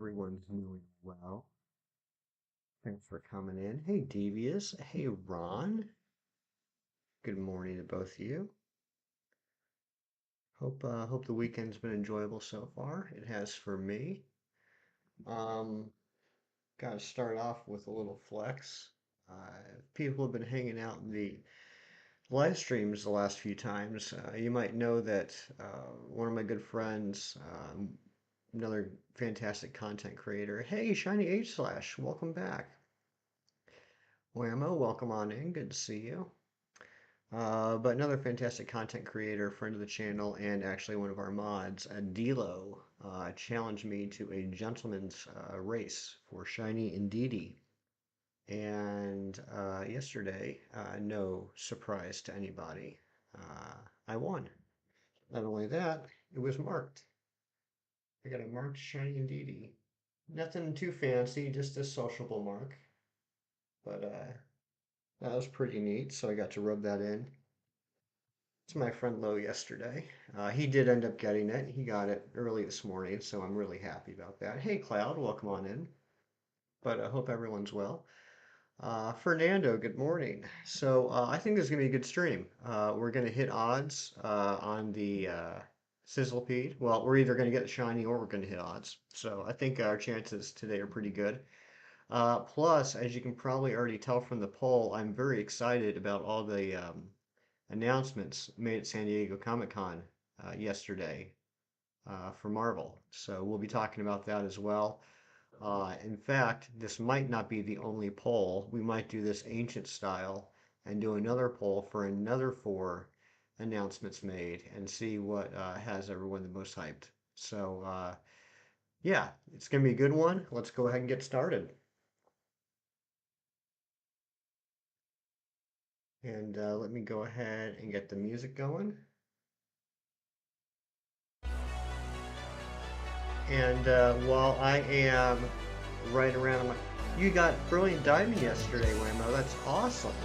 everyone's doing well. Thanks for coming in. Hey, Devious. Hey, Ron. Good morning to both of you. Hope the weekend's been enjoyable so far. It has for me. Um, Gotta start off with a little flex. People have been hanging out in the live streams the last few times. You might know that one of my good friends, another fantastic content creator. Hey, Shiny H Slash, welcome back. Whammo, welcome on in. Good to see you. But another fantastic content creator, friend of the channel, and actually one of our mods, Dilo, challenged me to a gentleman's race for Shiny Indeedee. And yesterday, no surprise to anybody, I won. Not only that, it was marked. I got a marked Shiny Indeedee. Nothing too fancy, just a sociable mark. But that was pretty neat, so I got to rub that in. To my friend Lo yesterday. He did end up getting it. He got it early this morning, so I'm really happy about that. Hey, Cloud, welcome on in. But I hope everyone's well. Fernando, good morning. So I think this is going to be a good stream. We're going to hit odds on the Sizzlipede. Well, we're either going to get the shiny or we're going to hit odds. So I think our chances today are pretty good. Plus, as you can probably already tell from the poll, I'm very excited about all the announcements made at San Diego Comic-Con yesterday for Marvel. So we'll be talking about that as well. In fact, this might not be the only poll. We might do this ancient style and do another poll for another 4 announcements made and see what has everyone the most hyped. So yeah, it's going to be a good one. Let's go ahead and get started. And let me go ahead and get the music going. And while I am right around, you got Brilliant Diamond yesterday, Waymo. That's awesome.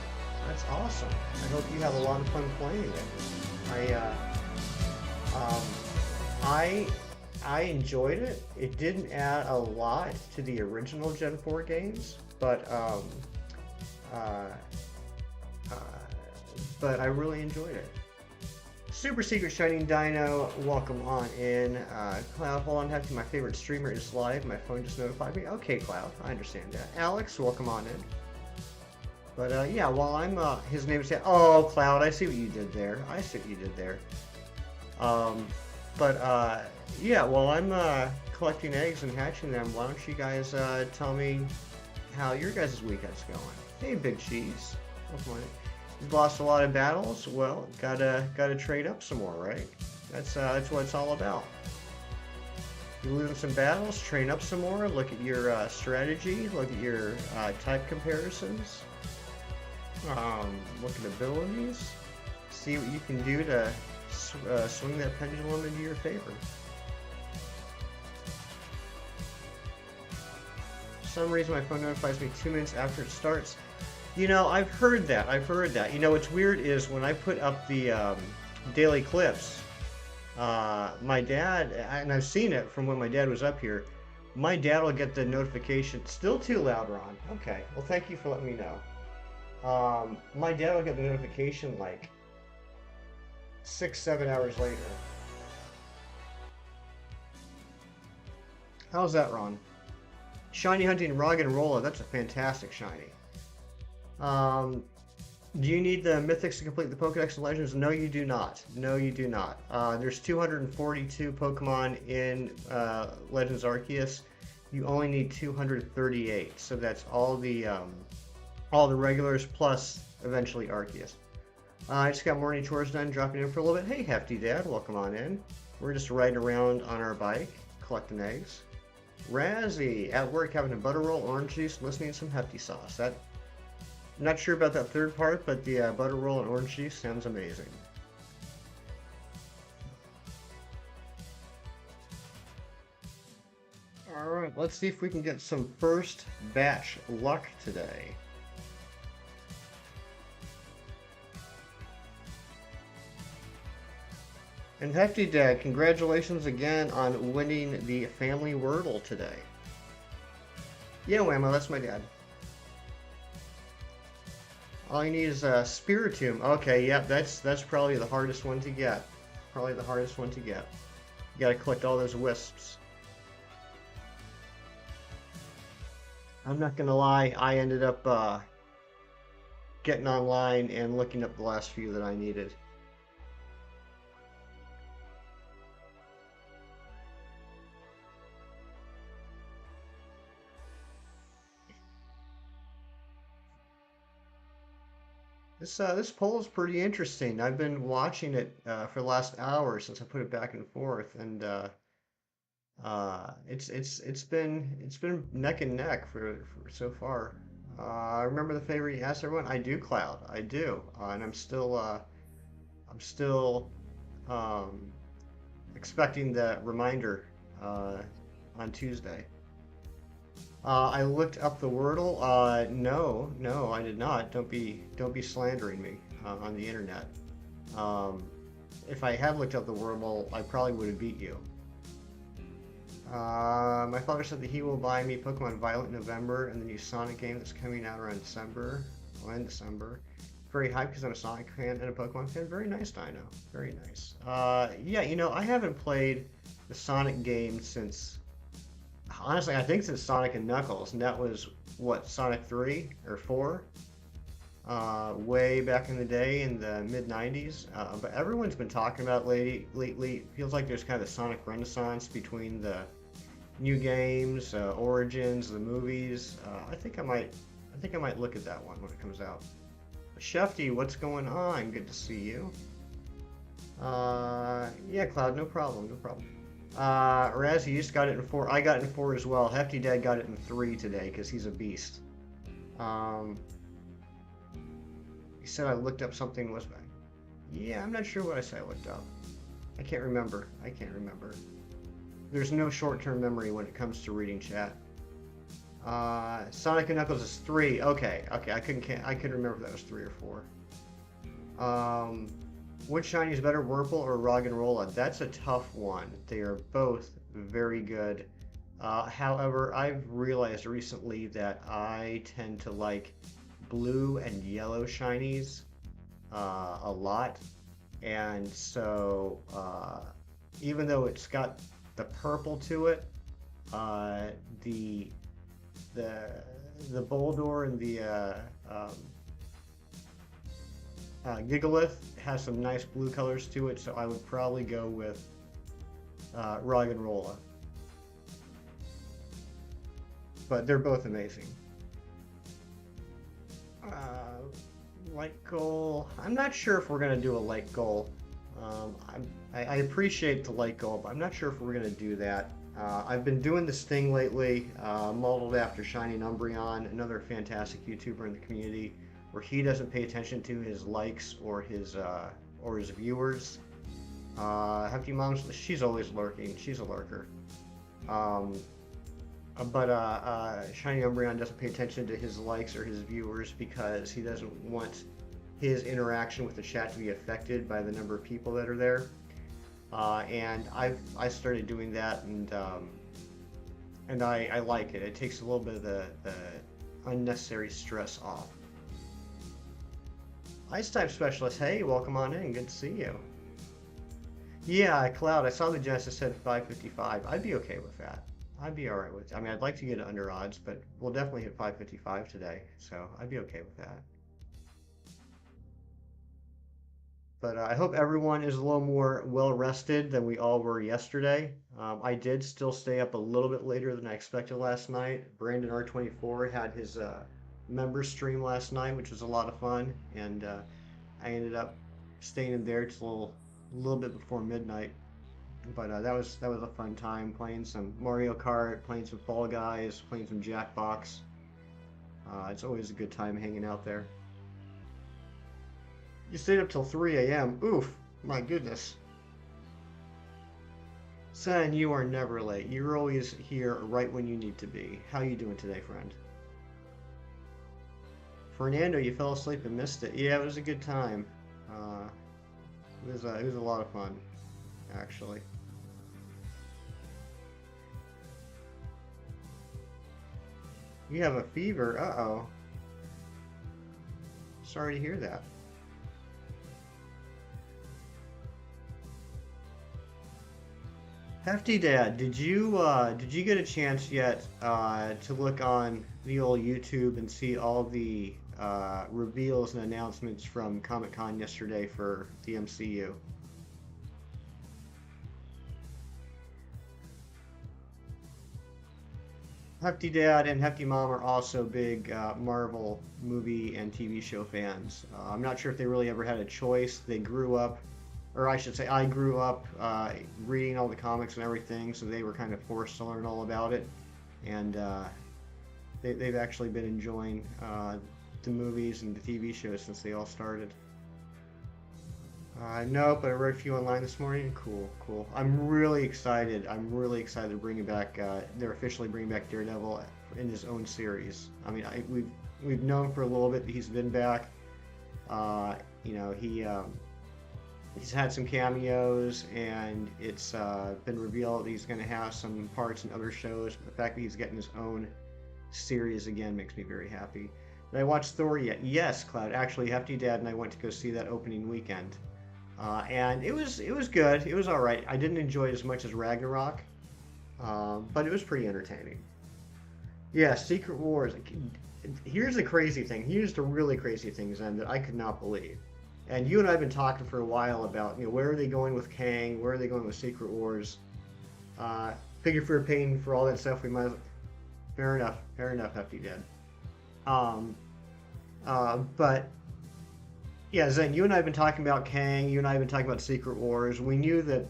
That's awesome. I hope you have a lot of fun playing it. Um, I I enjoyed it. It didn't add a lot to the original Gen 4 games, uh, uh, but I really enjoyed it. Super Secret Shining Dino, welcome on in. Cloud, hold on, my favorite streamer is live. My phone just notified me. Okay, Cloud, I understand that. Alex, welcome on in. But yeah, while I'm, his name is, oh, Cloud, I see what you did there. I see what you did there. Um, but yeah, while I'm collecting eggs and hatching them, why don't you guys tell me how your guys' weekend's going? Hey, Big Cheese, welcome on in. You've lost a lot of battles. Well, gotta trade up some more, right? That's what it's all about. You're losing some battles, train up some more. Look at your strategy. Look at your type comparisons. Look at abilities. See what you can do to swing that pendulum into your favor. For some reason, my phone notifies me 2 minutes after it starts. You know, I've heard that. I've heard that. You know, what's weird is when I put up the daily clips, my dad, and I've seen it from when my dad was up here, my dad will get the notification. Still too loud, Ron. Okay. Well, thank you for letting me know. My dad will get the notification like 6, 7 hours later. How's that, Ron? Shiny hunting Roggenrola. That's a fantastic shiny. Do you need the mythics to complete the Pokedex and Legends? No, you do not. No, you do not. There's 242 Pokemon in Legends Arceus. You only need 238. So that's all the regulars plus eventually Arceus. I just got morning chores done, dropping in for a little bit. Hey, Hefty Dad, welcome on in. We're just riding around on our bike, collecting eggs. Razzie, at work having a butter roll, orange juice, listening to some Hefty sauce. I'm not sure about that third part, but the butter roll and orange juice sounds amazing. Alright, let's see if we can get some first batch luck today. And Hefty Dad, congratulations again on winning the Family Wordle today. Yeah, Whammo, that's my dad. All you need is a Spiritomb. Okay, yep, that's probably the hardest one to get. Probably the hardest one to get. You gotta collect all those wisps. I'm not gonna lie, I ended up getting online and looking up the last few that I needed. This poll is pretty interesting. I've been watching it for the last hour since I put it back and forth, and it's been neck and neck for so far. Remember the favorite you asked everyone? I do, Cloud. I do, and I'm still um, expecting the reminder uh, on Tuesday. I looked up the Wordle. No, no, I did not. Don't be slandering me on the internet. Um, if I had looked up the Wordle, I probably would have beat you. My father said that he will buy me Pokemon Violet in November and the new Sonic game that's coming out around December. Well, in December. Very hyped because I'm a Sonic fan and a Pokemon fan. Very nice, Dino. Very nice. Yeah, I haven't played the Sonic game since, honestly, I think since Sonic and Knuckles, and that was, what, Sonic 3 or 4? Way back in the day in the mid 90s. But everyone's been talking about lately. It feels like there's kind of a Sonic renaissance between the new games, Origins, the movies. I think I might look at that one when it comes out. Shefty, what's going on? Good to see you. Yeah, Cloud, no problem, no problem. Raz, you just got it in 4. I got it in 4 as well. Hefty Dad got it in 3 today because he's a beast. Um, he said I looked up something. Was I? Yeah, I'm not sure what I said I looked up. I can't remember. I can't remember. There's no short-term memory when it comes to reading chat. Sonic and Knuckles is 3. Okay, okay. I couldn't remember if that was 3 or 4. Which shiny is better, Wurple or Roggenrola? That's a tough one. They are both very good. However, I've realized recently that I tend to like blue and yellow shinies a lot, and so even though it's got the purple to it, uh, the the the Boldor and the Gigalith has some nice blue colors to it, so I would probably go with Roggenrola. But they're both amazing. Uh, Light goal. I'm not sure if we're gonna do a light goal. I appreciate the light goal, but I'm not sure if we're gonna do that. I've been doing this thing lately, modeled after Shining Umbreon, another fantastic YouTuber in the community, where he doesn't pay attention to his likes or his viewers. Hefty Mom's, she's always lurking. She's a lurker. Um, but Shiny Umbreon doesn't pay attention to his likes or his viewers because he doesn't want his interaction with the chat to be affected by the number of people that are there. And I started doing that, and I like it. It takes a little bit of the unnecessary stress off. Ice type specialist, hey, welcome on in. Good to see you. Yeah, Cloud, I saw the Genesis said 555. I'd be okay with that. I'd be alright with it. I mean, I'd like to get it under odds, but we'll definitely hit 555 today, so I'd be okay with that. But I hope everyone is a little more well rested than we all were yesterday. I did still stay up a little bit later than I expected last night. Brandon R24 had his member stream last night, which was a lot of fun, and I ended up staying in there till a little bit before midnight. But that was a fun time playing some Mario Kart, playing some Fall Guys, playing some Jackbox. It's always a good time hanging out there. You stayed up till 3 a.m. Oof, my goodness. Son, you are never late. You're always here right when you need to be. How you doing today, friend? Fernando, you fell asleep and missed it. Yeah, it was a good time. It was a lot of fun, actually. You have a fever? Uh-oh. Sorry to hear that. Hefty Dad, did you get a chance yet to look on the old YouTube and see all the reveals and announcements from Comic-Con yesterday for the MCU? Hefty Dad and Hefty Mom are also big Marvel movie and TV show fans. I'm not sure if they really ever had a choice. They grew up, or I should say, I grew up reading all the comics and everything, so they were kind of forced to learn all about it. And they've actually been enjoying the movies and the TV shows since they all started. Nope, I read a few online this morning. Cool, cool. I'm really excited. I'm really excited to bring it back. They're officially bringing back Daredevil in his own series. I mean, we've known for a little bit that he's been back. You know, he's had some cameos, and it's been revealed that he's going to have some parts in other shows. But the fact that he's getting his own series again makes me very happy. Did I watch Thor yet? Yes, Cloud. Actually, Hefty Dad and I went to go see that opening weekend. And it was good. It was all right. I didn't enjoy it as much as Ragnarok, but it was pretty entertaining. Yeah, Secret Wars. Here's the crazy thing. Here's the really crazy thing, Zen, that I could not believe. And you and I have been talking for a while about, where are they going with Kang? Where are they going with Secret Wars? Figure for paying for all that stuff. We might. Fair enough. Fair enough. Hefty Dad. Um, but yeah, Zen, you and I have been talking about Kang. You and I have been talking about Secret Wars. We knew that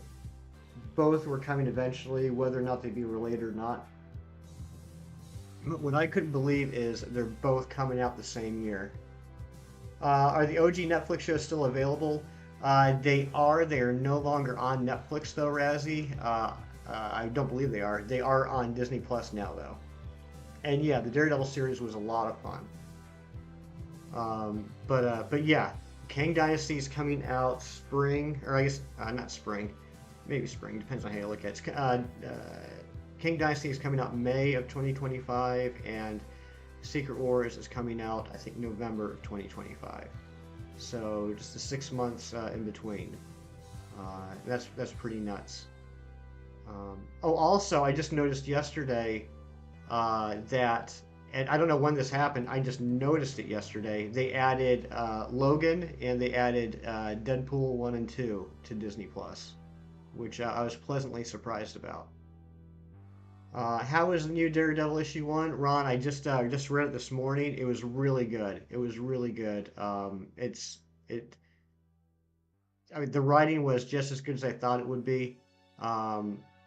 both were coming eventually, whether or not they'd be related or not. But what I couldn't believe is they're both coming out the same year. Are the OG Netflix shows still available? They are. They are no longer on Netflix, though, Razzie. I don't believe they are. They are on Disney Plus now, though. And yeah, the Daredevil series was a lot of fun. But yeah, Kang Dynasty is coming out spring, or I guess not spring, maybe spring, depends on how you look at it. Kang Dynasty is coming out May of 2025, and Secret Wars is coming out, I think, November of 2025. So just the 6 months in between. That's pretty nuts. Oh, also, I just noticed yesterday that, and I don't know when this happened, I just noticed it yesterday. They added Logan, and they added Deadpool 1 and 2 to Disney Plus, which I was pleasantly surprised about. How is the new Daredevil issue 1? Ron, I just read it this morning. It was really good. It was really good. It I mean, the writing was just as good as I thought it would be.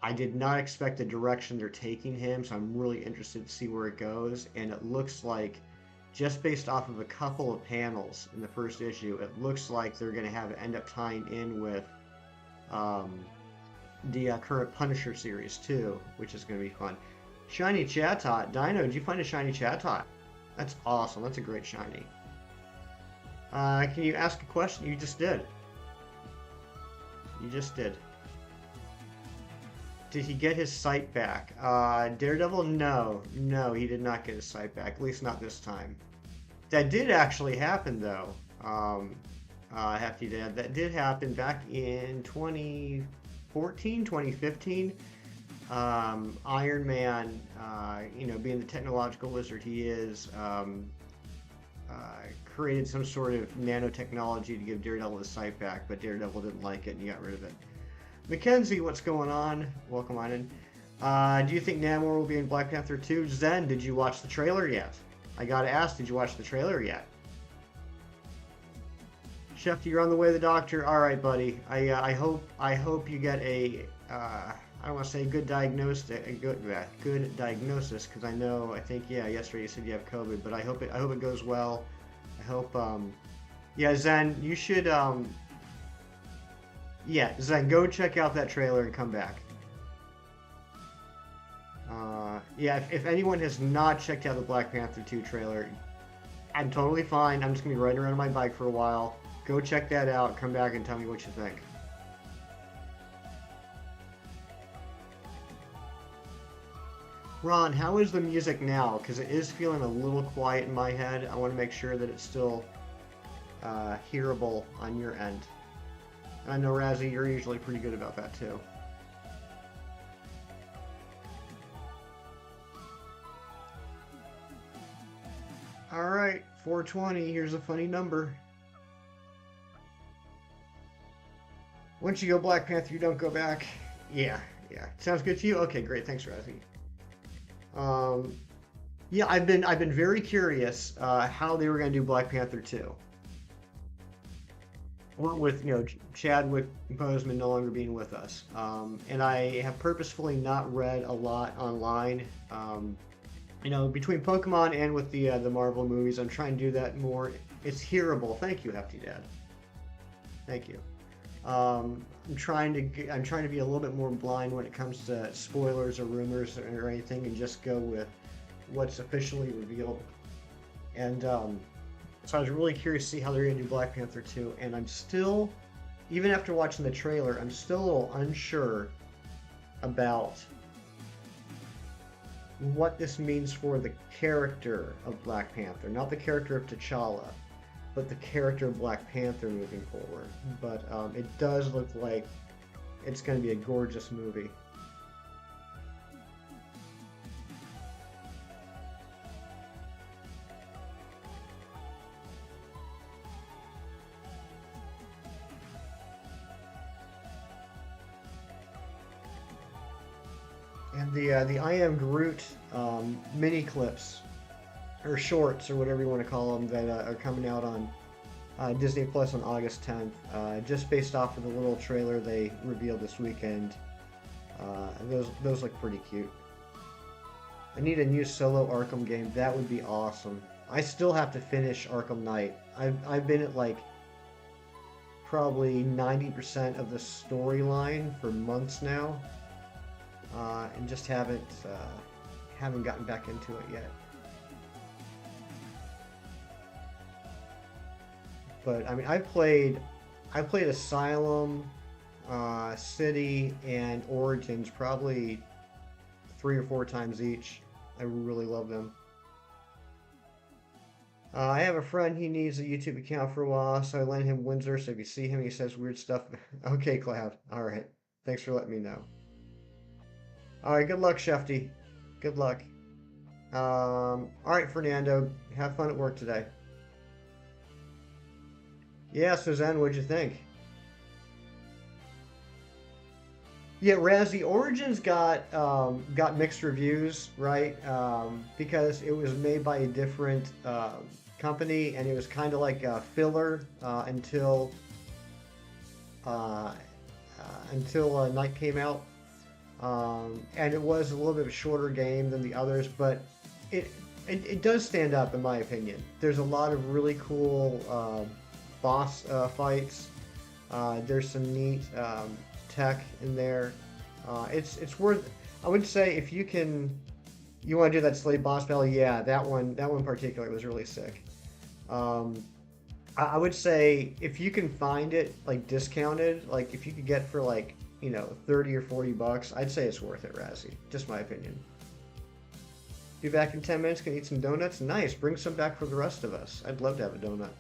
I did not expect the direction they're taking him, so I'm really interested to see where it goes. And it looks like, just based off of a couple of panels in the first issue, it looks like they're going to have it end up tying in with um, the current Punisher series too, which is going to be fun. Shiny Chatot. Dino, did you find a Shiny Chatot? That's awesome. That's a great shiny. Can you ask a question? You just did. You just did. Did he get his sight back? Daredevil? No. No, he did not get his sight back. At least not this time. That did actually happen, though. Hefty Dad. That did happen back in 2014, 2015. Iron Man, being the technological wizard he is, created some sort of nanotechnology to give Daredevil his sight back, but Daredevil didn't like it and he got rid of it. Mackenzie, what's going on? Welcome on in. Do you think Namor will be in Black Panther 2? Zen, did you watch the trailer yet? I gotta ask, did you watch the trailer yet? Shefty, you're on the way to the doctor. All right, buddy. I hope you get a I don't want to say good diagnosis, good diagnosis, because I think yesterday you said you have COVID, but I hope it goes well. I hope yeah, Zen, you should yeah, Zen, go check out that trailer and come back. Yeah, if anyone has not checked out the Black Panther 2 trailer, I'm totally fine. I'm just gonna be riding around on my bike for a while. Go check that out. Come back and tell me what you think. Ron, how is the music now? Because it is feeling a little quiet in my head. I want to make sure that it's still hearable on your end. I know, Razzie, you're usually pretty good about that too. All right, 420. Here's a funny number. Once you go Black Panther, you don't go back. Yeah, yeah. Sounds good to you. Okay, great. Thanks, Razzie. Um, yeah, I've been very curious how they were going to do Black Panther 2. What with Chadwick Boseman no longer being with us, and I have purposefully not read a lot online. Between Pokemon and with the Marvel movies, I'm trying to do that more. It's hearable. Thank you, Hefty Dad. Thank you. I'm trying to be a little bit more blind when it comes to spoilers or rumors or anything, and just go with what's officially revealed. And so I was really curious to see how they're going to do Black Panther 2, and I'm still, even after watching the trailer, I'm still a little unsure about what this means for the character of Black Panther. Not the character of T'Challa, but the character of Black Panther moving forward. But it does look like it's going to be a gorgeous movie. And the I Am Groot mini clips or shorts or whatever you want to call them that are coming out on Disney Plus on August 10th, just based off of the little trailer they revealed this weekend. Those look pretty cute. I need a new solo Arkham game. That would be awesome. I still have to finish Arkham Knight. I've been at like probably 90% of the storyline for months now, and just haven't gotten back into it yet. But I mean, I played Asylum, City, and Origins probably 3 or 4 times each. I really love them. I have a friend, he needs a YouTube account for a while, so I lent him Windsor, so if you see him, he says weird stuff. Okay, Cloud. Alright. Thanks for letting me know. Alright, good luck, Shefty. Good luck. Alright, Fernando. Have fun at work today. Yeah, Suzanne, what'd you think? Yeah, Razzie Origins got mixed reviews, right? Because it was made by a different company, and it was kind of like a filler uh, until Night came out, and it was a little bit of a shorter game than the others, but it it does stand up in my opinion. There's a lot of really cool boss fights. There's some neat tech in there. It's worth. I would say if you want to do that Slade boss battle, yeah, that one in particular was really sick. Um, I would say if you can find it like discounted, like if you could get for like 30 or $40, I'd say it's worth it, Razzie. Just my opinion. Be back in 10 minutes. Can eat some donuts. Nice. Bring some back for the rest of us. I'd love to have a donut.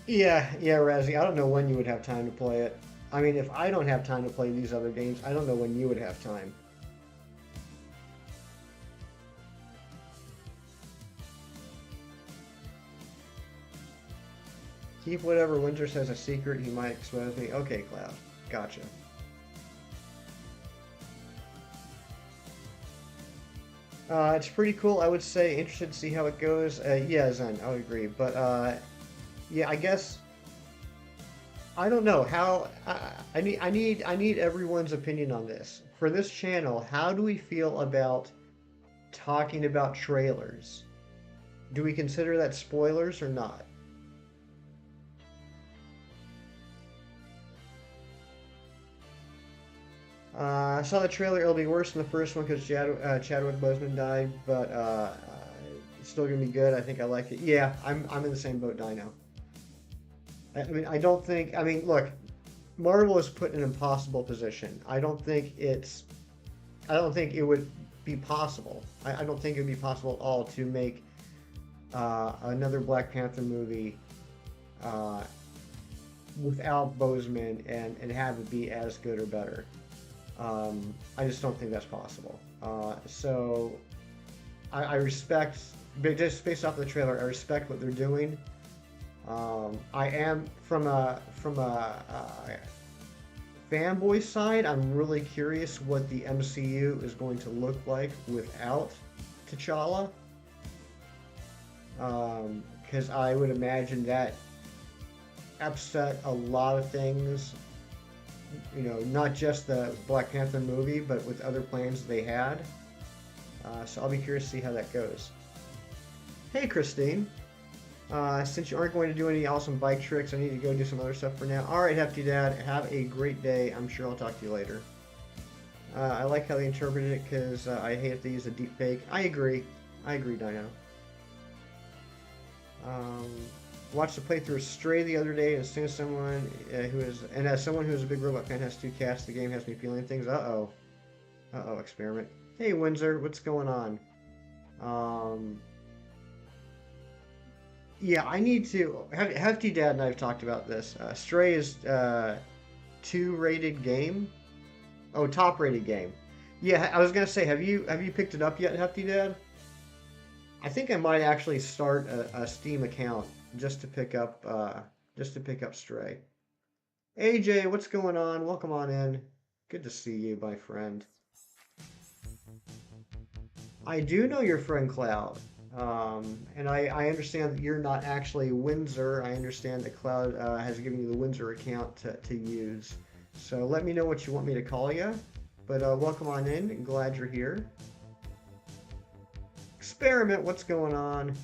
Yeah, yeah, Razzie. I don't know when you would have time to play it. I mean, if I don't have time to play these other games, I don't know when you would have time. Keep whatever Winter says a secret. He might expose me. Okay, Cloud. Gotcha. It's pretty cool. I would say interested to see how it goes. Yeah, Zen, I would agree. But yeah, I guess I don't know how. I need everyone's opinion on this for this channel. How do we feel about talking about trailers? Do we consider that spoilers or not? I saw the trailer. It'll be worse than the first one because Chadwick Boseman died. But It's still gonna be good. I think I like it. Yeah, I'm in the same boat, Dino. I mean, I don't think. I mean, look, Marvel is put in an impossible position. I don't think it would be possible. I don't think it would be possible at all to make another Black Panther movie uh, without Boseman and have it be as good or better. I just don't think that's possible. So I respect, just based off the trailer, I respect what they're doing. I am from a fanboy side. I'm really curious what the MCU is going to look like without T'Challa, because I would imagine that upset a lot of things. You know, not just the Black Panther movie, but with other plans they had. So I'll be curious to see how that goes. Hey, Christine. Since you aren't going to do any awesome bike tricks, I need to go do some other stuff for now. Alright, Hefty Dad, have a great day. I'm sure I'll talk to you later. I like how they interpreted it because I hate if they use a deep fake. I agree. I agree, Dino. Watched the playthrough of Stray the other day, and as soon as someone as someone who is a big robot fan has two casts, the game has me feeling things. Uh-oh. Uh-oh, experiment. Hey, Windsor, what's going on? Yeah, I need to. Hefty Dad and I have talked about this. Stray is 2 rated game. Oh, top rated game. Yeah, I was gonna say, have you picked it up yet, Hefty Dad? I think I might actually start a Steam account just to pick up Stray. AJ, what's going on? Welcome on in. Good to see you, my friend. I do know your friend Cloud. And I understand that you're not actually Windsor. I understand that Cloud has given you the Windsor account to use. So let me know what you want me to call you. But welcome on in. Glad you're here. Experiment, what's going on?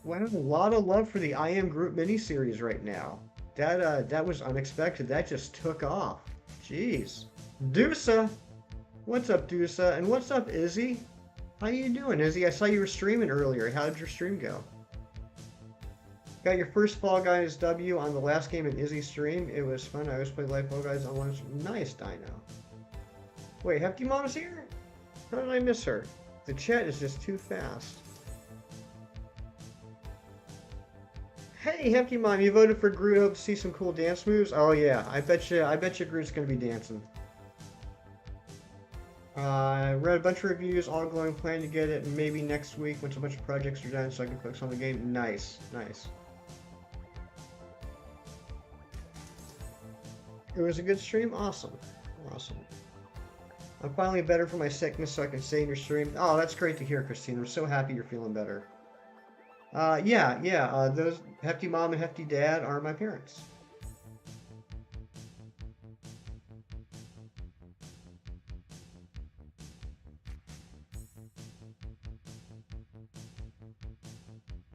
Wow, a lot of love for the I Am Group miniseries right now. That was unexpected. That just took off. Jeez. Dusa! What's up, Dusa? And what's up, Izzy? How you doing, Izzy? I saw you were streaming earlier. How did your stream go? Got your first Fall Guys W on the last game in Izzy's stream. It was fun. I always play live Fall Guys on lunch. Nice, Dino. Wait, Hefty Mama's here? How did I miss her? The chat is just too fast. Hey, Hefty Mom, you voted for Groot. Hope to see some cool dance moves. Oh yeah, I bet you Groot's gonna be dancing. Read a bunch of reviews, all glowing. Plan to get it maybe next week once a bunch of projects are done, so I can focus on the game. Nice, nice. It was a good stream. Awesome, awesome. I'm finally better for my sickness, so I can stay in your stream. Oh, that's great to hear, Christine. I'm so happy you're feeling better. Yeah. Those Hefty Mom and Hefty Dad are my parents.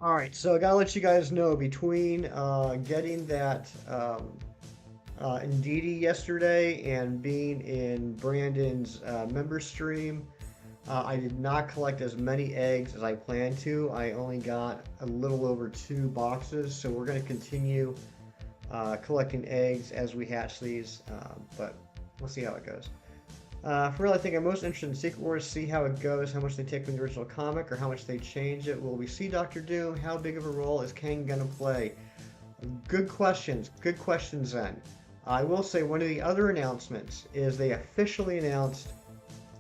All right, so I gotta let you guys know between getting that Indeedee yesterday and being in Brandon's member stream, I did not collect as many eggs as I planned to. I only got a little over 2 boxes, so we're going to continue collecting eggs as we hatch these, but we'll see how it goes. For real, I think I'm most interested in Secret Wars, see how it goes, how much they take from the original comic, or how much they change it. Will we see Doctor Doom? How big of a role is Kang going to play? Good questions, then. I will say one of the other announcements is they officially announced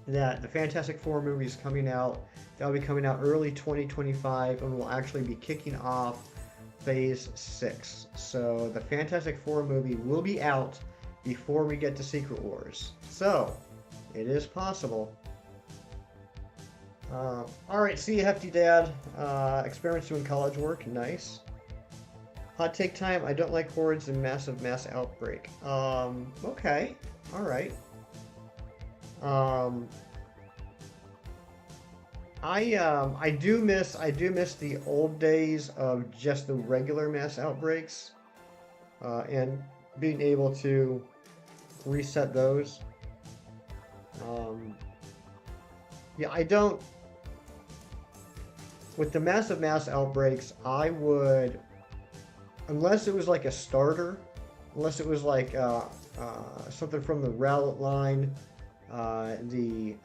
that the Fantastic Four movie is coming out. That'll be coming out early 2025 and will actually be kicking off Phase 6. So the Fantastic Four movie will be out before we get to Secret Wars. So, it is possible. Alright, see you, Hefty Dad. Experiments doing college work. Nice. Hot take time. I don't like hordes and massive mass outbreak. Okay. Alright. I do miss the old days of just the regular mass outbreaks, and being able to reset those. Yeah, I don't. With the massive mass outbreaks, I would, unless it was like a starter, unless it was like something from the Rowlet line, the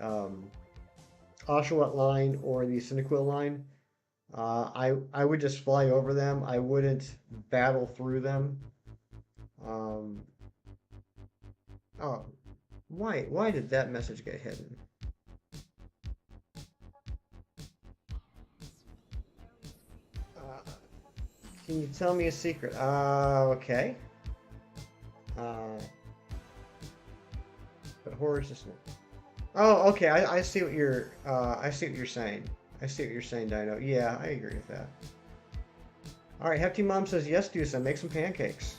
Oshawott line, or the Cyndaquil line, I would just fly over them. I wouldn't battle through them. Um, oh, why did that message get hidden? Uh, can you tell me a secret? Okay. Uh, but horror's just. Oh, okay. I see what I see what you're saying. I see what you're saying, Dino. Yeah, I agree with that. All right, Hefty Mom says yes, do some. Make some pancakes.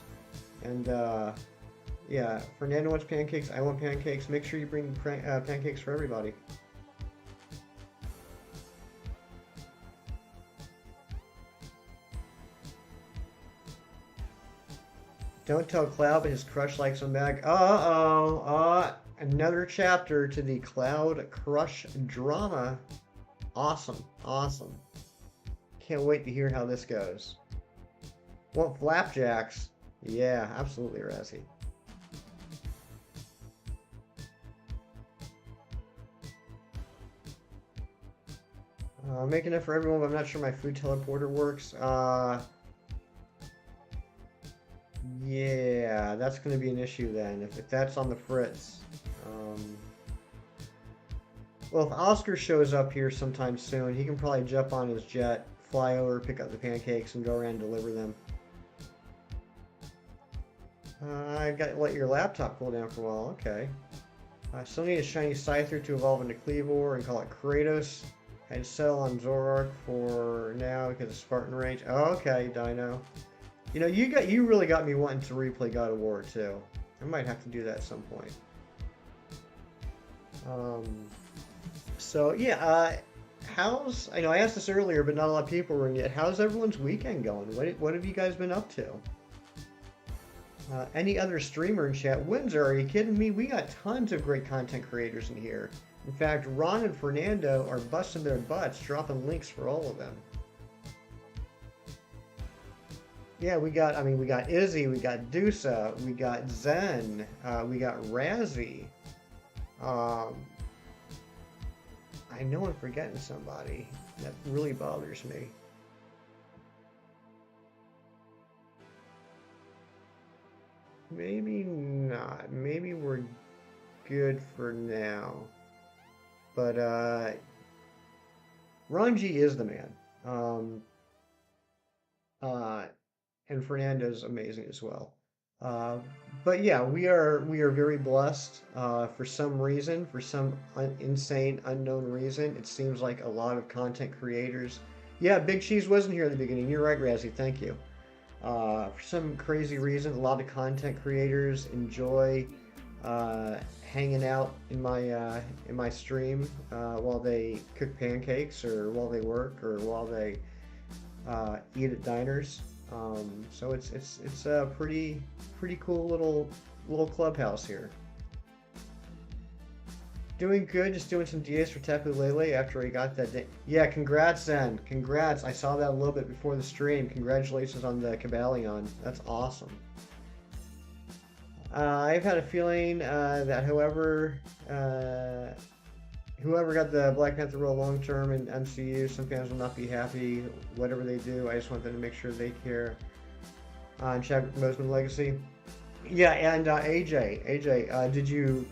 And yeah, Fernando wants pancakes. I want pancakes. Make sure you bring pancakes for everybody. Don't tell Cloud, but his crush likes him back. Uh-oh. Another chapter to the Cloud crush drama. Awesome. Awesome. Can't wait to hear how this goes. Want flapjacks? Yeah, absolutely, Razzie. Making it for everyone, but I'm not sure my food teleporter works. Yeah, that's going to be an issue then, if that's on the fritz. Well, if Oscar shows up here sometime soon, he can probably jump on his jet, fly over, pick up the pancakes, and go around and deliver them. I got to let your laptop cool down for a while. Okay. I still need a shiny Scyther to evolve into Cleavor and call it Kratos. I'd settle on Zoroark for now because of Spartan range. Oh, okay, Dino. You know, you really got me wanting to replay God of War too. I might have to do that at some point. So yeah, how's, I know I asked this earlier, but not a lot of people were in yet. How's everyone's weekend going? What have you guys been up to? Any other streamer in chat? Windsor, are you kidding me? We got tons of great content creators in here. In fact, Ron and Fernando are busting their butts, dropping links for all of them. Yeah, we got Izzy, we got Dusa, we got Zen, we got Razzie. I know I'm forgetting somebody. That really bothers me. Maybe not. Maybe we're good for now. But Ranji is the man. And Fernando's amazing as well. But yeah, we are very blessed. For some reason, for some insane unknown reason, it seems like a lot of content creators. Yeah, Big Cheese wasn't here at the beginning. You're right, Razzie. Thank you. For some crazy reason, a lot of content creators enjoy hanging out in my stream while they cook pancakes, or while they work, or while they eat at diners. So it's a pretty cool little clubhouse here. Doing good, just doing some DAs for Tapu Lele after I got that day. Yeah, congrats, Zen. Congrats. I saw that a little bit before the stream. Congratulations on the Cabalion. That's awesome. I've had a feeling that whoever got the Black Panther role long term in MCU, some fans will not be happy. Whatever they do, I just want them to make sure they care. On Chadwick Boseman legacy. Yeah, and AJ,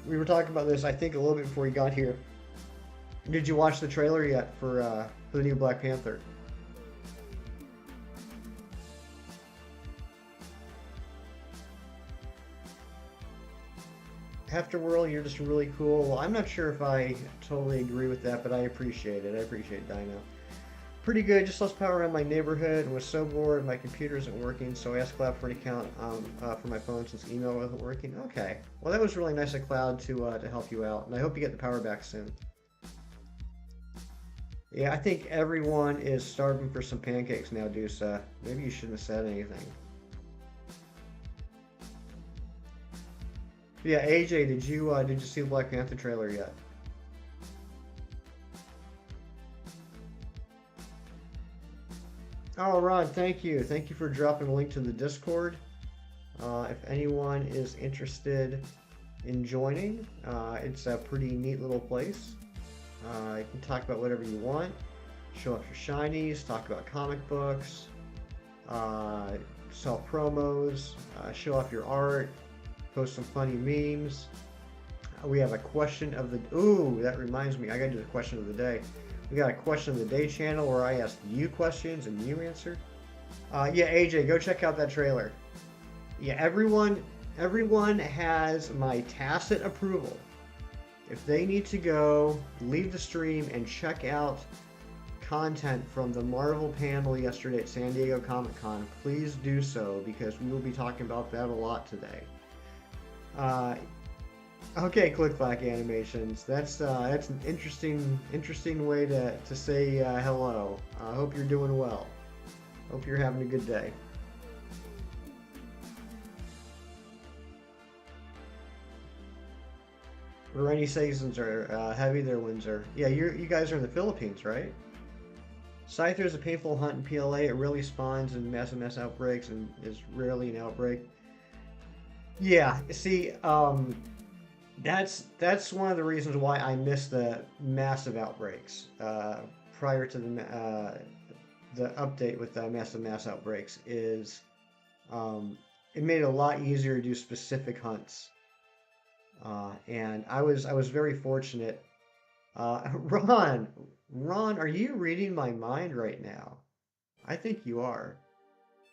we were talking about this, I think, a little bit before you got here. Did you watch the trailer yet for the new Black Panther? Afterworld, you're just really cool. Well, I'm not sure if I totally agree with that, but I appreciate it. I appreciate Dino. Pretty good, just lost power around my neighborhood and was so bored my computer isn't working, so I asked Cloud for an account for my phone since email wasn't working. Okay, well that was really nice of Cloud to help you out, and I hope you get the power back soon. Yeah, I think everyone is starving for some pancakes now, Deuce. Maybe you shouldn't have said anything. Yeah, AJ, did you see the Black Panther trailer yet? Oh, Ron, thank you. Thank you for dropping a link to the Discord. If anyone is interested in joining, it's a pretty neat little place. You can talk about whatever you want, show off your shinies, talk about comic books, uh, sell promos, show off your art, post some funny memes. We have a question of the. Ooh, that reminds me, I gotta do the question of the day. We got a question of the day channel where I ask you questions and you answer. Yeah, AJ, go check out that trailer. Yeah, everyone has my tacit approval. If they need to go leave the stream and check out content from the Marvel panel yesterday at San Diego Comic-Con, please do so because we will be talking about that a lot today. Okay, Click-Clack Animations. That's an interesting way to say hello. I hope you're doing well. Hope you're having a good day. The rainy seasons are heavy there, Windsor. Yeah, you guys are in the Philippines, right? Scyther is a painful hunt in PLA. It really spawns in mass outbreaks and is rarely an outbreak. Yeah, see, that's one of the reasons why I miss the massive outbreaks prior to the update with the mass outbreaks is it made it a lot easier to do specific hunts. And I was very fortunate. Ron, Ron, are you reading my mind right now? I think you are.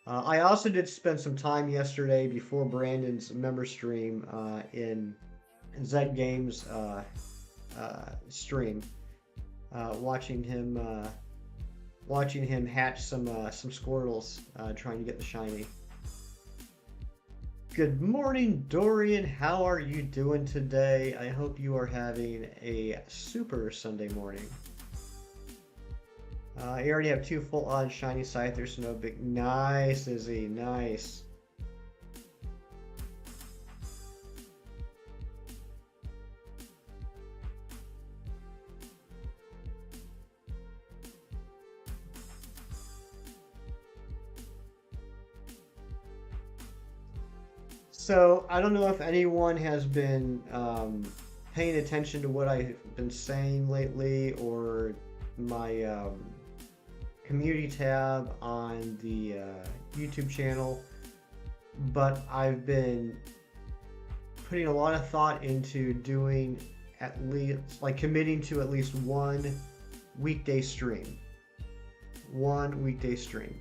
I also did spend some time yesterday before Brandon's member stream in Zed Games stream, watching him hatch some Squirtles, trying to get the shiny. Good morning, Dorian. How are you doing today? I hope you are having a super Sunday morning. You already have 2 full-on shiny Scythers, so no big. Nice, Izzy. Nice. So I don't know if anyone has been paying attention to what I've been saying lately or my community tab on the YouTube channel, but I've been putting a lot of thought into doing at least, like committing to at least one weekday stream. One weekday stream.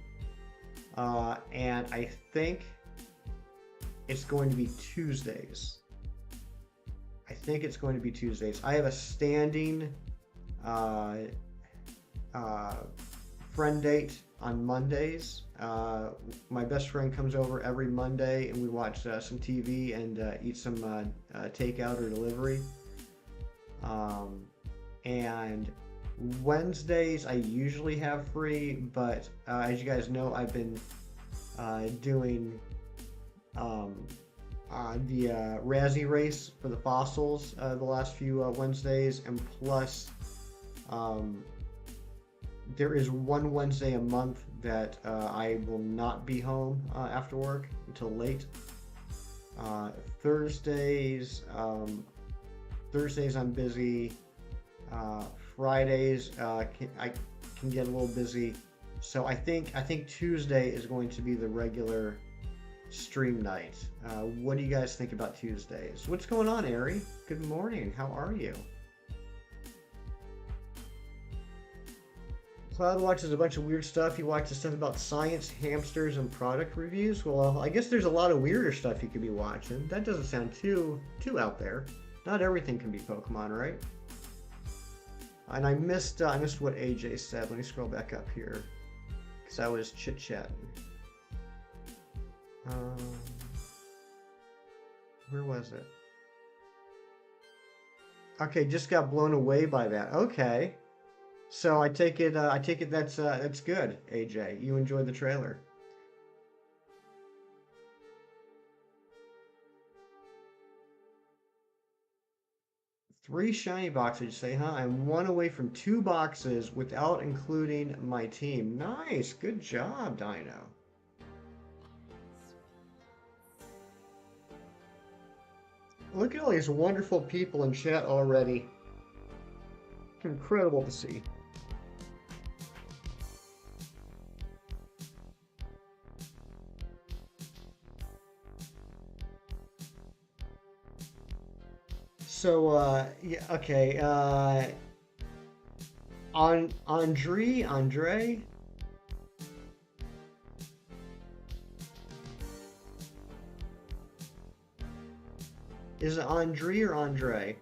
And I think it's going to be Tuesdays. I think it's going to be Tuesdays. I have a standing friend date on Mondays. My best friend comes over every Monday and we watch some TV and eat some takeout or delivery. And Wednesdays I usually have free, but as you guys know, I've been doing the Razzie race for the fossils the last few Wednesdays, and plus there is one Wednesday a month that I will not be home after work until late. Thursdays I'm busy. Fridays I can get a little busy. So I think Tuesday is going to be the regular stream night. What do you guys think about Tuesdays? What's going on, Ari? Good morning. How are you? Cloud watches a bunch of weird stuff. He watches stuff about science, hamsters, and product reviews. Well, I guess there's a lot of weirder stuff you could be watching. That doesn't sound too out there. Not everything can be Pokemon, right? And I missed what AJ said. Let me scroll back up here because I was chit-chatting. Where was it? Okay, just got blown away by that. Okay. So I take it that's good, AJ. You enjoyed the trailer. Three shiny boxes, you say, huh? I'm one away from two boxes without including my team. Nice. Good job, Dino. Look at all these wonderful people in chat already. Incredible to see. So, yeah, okay. Andre? Is it Andre or Andre?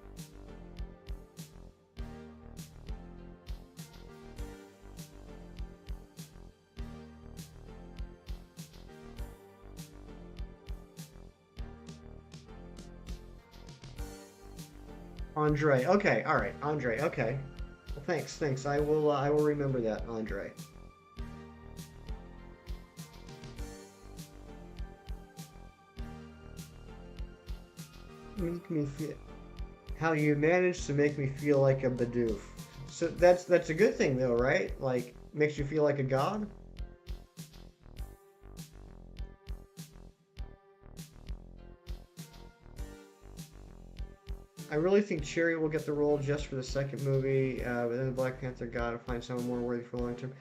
Andre. Okay, all right, Andre. Okay. Well, thanks. I will remember that, Andre. Make me feel how you managed to make me feel like a Bidoof. So that's a good thing though, right? Like makes you feel like a god. I really think Cherry will get the role just for the second movie, but then the Black Panther gotta find someone more worthy for long term.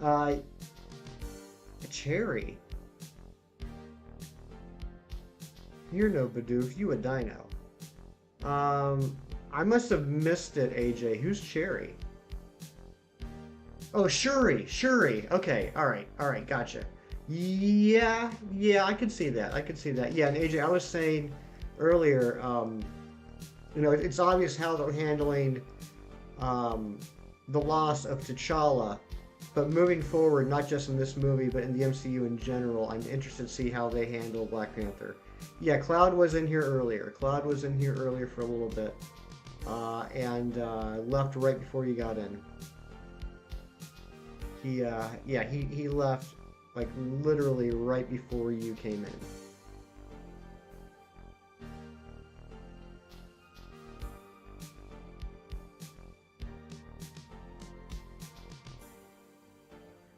Uh, Cherry, you're no Bidoof, you a dino. I must have missed it, AJ. Who's Cherry? Oh, Shuri. Okay, all right, gotcha. Yeah, I could see that. I could see that. Yeah, and AJ, I was saying earlier, you know, it's obvious how they're handling um, the loss of T'Challa, but moving forward, not just in this movie, but in the MCU in general, I'm interested to see how they handle Black Panther. Yeah, Cloud was in here earlier. Cloud was in here earlier for a little bit, and left right before you got in. He left like literally right before you came in.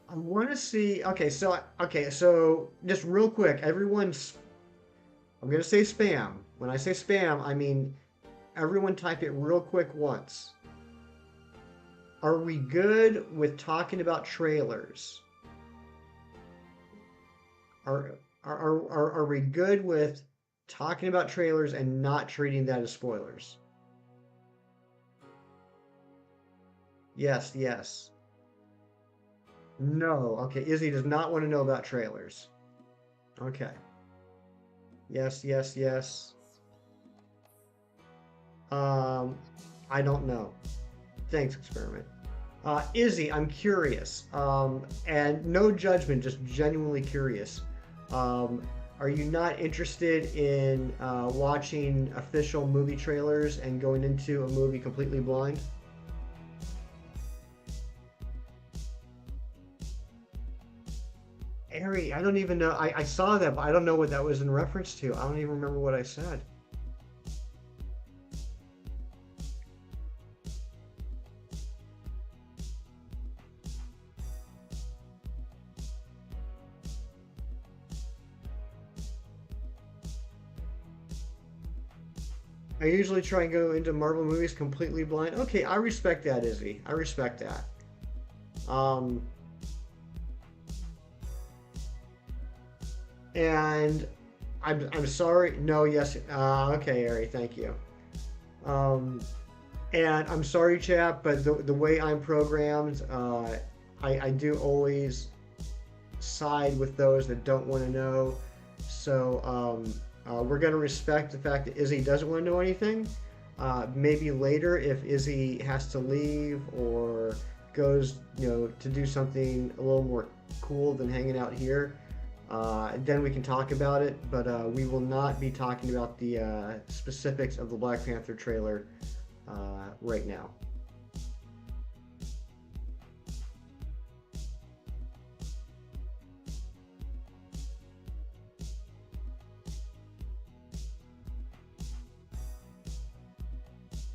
I want to see. Okay, so just real quick, everyone's. I'm gonna say spam. When I say spam, I mean everyone type it real quick once. Are we good with talking about trailers? Are we good with talking about trailers and not treating that as spoilers? Yes. No. Okay, Izzy does not want to know about trailers. Okay. Yes. Um, I don't know. Thanks, experiment. Izzy, I'm curious, and no judgment, just genuinely curious. Um, are you not interested in watching official movie trailers and going into a movie completely blind? Ari, I don't even know. I saw that, but I don't know what that was in reference to. I don't even remember what I said. I usually try and go into Marvel movies completely blind. Okay, I respect that, Izzy. I respect that. Um, and I'm sorry. No, yes. Okay, Ari, thank you. Um, and I'm sorry, chap, but the way I'm programmed, I do always side with those that don't want to know. So we're going to respect the fact that Izzy doesn't want to know anything. Maybe later, if Izzy has to leave or goes, you know, to do something a little more cool than hanging out here, then we can talk about it. But we will not be talking about the specifics of the Black Panther trailer right now.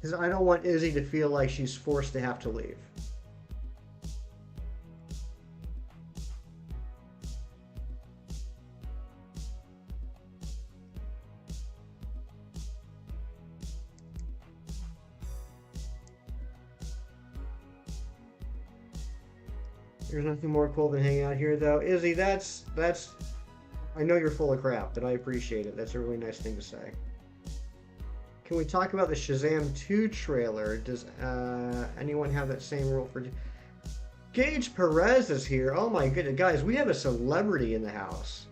Because I don't want Izzy to feel like she's forced to have to leave. There's nothing more cool than hanging out here, though. Izzy, that's. I know you're full of crap, but I appreciate it. That's a really nice thing to say. Can we talk about the Shazam 2 trailer? Does anyone have that same rule for? Gage Perez is here. Oh my goodness, guys, we have a celebrity in the house.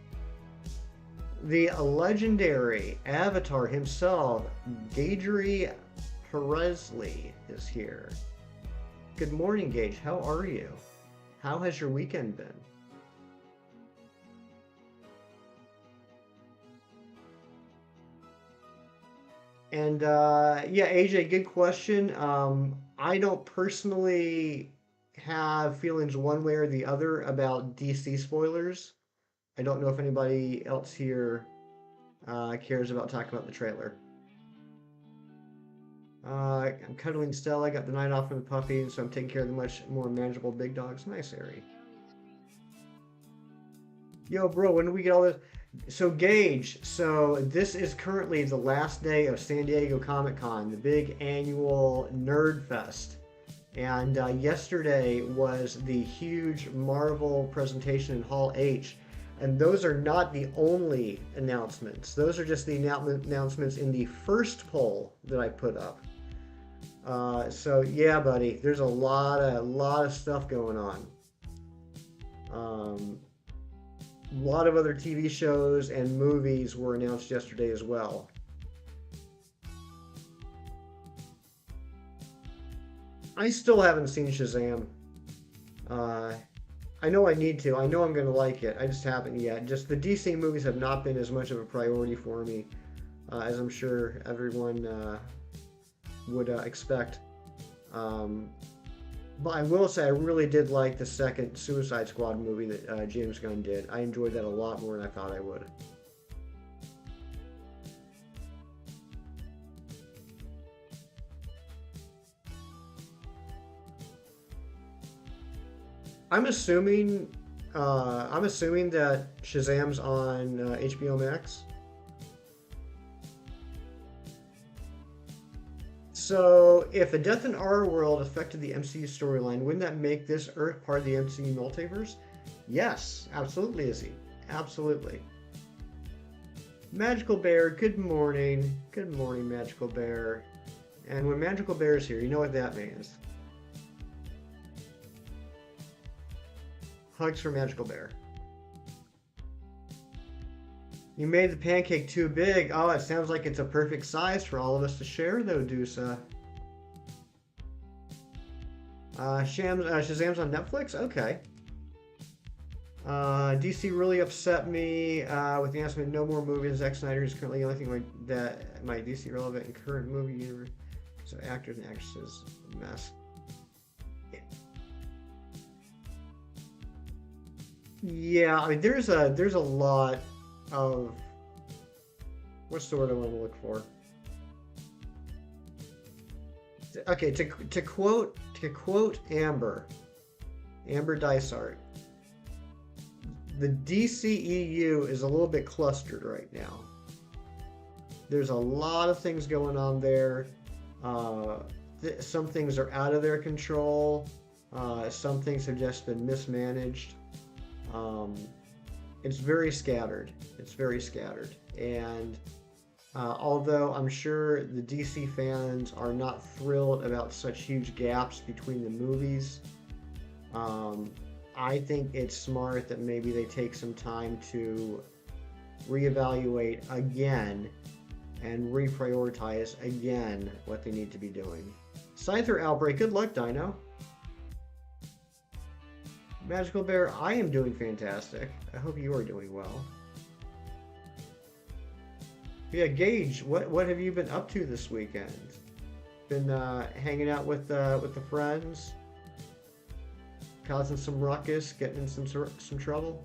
The legendary Avatar himself, Gagery Perezley, is here. Good morning, Gage. How are you? How has your weekend been? And yeah, AJ, good question. I don't personally have feelings one way or the other about DC spoilers. I don't know if anybody else here cares about talking about the trailer. I'm cuddling Stella. I got the night off from the puppy, so I'm taking care of the much more manageable big dogs. Nice, Ari. Yo, bro, when do we get all this? So, Gage, so this is currently the last day of San Diego Comic Con, the big annual Nerd Fest. And yesterday was the huge Marvel presentation in Hall H. And those are not the only announcements. Those are just the announcements in the first poll that I put up. So yeah, buddy, there's a lot of stuff going on. A lot of other TV shows and movies were announced yesterday as well. I still haven't seen Shazam. Uh, I know I need to. I know I'm going to like it. I just haven't yet. Just the DC movies have not been as much of a priority for me as I'm sure everyone would expect. But I will say I really did like the second Suicide Squad movie that James Gunn did. I enjoyed that a lot more than I thought I would. I'm assuming that Shazam's on HBO Max. So, if a death in our world affected the MCU storyline, wouldn't that make this Earth part of the MCU multiverse? Yes, absolutely, Izzy. Absolutely. Magical Bear, good morning. Good morning, Magical Bear. And when Magical Bear is here, you know what that means. Hugs for Magical Bear. You made the pancake too big. Oh, it sounds like it's a perfect size for all of us to share, though, Dusa. Shazam's on Netflix? Okay. DC really upset me with the announcement no more movies. Zack Snyder is currently the only thing that my DC relevant in current movie universe. So actors and actresses, mess. Yeah, I mean, there's a lot of what's the word I want to look for? Okay, to quote Amber Dysart, the DCEU is a little bit clustered right now. There's a lot of things going on there. Some things are out of their control. Some things have just been mismanaged. It's very scattered. It's very scattered. And although I'm sure the DC fans are not thrilled about such huge gaps between the movies, I think it's smart that maybe they take some time to reevaluate again and reprioritize again what they need to be doing. Scyther Outbreak, good luck, Dino. Magical Bear, I am doing fantastic. I hope you are doing well. Yeah, Gage, what have you been up to this weekend? Been hanging out with the friends, causing some ruckus, getting in some trouble.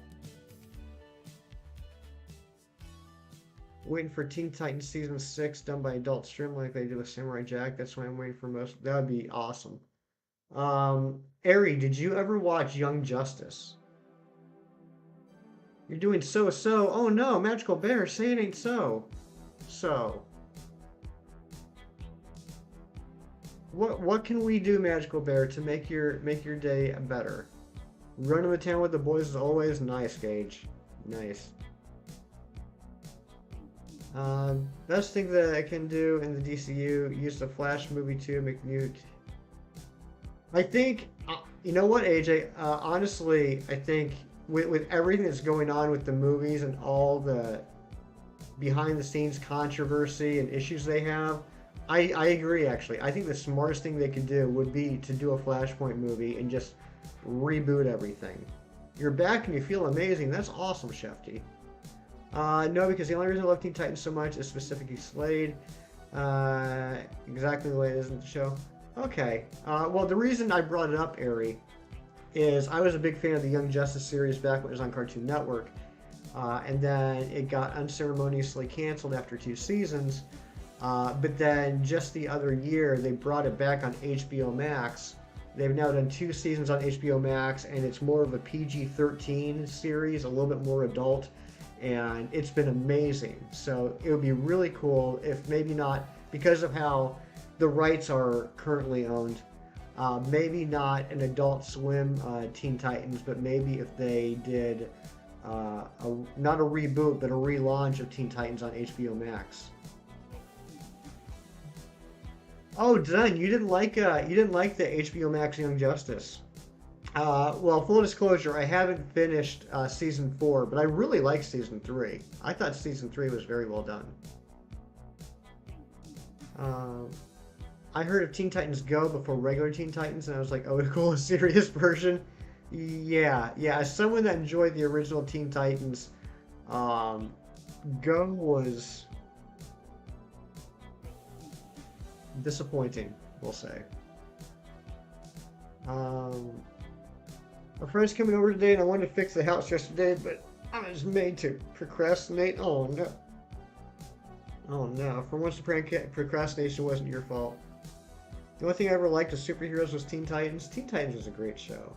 Waiting for Teen Titans Season 6 done by Adult Swim like they did with Samurai Jack. That's why I'm waiting for most. That would be awesome. Ari, did you ever watch Young Justice? You're doing so. Oh no, Magical Bear, say it ain't so. So, what can we do, Magical Bear, to make your day better? Running the town with the boys is always nice, Gage. Nice. Best thing that I can do in the DCU, use the Flash movie to make new. I think, you know what, AJ? Honestly, I think with everything that's going on with the movies and all the behind the scenes controversy and issues they have, I agree actually. I think the smartest thing they could do would be to do a Flashpoint movie and just reboot everything. You're back and you feel amazing. That's awesome, Shefty. No, because the only reason I love Teen Titans so much is specifically Slade. Exactly the way it is in the show. Okay. Well, the reason I brought it up, Ari, is I was a big fan of the Young Justice series back when it was on Cartoon Network. And then it got unceremoniously canceled after 2 seasons. But then just the other year, they brought it back on HBO Max. They've now done 2 seasons on HBO Max, and it's more of a PG-13 series, a little bit more adult, and it's been amazing. So it would be really cool if maybe not, because of how the rights are currently owned, maybe not an Adult Swim Teen Titans, but maybe if they did not a reboot, but a relaunch of Teen Titans on HBO Max. Oh, Zen, you didn't like the HBO Max Young Justice. Well, full disclosure, I haven't finished season 4, but I really liked season 3. I thought season 3 was very well done. I heard of Teen Titans Go before regular Teen Titans, and I was like, oh, cool, a serious version. Yeah. As someone that enjoyed the original Teen Titans, Go was disappointing, we'll say. A friend's coming over today and I wanted to fix the house yesterday, but I was made to procrastinate. Oh no. Oh no. For once, the procrastination wasn't your fault. The only thing I ever liked of superheroes was Teen Titans. Teen Titans was a great show.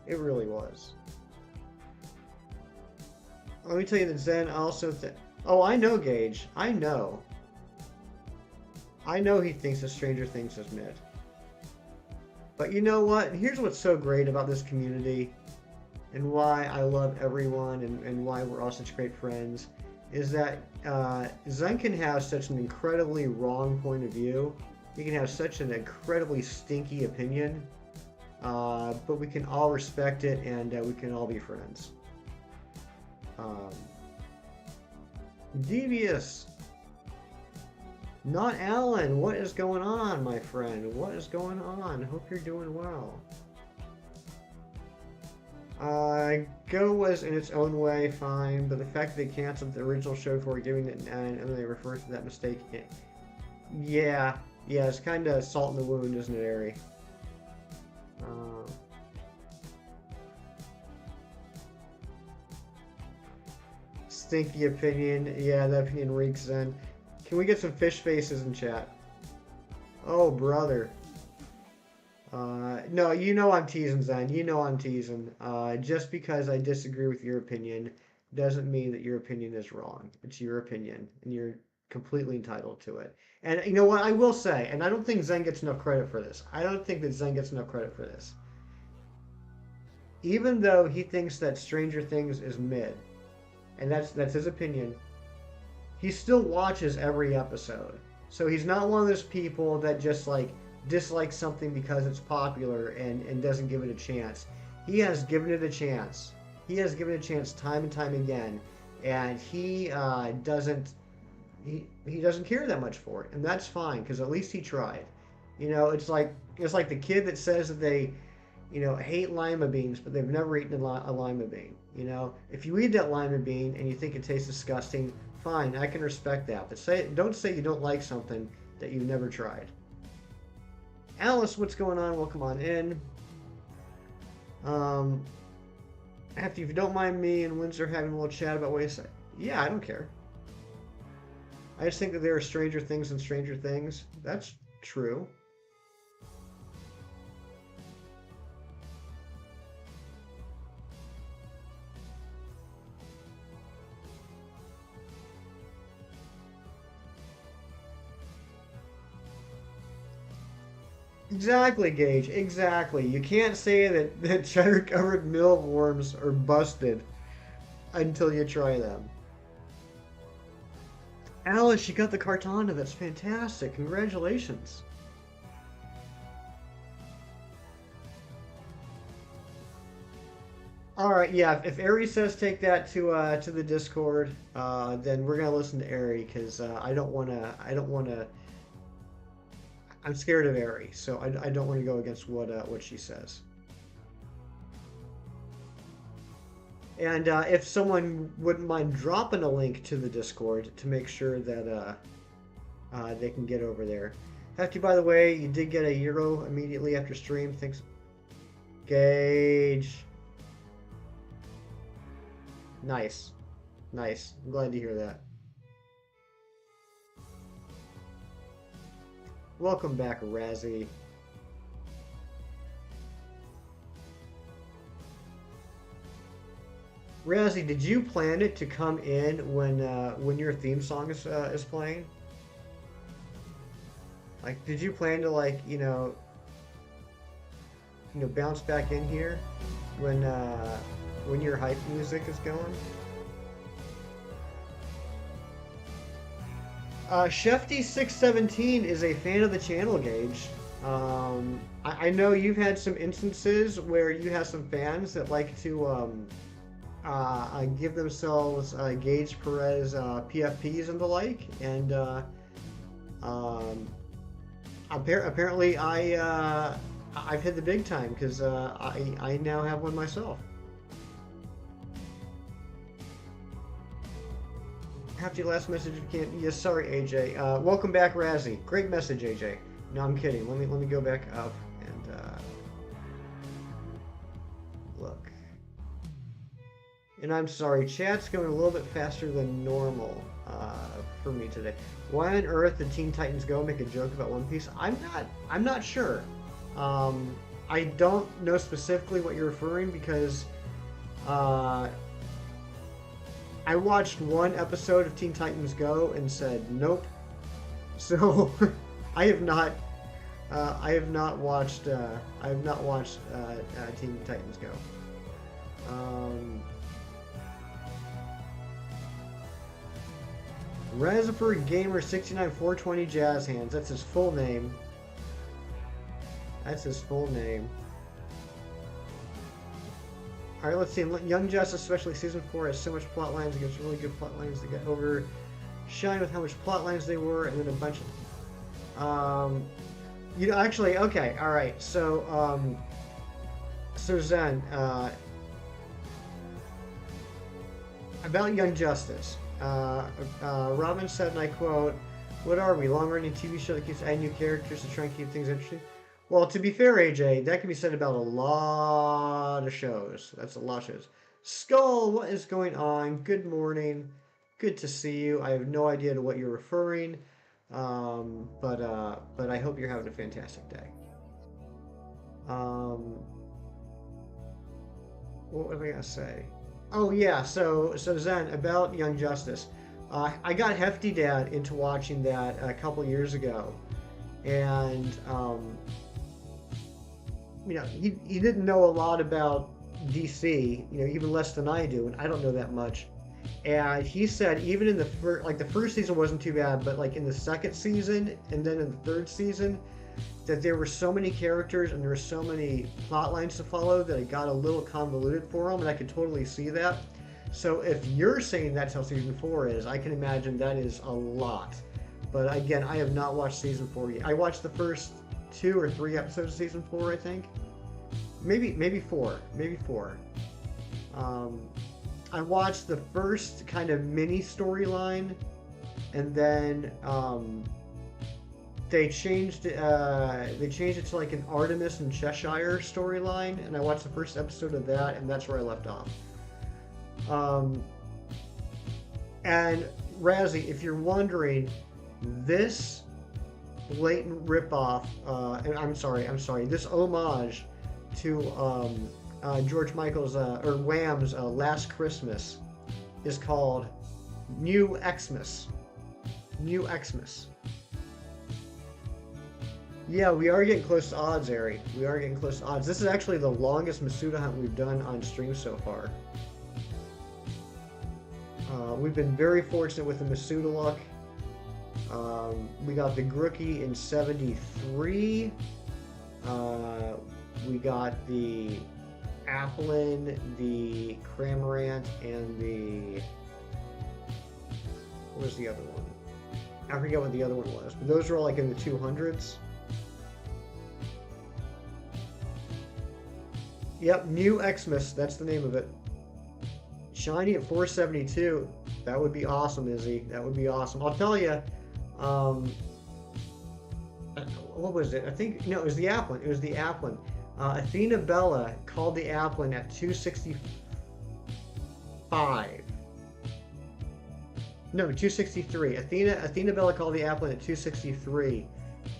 It really was. Let me tell you that Zen also oh, I know, Gage. I know he thinks that Stranger Things is mid. But you know what? Here's what's so great about this community and why I love everyone and why we're all such great friends is that Zen can have such an incredibly wrong point of view. He can have such an incredibly stinky opinion, but we can all respect it and we can all be friends. Devious. Not Alan. What is going on, my friend? What is going on? Hope you're doing well. Go was in its own way fine, but the fact that they canceled the original show before giving it an end and then they refer to that mistake. Yeah, it's kind of salt in the wound, isn't it, Ari? Stinky opinion. Yeah, that opinion reeks then. Can we get some fish faces in chat? Oh, brother. No, you know I'm teasing, Zen. You know I'm teasing. Just because I disagree with your opinion doesn't mean that your opinion is wrong. It's your opinion, and you're completely entitled to it. And you know what? I will say, and I don't think Zen gets enough credit for this. I don't think that Zen gets enough credit for this. Even though he thinks that Stranger Things is mid, and that's his opinion, he still watches every episode. So he's not one of those people that just like dislikes something because it's popular and doesn't give it a chance. He has given it a chance. He has given it a chance time and time again, and he doesn't care that much for it, and that's fine because at least he tried. You know, it's like the kid that says that they, hate lima beans, but they've never eaten a lima bean. You know, if you eat that lima bean and you think it tastes disgusting, fine, I can respect that. But don't say you don't like something that you've never tried. Alice, what's going on? Welcome on in. After, if you don't mind me and Windsor having a little chat about what you say. Yeah, I don't care. I just think that there are stranger things and stranger things. That's true. Exactly, Gage. Exactly. You can't say that cheddar covered mealworms are busted until you try them. Alice, you got the Cartana. That's fantastic. Congratulations. All right, yeah. If Ari says take that to the Discord, then we're gonna listen to Ari because I don't wanna. I don't wanna. I'm scared of Ari, so I don't want to go against what she says. And if someone wouldn't mind dropping a link to the Discord to make sure that they can get over there. Hefty, by the way, you did get a euro immediately after stream. Thanks, Gage. Nice, nice. I'm glad to hear that. Welcome back, Razzie. Razzie, did you plan it to come in when your theme song is playing? Like, did you plan to like bounce back in here when your hype music is going? Shefty617 is a fan of the channel, Gage. I know you've had some instances where you have some fans that like to give themselves Gage Perez PFPs and the like, and apparently I've hit the big time because I now have one myself. Hefty, last message if you can't. Yes, sorry, AJ. Welcome back, Razzie. Great message, AJ. No, I'm kidding. Let me go back up and look. And I'm sorry, chat's going a little bit faster than normal for me today. Why on earth did Teen Titans Go make a joke about One Piece? I'm not sure. I don't know specifically what you're referring because I watched one episode of Teen Titans Go and said nope. So I have not watched Teen Titans Go. Razaford Gamer 69420 Jazz Hands. That's his full name. That's his full name. All right, let's see. Young Justice, especially season 4, has so much plot lines against really good plot lines that get overshine with how much plot lines they were, and then a bunch of. Actually, okay, all right. So Zen, about Young Justice. Robin said, and I quote, "What are we? Long-running TV show that keeps adding new characters to try and keep things interesting." Well, to be fair, AJ, that can be said about a lot of shows. That's a lot of shows. Skull, what is going on? Good morning. Good to see you. I have no idea to what you're referring, but I hope you're having a fantastic day. What was I gonna say? Oh yeah, so Zen, about Young Justice. I got Hefty Dad into watching that a couple years ago, and he didn't know a lot about DC, even less than I do, and I don't know that much. And he said even in the first season wasn't too bad, but like in the second season and then in the third season, that there were so many characters and there were so many plot lines to follow that it got a little convoluted for him, and I could totally see that. So if you're saying that's how season 4 is, I can imagine that is a lot. But again, I have not watched season 4 yet. I watched the first 2 or 3 episodes of season 4, I think. Maybe 4. Maybe 4. I watched the first kind of mini storyline, and then they changed it to like an Artemis and Cheshire storyline, and I watched the first episode of that, and that's where I left off. And Razzie, if you're wondering, this blatant ripoff, and I'm sorry, this homage to George Michael's or Wham's Last Christmas is called New Xmas. New Xmas. Yeah, we are getting close to odds, Ari. We are getting close to odds. This is actually the longest Masuda hunt we've done on stream so far. We've been very fortunate with the Masuda luck. We got the Grookie in 73. We got the Applin, the Cramorant, and the... What was the other one? I forget what the other one was, but those were all like in the 200s. Yep, New Xmas, that's the name of it. Shiny at 472. That would be awesome, Izzy. That would be awesome. I'll tell you, what was it? I think, no, it was the Applin. It was the Applin. Athena Bella called the Applin at 265. No, 263. Athena Bella called the Applin at 263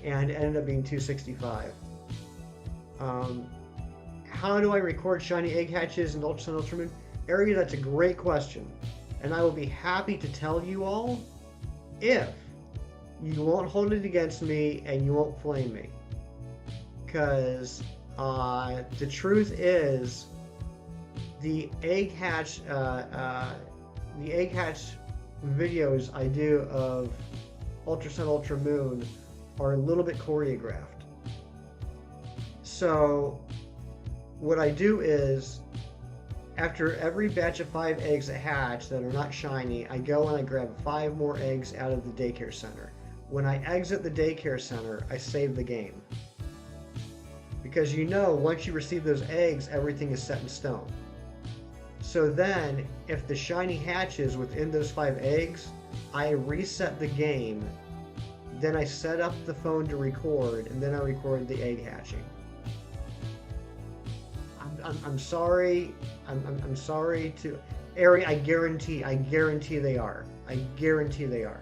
and it ended up being 265. How do I record shiny egg hatches in Ultra Sun Ultra Moon? Ari, that's a great question. And I will be happy to tell you all if you won't hold it against me and you won't flame me. Because the truth is the egg hatch videos I do of Ultra Sun Ultra Moon are a little bit choreographed. So what I do is, after every batch of 5 eggs that hatch that are not shiny, I go and I grab 5 more eggs out of the daycare center. When I exit the daycare center, I save the game. Because you know, once you receive those eggs, everything is set in stone. So then, if the shiny hatches within those 5 eggs, I reset the game, then I set up the phone to record, and then I record the egg hatching. I'm sorry. I'm sorry to Ari. I guarantee they are. I guarantee they are.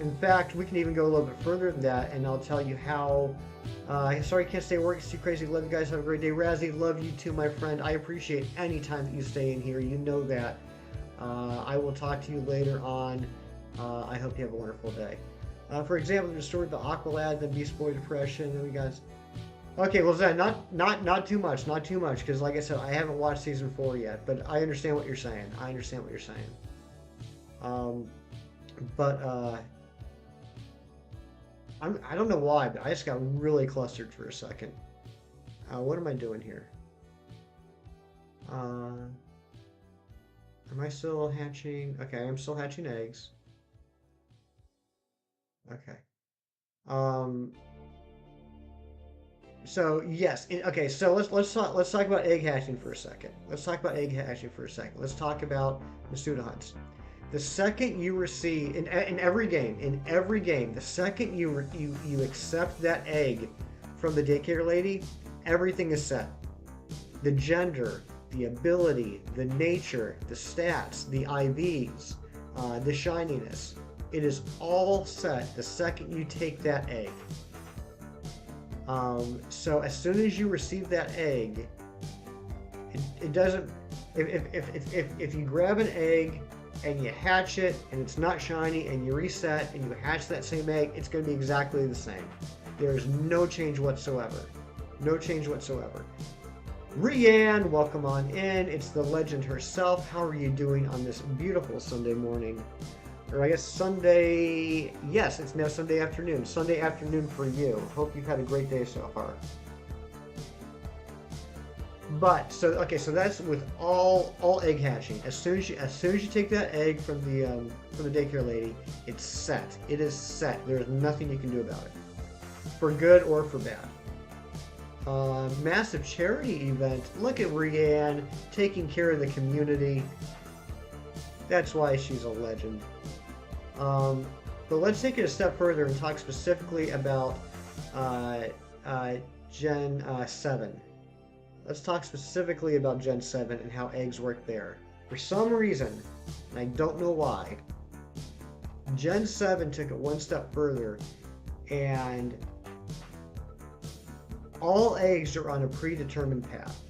In fact, we can even go a little bit further than that, and I'll tell you how. Sorry, can't stay at work. It's too crazy. Love you guys. Have a great day. Razzie, love you too, my friend. I appreciate any time that you stay in here. You know that. I will talk to you later on. I hope you have a wonderful day. For example, we restored the Aqualad, the Beast Boy Depression, and we got. Okay, well, Zen, not too much, because like I said, I haven't watched season 4 yet, but I understand what you're saying. I don't know why, but I just got really clustered for a second. What am I doing here? Am I still hatching? Okay, I'm still hatching eggs. Okay. So yes, okay. So let's talk about egg hatching for a second. Let's talk about Masuda hunts. The second you receive in every game, the second you accept that egg from the daycare lady, everything is set. The gender, the ability, the nature, the stats, the IVs, the shininess. It is all set the second you take that egg. So as soon as you receive that egg, it doesn't. If you grab an egg and you hatch it and it's not shiny and you reset and you hatch that same egg, it's going to be exactly the same. There's no change whatsoever. No change whatsoever. Rianne, welcome on in. It's the legend herself. How are you doing on this beautiful Sunday morning? Or I guess Sunday, yes, it's now Sunday afternoon. Sunday afternoon for you. Hope you've had a great day so far. But, so that's with all egg hatching. As soon as you take that egg from the daycare lady, it's set. It is set. There's nothing you can do about it. For good or for bad. Massive charity event. Look at Rianne taking care of the community. That's why she's a legend. But let's take it a step further and talk specifically about Gen 7. Let's talk specifically about Gen 7 and how eggs work there. For some reason, and I don't know why, Gen 7 took it one step further, and all eggs are on a predetermined path.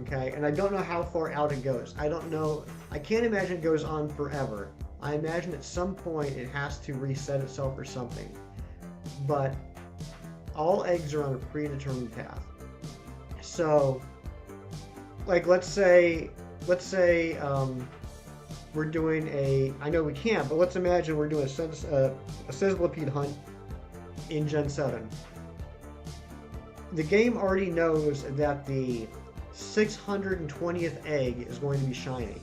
Okay, and I don't know how far out it goes. I don't know. I can't imagine it goes on forever. I imagine at some point it has to reset itself or something. But all eggs are on a predetermined path. So, like, let's say we're doing a. I know we can't, but let's imagine we're doing a Sizzlipede hunt in Gen 7. The game already knows that the 620th egg is going to be shiny,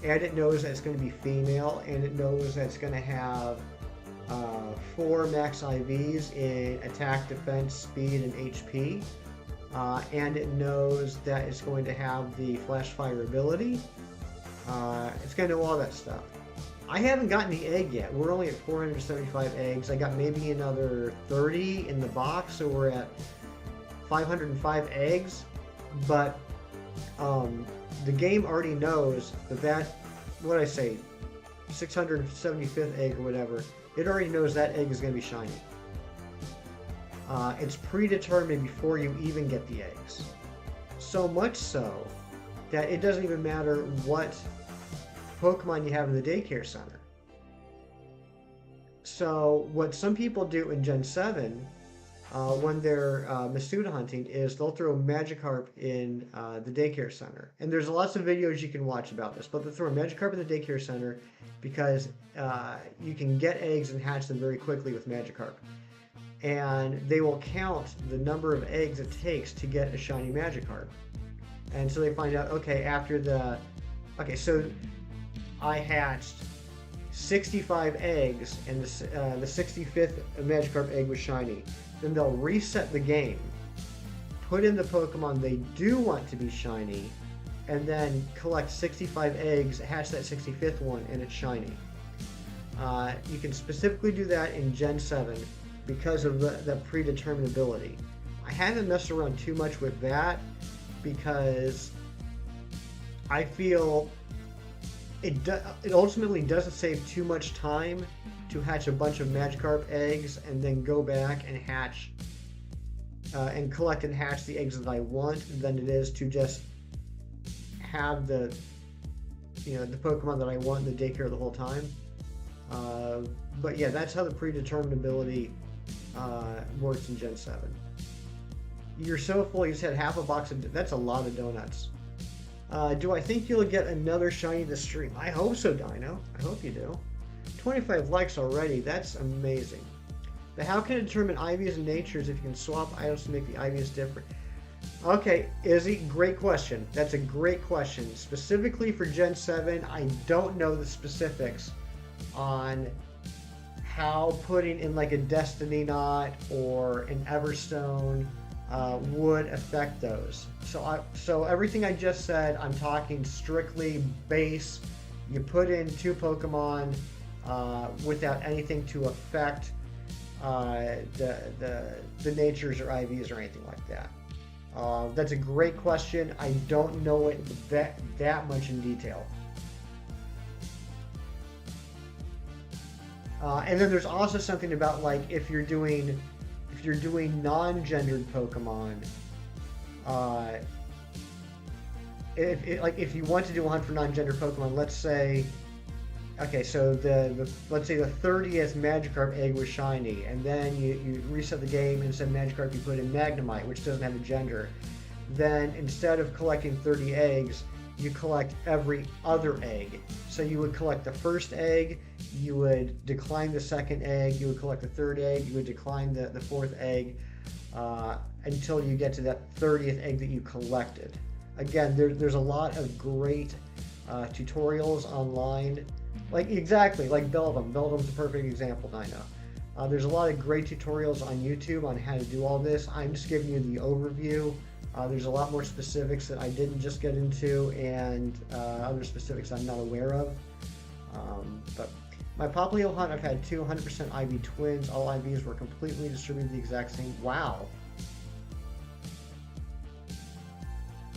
and it knows that it's going to be female, and it knows that it's going to have 4 max IVs in attack, defense, speed, and HP, and it knows that it's going to have the flash fire ability. It's going to know all that stuff. I haven't gotten the egg yet. We're only at 475 eggs. I got maybe another 30 in the box, so we're at 505 eggs. But the game already knows that what I say, 675th egg or whatever, it already knows that egg is going to be shiny. It's predetermined before you even get the eggs. So much so that it doesn't even matter what Pokemon you have in the daycare center. So what some people do in Gen 7 when they're Masuda hunting is they'll throw Magikarp in the daycare center. And there's lots of videos you can watch about this, but they'll throw a Magikarp in the daycare center because you can get eggs and hatch them very quickly with Magikarp. And they will count the number of eggs it takes to get a shiny Magikarp. And so they find out, okay, so I hatched 65 eggs and the 65th Magikarp egg was shiny. Then they'll reset the game, put in the Pokemon they do want to be shiny, and then collect 65 eggs, hatch that 65th one, and it's shiny. You can specifically do that in Gen 7 because of the predetermined ability. I haven't messed around too much with that because I feel it ultimately doesn't save too much time to hatch a bunch of Magikarp eggs and then go back and hatch and collect and hatch the eggs that I want than it is to just have the Pokemon that I want in the daycare the whole time. But yeah, that's how the predetermined ability works in Gen 7. You're so full, you said half a box of... That's a lot of donuts. Do I think you'll get another shiny this stream? I hope so, Dino. I hope you do. 25 likes already. That's amazing. But how can it determine IVs and natures if you can swap items to make the IVs different? Okay, Izzy, great question. That's a great question. Specifically for Gen 7, I don't know the specifics on how putting in like a Destiny Knot or an Everstone would affect those. So everything I just said, I'm talking strictly base. You put in 2 Pokemon without anything to affect the natures or IVs or anything like that. That's a great question. I don't know it that much in detail. And then there's also something about like if you're doing non-gendered Pokemon, if you want to do a hunt for non-gendered Pokemon, let's say, okay, so let's say the 30th Magikarp egg was shiny, and then you reset the game and instead of Magikarp you put in Magnemite, which doesn't have a gender. Then instead of collecting 30 eggs, you collect every other egg. So you would collect the first egg, you would decline the second egg, you would collect the third egg, you would decline the fourth egg, until you get to that 30th egg that you collected. Again, there's a lot of great tutorials online. Like Beldum. Beldum's a perfect example, I know. There's a lot of great tutorials on YouTube on how to do all this. I'm just giving you the overview. There's a lot more specifics that I didn't just get into, and other specifics I'm not aware of. But my Popplio hunt, I've had 2 100% IV twins. All IVs were completely distributed the exact same. Wow.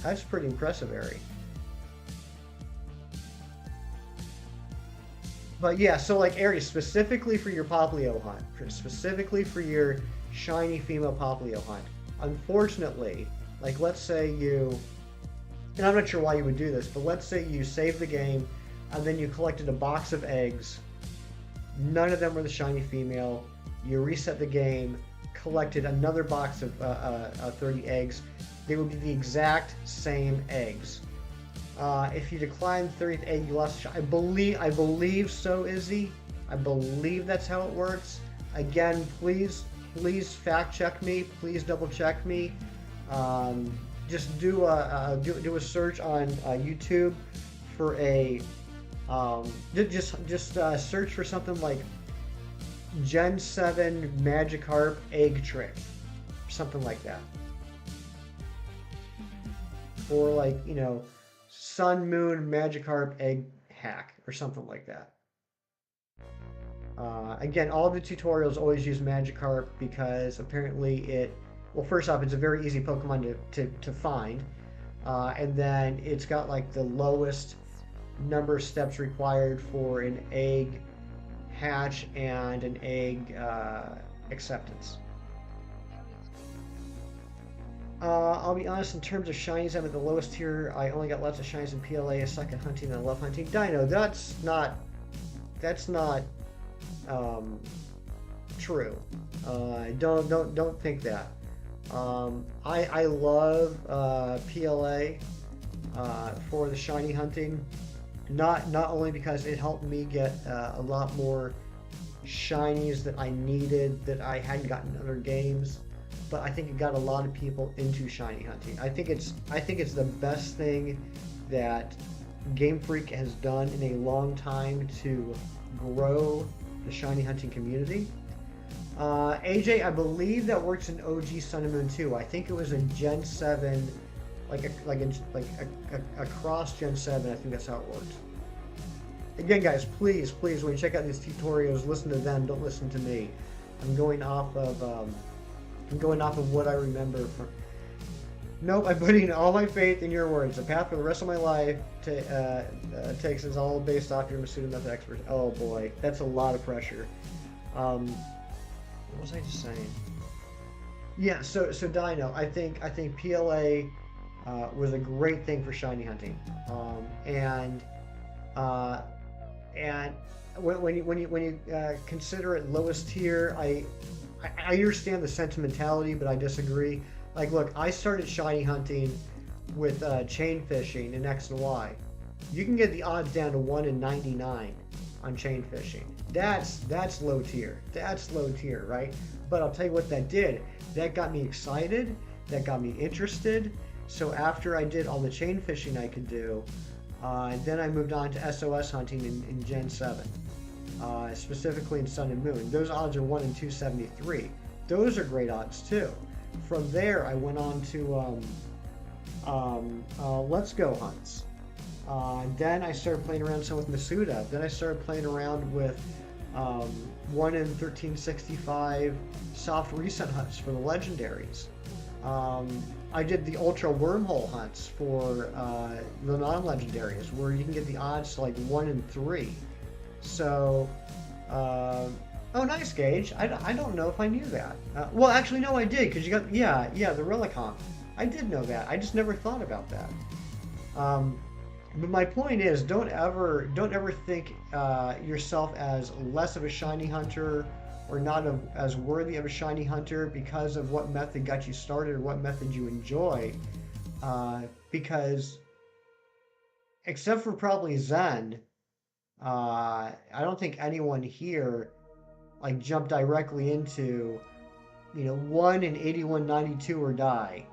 That's pretty impressive, Ari. But yeah, so like Aries, specifically for your Poplio hunt, specifically for your shiny female Poplio hunt. Unfortunately, like let's say you, and I'm not sure why you would do this, but let's say you saved the game and then you collected a box of eggs. None of them were the shiny female. You reset the game, collected another box of 30 eggs. They would be the exact same eggs. If you decline the 30th egg, you lost a shot. I believe so, Izzy. I believe that's how it works. Again, please fact check me. Please double check me. Just do a search on YouTube for a just search for something like Gen 7 Magikarp egg trick, something like that, or like Sun Moon Magikarp egg hack or something like that. Again, all of the tutorials always use Magikarp because apparently well, first off, it's a very easy Pokemon to find, and then it's got like the lowest number of steps required for an egg hatch and an egg acceptance. I'll be honest, in terms of shinies, I'm at the lowest tier. I only got lots of shinies in PLA. I suck at hunting and I love hunting. Dino, that's not true. Don't think that. I love PLA for the shiny hunting. Not only because it helped me get a lot more shinies that I needed that I hadn't gotten in other games, but I think it got a lot of people into shiny hunting. I think it's the best thing that Game Freak has done in a long time to grow the shiny hunting community. AJ, I believe that works in OG Sun and Moon too. I think it was a Gen 7, like a cross Gen 7. I think that's how it works. Again, guys, please, when you check out these tutorials, listen to them. Don't listen to me. I'm going off of what I remember from. Nope, I'm putting all my faith in your words. The path for the rest of my life takes is all based off your Masuda method expert. Oh boy, that's a lot of pressure. What was I just saying? Yeah, so Dino, I think PLA was a great thing for shiny hunting, and when you consider it lowest tier, I understand the sentimentality, but I disagree. Like, look, I started shiny hunting with chain fishing in X and Y. You can get the odds down to 1 in 99 on chain fishing. That's low tier. That's low tier, right? But I'll tell you what that did. That got me excited. That got me interested. So after I did all the chain fishing I could do, then I moved on to SOS hunting in Gen 7, specifically in Sun and Moon. Those odds are 1 in 273. Those are great odds too. From there, I went on to Let's Go hunts. Then I started playing around some with Masuda. Then I started playing around with 1 in 1365 soft reset hunts for the legendaries. I did the ultra wormhole hunts for the non-legendaries, where you can get the odds to like 1 in 3. So, oh, nice, Gage. I don't know if I knew that. Well, actually, no, I did, because you got the Relicon. I did know that. I just never thought about that. But my point is, don't ever think yourself as less of a shiny hunter or not as worthy of a shiny hunter because of what method got you started or what method you enjoy. Because except for probably Zen, I don't think anyone here like jumped directly into 1 in 8192 or die.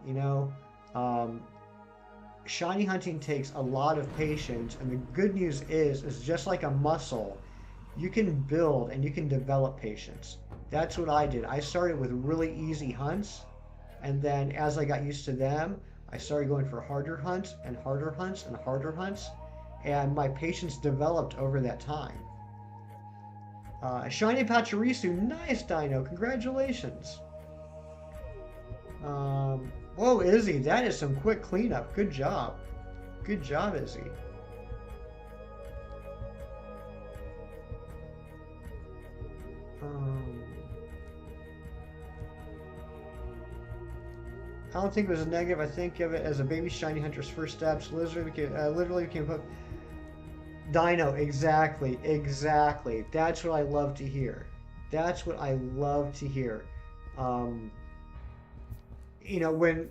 Shiny hunting takes a lot of patience, and the good news is just like a muscle, you can build and you can develop patience. That's what I did. I started with really easy hunts, and then as I got used to them, I started going for harder hunts and harder hunts and harder hunts, and my patience developed over that time. Shiny Pachirisu, nice, Dino, congratulations. Whoa, Izzy, that is some quick cleanup. Good job. Good job, Izzy. Um, I don't think it was a negative. I think of it as a baby shiny hunter's first steps. Literally became hooked. Dino, exactly, exactly. That's what I love to hear. That's what I love to hear. Um, when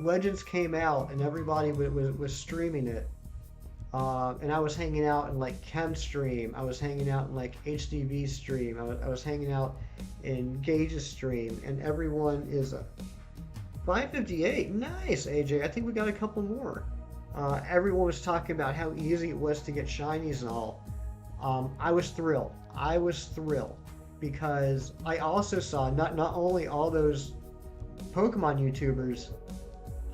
Legends came out and everybody was streaming it, and I was hanging out in like Chem Stream, I was hanging out in like HDV Stream, I was hanging out in Gage's Stream, and everyone is 558. Nice, AJ. I think we got a couple more. Everyone was talking about how easy it was to get shinies and all. I was thrilled. I was thrilled because I also saw not only all those Pokemon YouTubers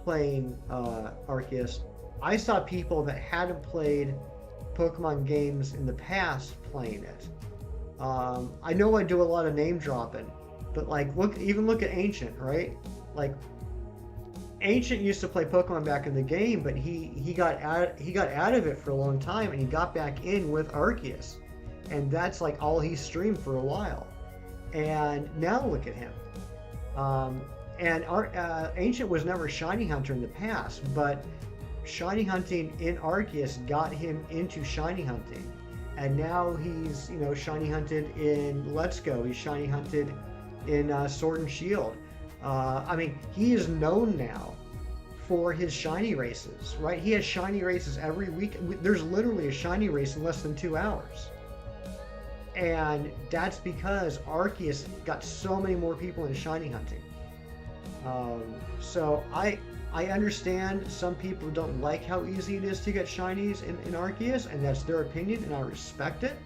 playing Arceus, I saw people that hadn't played Pokemon games in the past playing it. I know I do a lot of name dropping, but like look at Ancient, right? Like Ancient used to play Pokemon back in the game, but he got out of it for a long time, and he got back in with Arceus, and that's like all he streamed for a while. And now look at him. Ancient was never a shiny hunter in the past, but shiny hunting in Arceus got him into shiny hunting, and now he's shiny hunted in Let's Go. He's shiny hunted in Sword and Shield. I mean, he is known now for his shiny races, right? He has shiny races every week. There's literally a shiny race in less than 2 hours. And that's because Arceus got so many more people into shiny hunting. So I understand some people don't like how easy it is to get shinies in Arceus, and that's their opinion, and I respect it.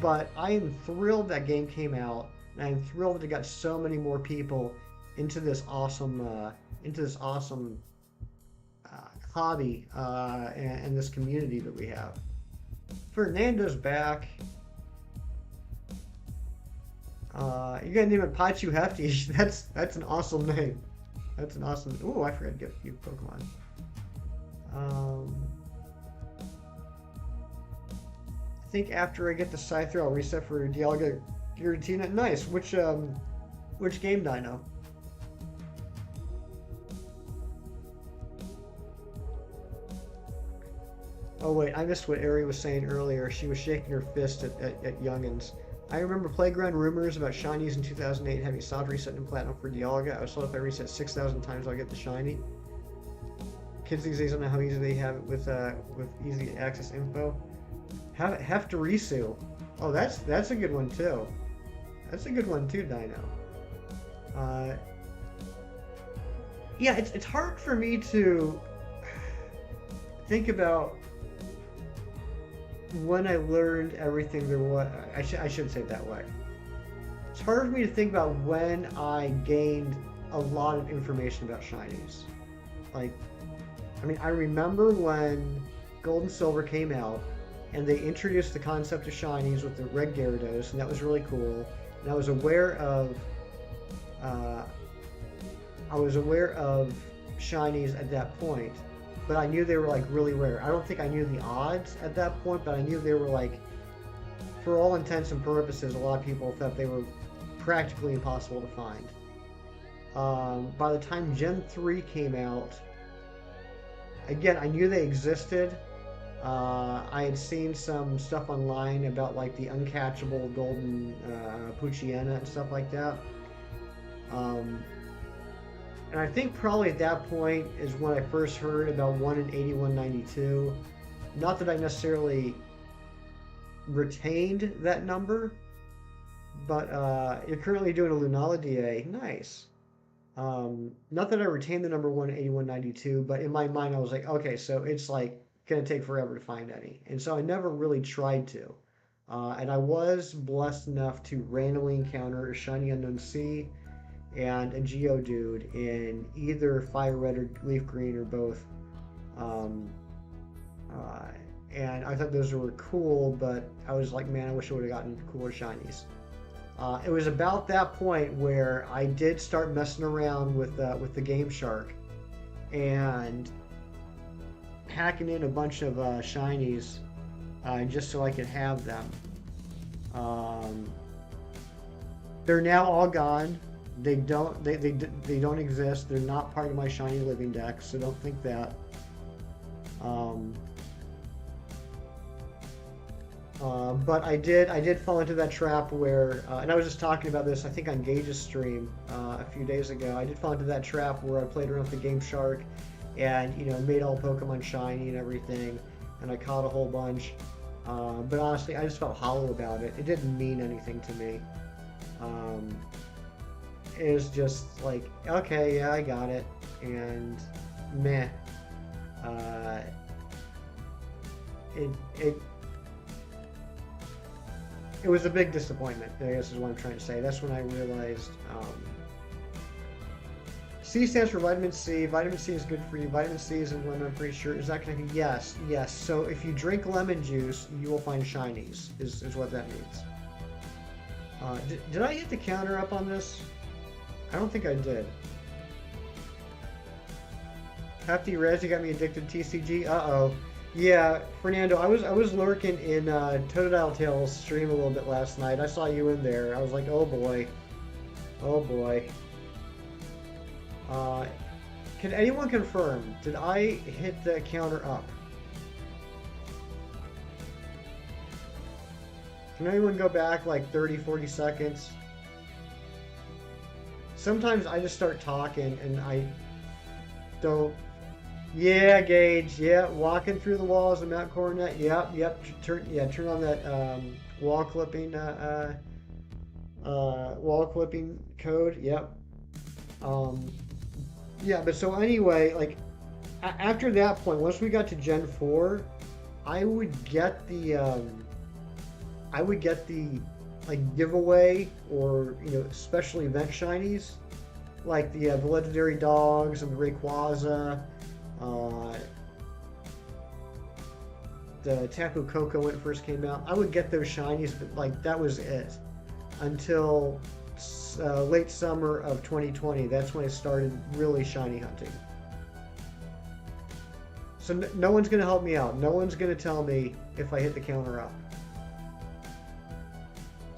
But I am thrilled that game came out, and I'm thrilled that it got so many more people into this awesome hobby and this community that we have. Fernando's back. You gotta name it Pachu Hefty. That's an awesome name. That's an awesome. Oh, I forgot to get you Pokemon. I think after I get the Scyther, I'll reset for Dialga Giratina. Nice. Which game dino? Oh wait, I missed what Ari was saying earlier. She was shaking her fist at youngins. I remember Playground rumors about shinies in 2008 having soft reset in platinum for Dialga. I was told if I reset 6,000 times, I'll get the shiny. Kids these days don't know how easy they have it with easy access info. Hefterisu. Oh, that's a good one too. That's a good one too, Dino. Yeah, it's hard for me to think about when I learned everything there was. I shouldn't say it that way. It's hard for me to think about when I gained a lot of information about shinies. Like, I mean, I remember when Gold and Silver came out, and they introduced the concept of shinies with the red Gyarados, and that was really cool. And I was aware of shinies at that point, but I knew they were like really rare. I don't think I knew the odds at that point, but I knew they were like, for all intents and purposes, a lot of people thought they were practically impossible to find. By the time Gen 3 came out, again, I knew they existed. I had seen some stuff online about like the uncatchable golden Poochyena and stuff like that. And I think probably at that point is when I first heard about 1 in 8192. Not that I necessarily retained that number, but you're currently doing a Lunala DA. Nice. Not that I retained the number 1 in 8192, but in my mind I was like, okay, so it's like going to take forever to find any. And so I never really tried to. And I was blessed enough to randomly encounter a Shiny Unknown Sea and a Geodude in either Fire Red or Leaf Green or both. And I thought those were cool, but I was like, man, I wish I would have gotten cooler shinies. It was about that point where I did start messing around with the Game Shark and hacking in a bunch of shinies just so I could have them. Um, they're now all gone. They don't exist. They're not part of my shiny living deck, so don't think that. Um, but I did fall into that trap where, and I was just talking about this, I think on Gage's stream a few days ago. I did fall into that trap where I played around with the Game Shark, and made all Pokemon shiny and everything, and I caught a whole bunch. But honestly, I just felt hollow about it. It didn't mean anything to me. Um, it was just like, okay, yeah, I got it, and meh. Uh, it it it was a big disappointment, I guess is what I'm trying to say. That's when I realized C stands for vitamin C. Vitamin C is good for you. Vitamin C is in lemon, I'm pretty sure. Is that connected? Yes, yes. So if you drink lemon juice, you will find shinies, is what that means. Did I hit the counter up on this? I don't think I did. Hefty Rez, you got me addicted to TCG? Uh-oh. Yeah, Fernando, I was lurking in Totodile Tales stream a little bit last night. I saw you in there. I was like, oh boy. Oh boy. Can anyone confirm, did I hit the counter up? Can anyone go back like 30, 40 seconds? Sometimes I just start talking and I don't. Yeah, Gage. Yeah, walking through the walls of Mount Coronet. Yep. Turn on that wall clipping code. Yep. Yeah, but so anyway, like after that point, once we got to Gen 4, I would get the like giveaway or special event shinies, like the legendary dogs and the Rayquaza, the Tapu Koko when it first came out. I would get those shinies, but like that was it until late summer of 2020. That's when I started really shiny hunting. So no one's gonna help me out. No one's gonna tell me if I hit the counter up.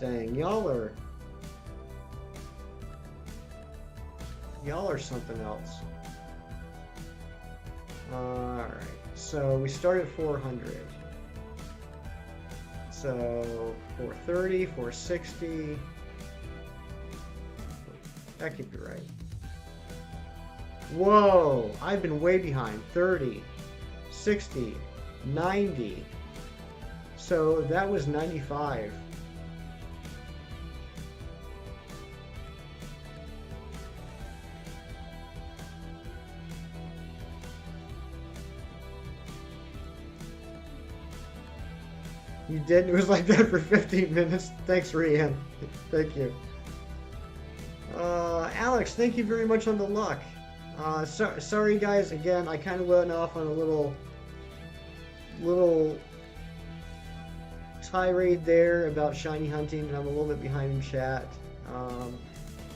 Dang, y'all are something else. Alright, so we start at 400. So 430, 460. That could be right. Whoa, I've been way behind. 30, 60, 90. So that was 95. You did? It was like that for 15 minutes. Thanks, Rian. Thank you. Alex, thank you very much on the luck. Sorry guys, again, I kind of went off on a little tirade there about shiny hunting, and I'm a little bit behind in chat.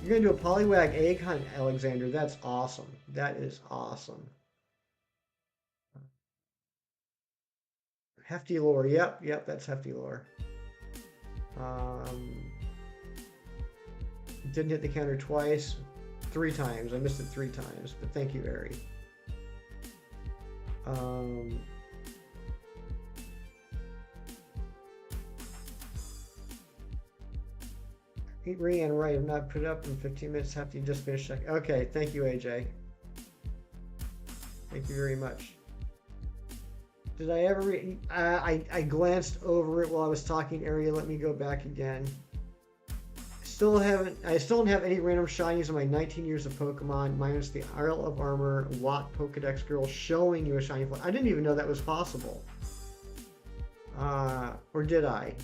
You're gonna do a Poliwag egg hunt, Alexander. That's awesome. That is awesome. Hefty lore. Yep, that's hefty lore. Didn't hit the counter twice. 3 times. I missed it 3 times, but thank you, Ari. Rian, right, I've not put it up in 15 minutes. Hefty just finished checking. Okay, thank you, AJ. Thank you very much. Did I ever I glanced over it while I was talking, Area. Let me go back again. I still don't have any random shinies in my 19 years of Pokemon, minus the Isle of Armor Watt Pokedex girl showing you a shiny fly. I didn't even know that was possible. Or did I?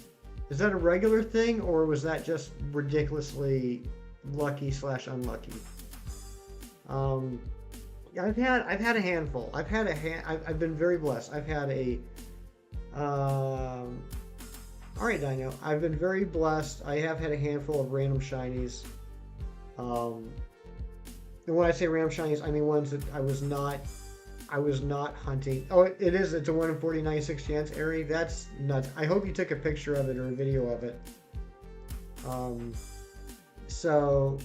Is that a regular thing, or was that just ridiculously lucky / unlucky? I've had a handful. I've been very blessed. I've had a all right, Dino. I've been very blessed. I have had a handful of random shinies. And when I say random shinies, I mean ones that I was not hunting. Oh, it's a 1 in 40, 96 chance, Ari. That's nuts. I hope you took a picture of it or a video of it. Um, so,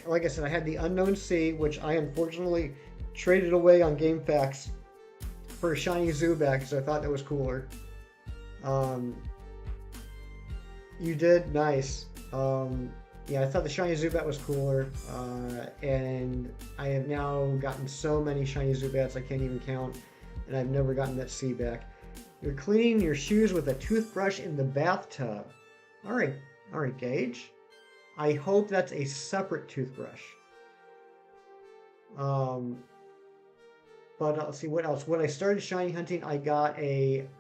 like I said, I had the Unknown Sea, which I unfortunately traded away on GameFAQs for a shiny Zubat because I thought that was cooler. Um, you did? Nice. Yeah, I thought the shiny Zubat was cooler, and I have now gotten so many shiny Zubats I can't even count, and I've never gotten that C back. You're cleaning your shoes with a toothbrush in the bathtub. All right, Gage. I hope that's a separate toothbrush. Um, but let's see what else. When I started shiny hunting, I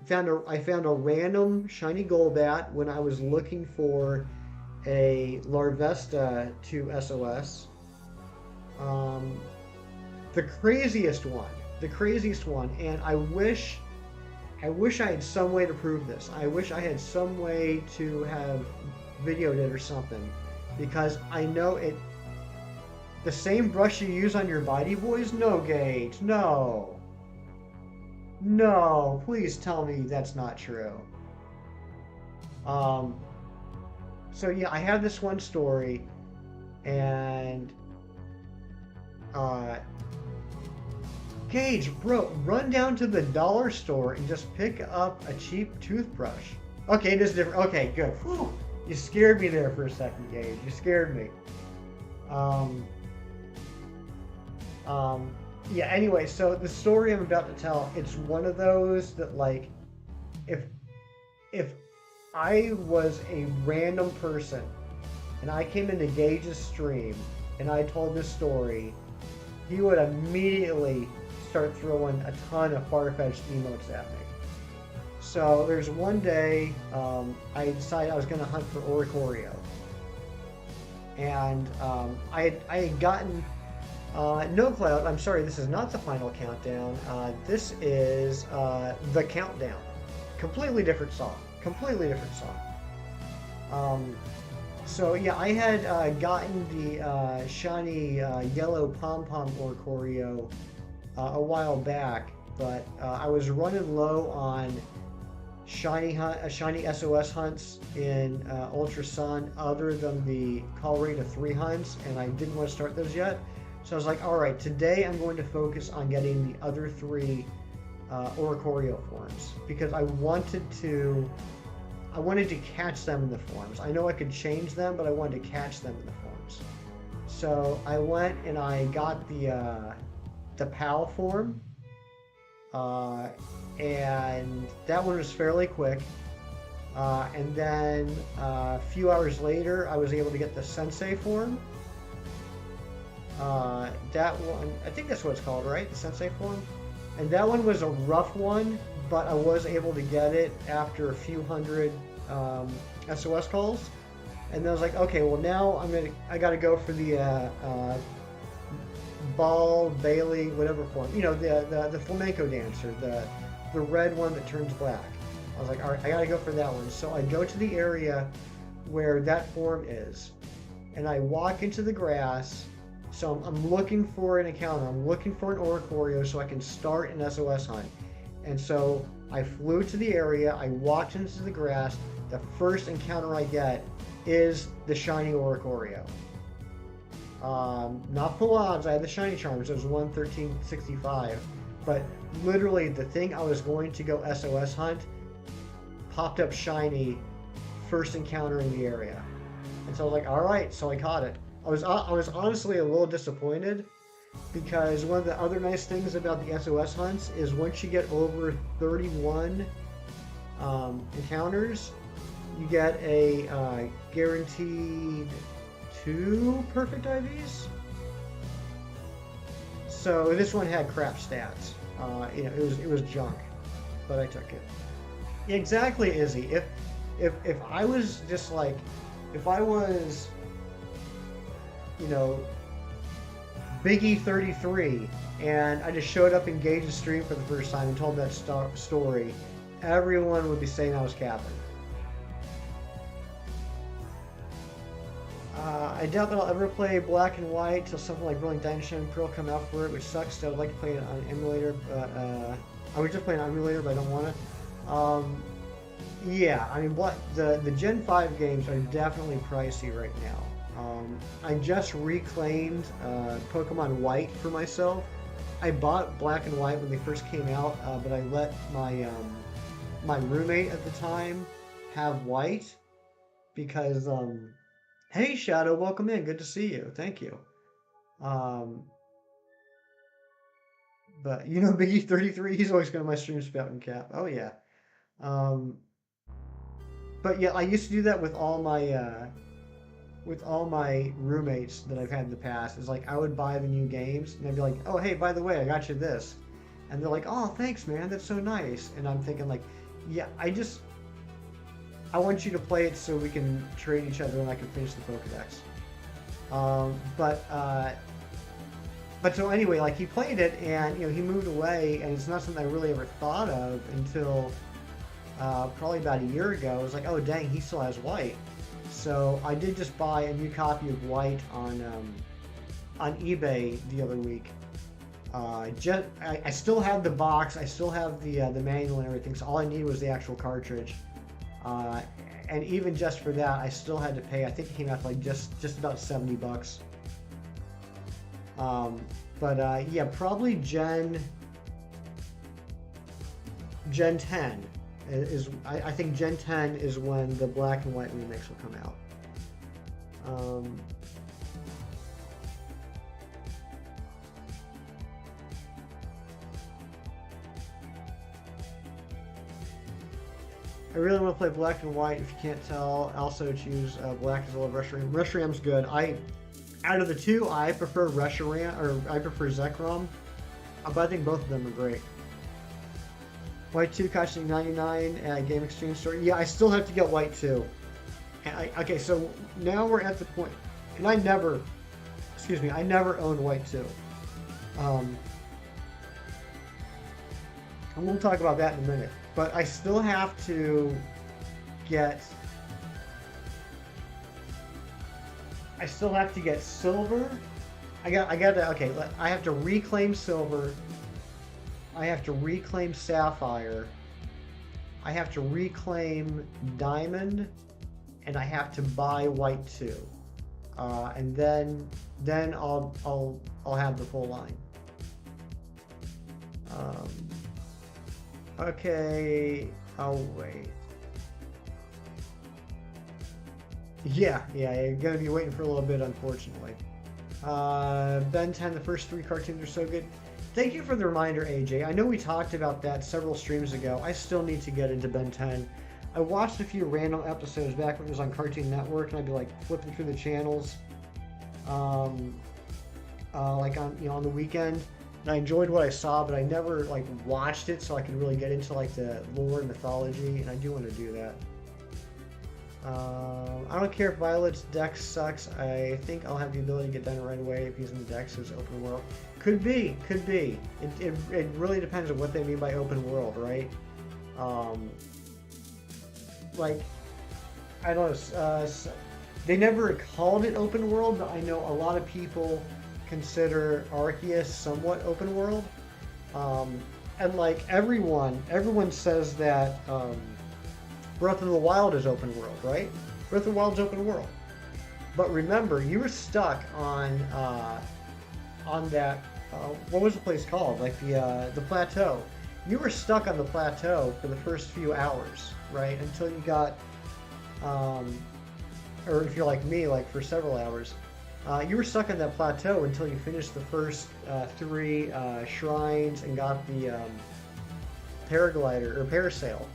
found a random shiny Golbat when I was looking for a Larvesta to SOS. Um, the craziest one, and I wish I had some way to prove this. I wish I had some way to have videoed it or something, because I know it. The same brush you use on your Mighty Boys? No, Gage, no. No, please tell me that's not true. Um, so yeah, I have this one story, and uh, Gage, bro, run down to the dollar store and just pick up a cheap toothbrush. Okay, it is different. Okay, good. Whew. You scared me there for a second, Gage. You scared me. Um, yeah, anyway, so the story I'm about to tell, it's one of those that, like, if if I was a random person and I came into Gage's stream and I told this story, he would immediately start throwing a ton of far-fetched emotes at me. So there's one day I decided I was going to hunt for Oricorio. And I had gotten No Cloud. I'm sorry, this is not the final countdown. This is the countdown. Completely different song. Completely different song. So yeah, I had gotten the shiny yellow pom-pom Oricorio a while back, but I was running low on shiny SOS hunts in Ultra Sun other than the Colorado 3 hunts, and I didn't want to start those yet. So I was like, all right, today I'm going to focus on getting the other 3 Oricorio forms, because I wanted to catch them in the forms. I know I could change them, but I wanted to catch them in the forms. So I went and I got the PAL form, and that one was fairly quick. And then a few hours later, I was able to get the Sensei form. That one, I think that's what it's called, right? The Sensei form. And that one was a rough one, but I was able to get it after a few hundred SOS calls. And then I was like, okay, well now I gotta go for the Ball, Bailey, whatever form. You know, the flamenco dancer, the red one that turns black. I was like, all right, I gotta go for that one. So I go to the area where that form is, and I walk into the grass. So I'm looking for an encounter. I'm looking for an Oricorio so I can start an SOS hunt. And so I flew to the area. I walked into the grass. The first encounter I get is the shiny Oricorio. Not full odds. I had the shiny charms. It was 11365. But literally the thing I was going to go SOS hunt popped up shiny first encounter in the area. And so I was like, all right. So I caught it. I was honestly a little disappointed, because one of the other nice things about the SOS hunts is once you get over 31 encounters, you get a guaranteed 2 perfect IVs. So this one had crap stats. You know, it was junk, but I took it. Exactly, Izzy. If I was just like, if I was, you know, Biggie 33, and I just showed up in Gage's stream for the first time and told that story, everyone would be saying I was capping. I doubt that I'll ever play Black and White till something like Rolling Dynasty and Pearl come out for it, which sucks. So I'd like to play it on emulator, but I would just play an emulator, but I don't want to. Yeah, I mean, what the Gen 5 games are definitely pricey right now. I just reclaimed Pokemon White for myself. I bought Black and White when they first came out, but I let my roommate at the time have White because hey Shadow, welcome in. Good to see you. Thank you. Um, but you know Biggie 33, he's always got my stream spouting cap. Oh yeah. Um, but yeah, I used to do that with all my roommates that I've had in the past. Is like I would buy the new games and I'd be like, "Oh, hey, by the way, I got you this." And they're like, "Oh, thanks, man. That's so nice." And I'm thinking like, "Yeah, I want you to play it so we can trade each other and I can finish the Pokedex." Um, but uh, but so anyway, like he played it and he moved away and it's not something I really ever thought of until probably about a year ago. I was like, oh dang, he still has White. So I did just buy a new copy of White on eBay the other week. I still have the box, I still have the manual and everything. So all I needed was the actual cartridge. Uh, and even just for that, I still had to pay. I think it came out to like just about $70. Um, yeah, probably Gen 10 is I think Gen 10 is when the Black and White remakes will come out. Um, I really want to play Black and White. If you can't tell, also choose Black as well as Reshiram. Reshiram's good. Out of the two, I prefer Reshiram or I prefer Zekrom, but I think both of them are great. White 2 costing 99 at Game Exchange Store. Yeah, I still have to get White 2. Okay, so now we're at the point, and I never owned White 2. Um, and we'll talk about that in a minute. But I still have to get, Silver. Okay, I have to reclaim Silver. I have to reclaim Sapphire. I have to reclaim Diamond, and I have to buy White 2, and then I'll have the full line. Okay, I'll wait. Yeah, you're gonna be waiting for a little bit, unfortunately. Ben 10, the first 3 cartoons are so good. Thank you for the reminder, AJ. I know we talked about that several streams ago. I still need to get into Ben 10. I watched a few random episodes back when it was on Cartoon Network, and I'd be like flipping through the channels, like on the weekend. And I enjoyed what I saw, but I never like watched it, so I could really get into like the lore and mythology. And I do want to do that. I don't care if Violet's dex sucks. I think I'll have the ability to get done right away if using the dex as open world. Could be. It really depends on what they mean by open world, right? Like, I don't know. They never called it open world, but I know a lot of people consider Arceus somewhat open world. And like everyone says that Breath of the Wild is open world, right? Breath of the Wild's open world. But remember, you were stuck on that. What was the place called? Like the plateau. You were stuck on the plateau for the first few hours, right? Until you got, or if you're like me, like for several hours. You were stuck on that plateau until you finished the first 3 shrines and got the paraglider or parasail.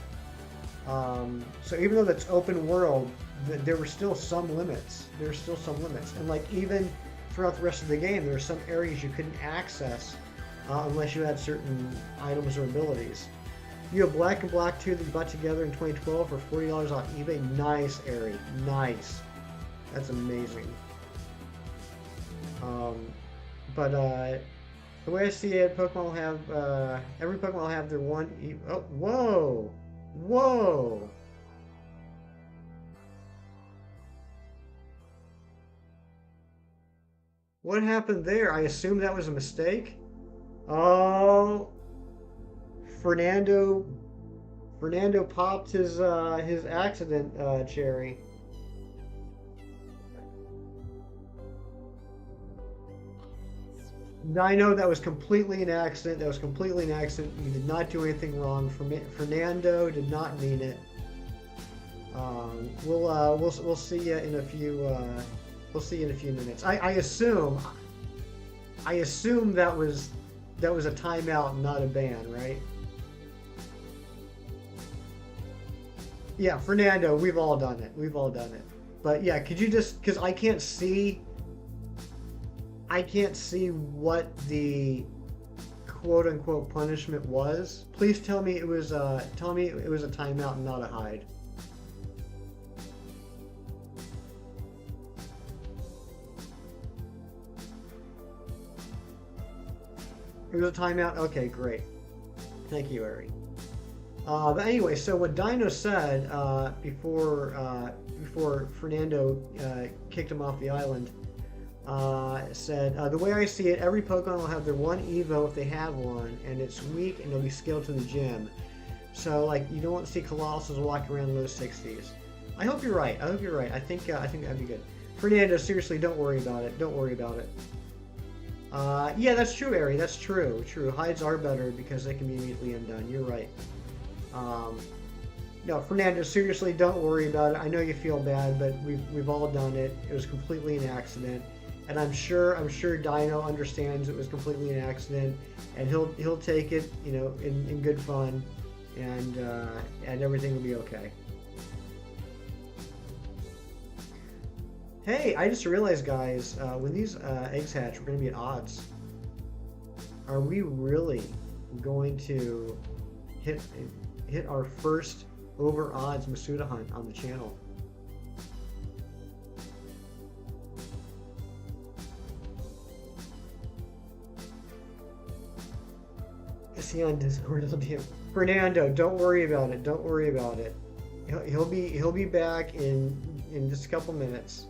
So even though that's open world, there were still some limits. And like even throughout the rest of the game, there were some areas you couldn't access unless you had certain items or abilities. You have Black and Black 2 that you bought together in 2012 for $40 off eBay. Nice, Ari. Nice. That's amazing. The way I see it, Pokemon will have every Pokemon will have their one. Oh, whoa! What happened there? I assume that was a mistake. Oh, Fernando Fernando popped his accident cherry. I know that was completely an accident. That was completely an accident. You did not do anything wrong. Fernando did not mean it. We'll see you in a few we'll see you in a few minutes. I assume that was a timeout, not a ban, right? Yeah, Fernando, we've all done it. We've all done it. But yeah, could you just because I can't see what the quote unquote punishment was. Please tell me it was a timeout and not a hide. It was a timeout? Okay, great. Thank you, Ari. But anyway, so what Dino said before Fernando kicked him off the island said, the way I see it, every Pokemon will have their one Evo if they have one, and it's weak and it'll be scaled to the gym. So like you don't want to see Colossals walking around low 60s. I hope you're right. I hope you're right. I think that'd be good. Fernando, seriously, don't worry about it. Don't worry about it. Yeah, that's true, Ari. That's true. True. Hides are better because they can be immediately undone. You're right. Um, no, Fernando, seriously, don't worry about it. I know you feel bad, but we've all done it. It was completely an accident, and I'm sure Dino understands it was completely an accident, and he'll take it, in good fun, and everything will be okay. Hey, I just realized, guys, when these eggs hatch, we're going to be at odds. Are we really going to hit our first over odds Masuda hunt on the channel? Is he on Discord? Fernando, don't worry about it. Don't worry about it. He'll be back in just a couple minutes.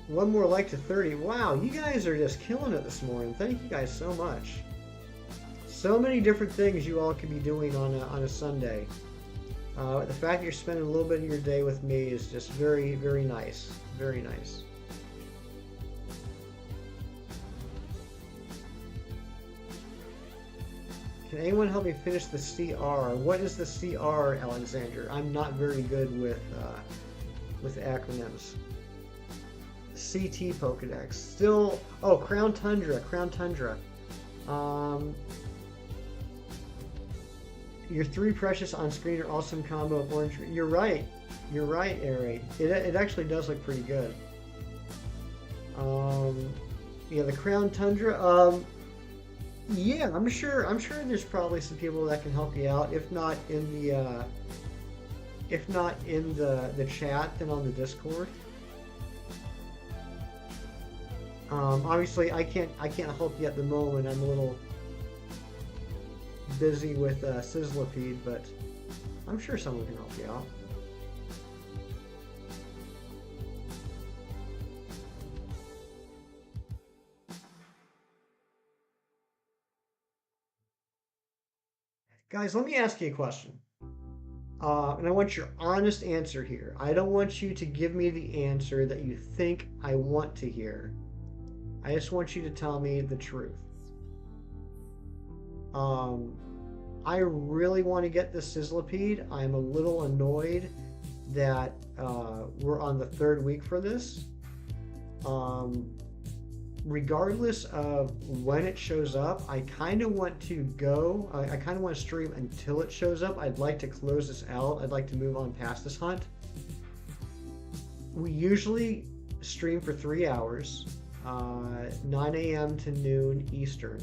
One more like to 30. Wow, you guys are just killing it this morning. Thank you guys so much. So many different things you all could be doing on a Sunday. The fact that you're spending a little bit of your day with me is just very, very nice. Very nice. Can anyone help me finish the CR? What is the CR, Alexander? I'm not very good with acronyms. CT Pokedex. Still, oh, Crown Tundra. Your three precious on screen are awesome combo of orange. You're right, Ari. It actually does look pretty good. Yeah, the Crown Tundra. Yeah, I'm sure there's probably some people that can help you out. If not in the chat, then on the Discord. Obviously, I can't help you at the moment. I'm a little busy with Sizzlipede, but I'm sure someone can help you out. Guys, let me ask you a question. And I want your honest answer here. I don't want you to give me the answer that you think I want to hear. I just want you to tell me the truth. I really want to get the Sizzlipede. I'm a little annoyed that we're on the third week for this. Regardless of when it shows up, I kind of want to go. I kind of want to stream until it shows up. I'd like to close this out. I'd like to move on past this hunt. We usually stream for 3 hours. 9 a.m. to noon Eastern.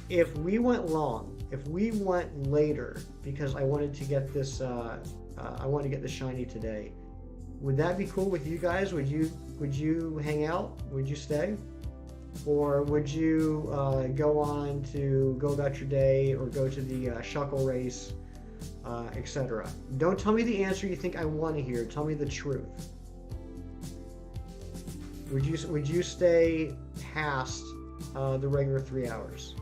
If we went long, if we went later, because I wanted to get this, I want to get the shiny today, would that be cool with you guys? Would you hang out? Would you stay? Or would you go on to go about your day or go to the Shuckle race, etc.? Don't tell me the answer you think I want to hear. Tell me the truth. Would you stay past the regular 3 hours?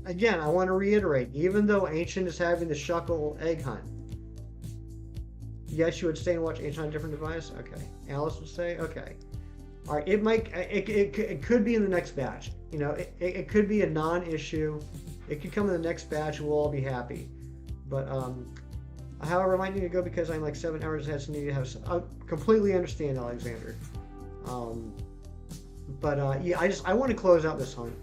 Again, I want to reiterate, even though Ancient is having the Shuckle egg hunt, yes, you would stay and watch Ancient on a different device? Okay. Alice would stay? Okay. All right, it could be in the next batch. You know, it could be a non-issue. It could come in the next batch. We'll all be happy. But however, I might need to go because I'm like 7 hours ahead, so I need to have. I completely understand, Alexander. Yeah, I want to close out this hunt.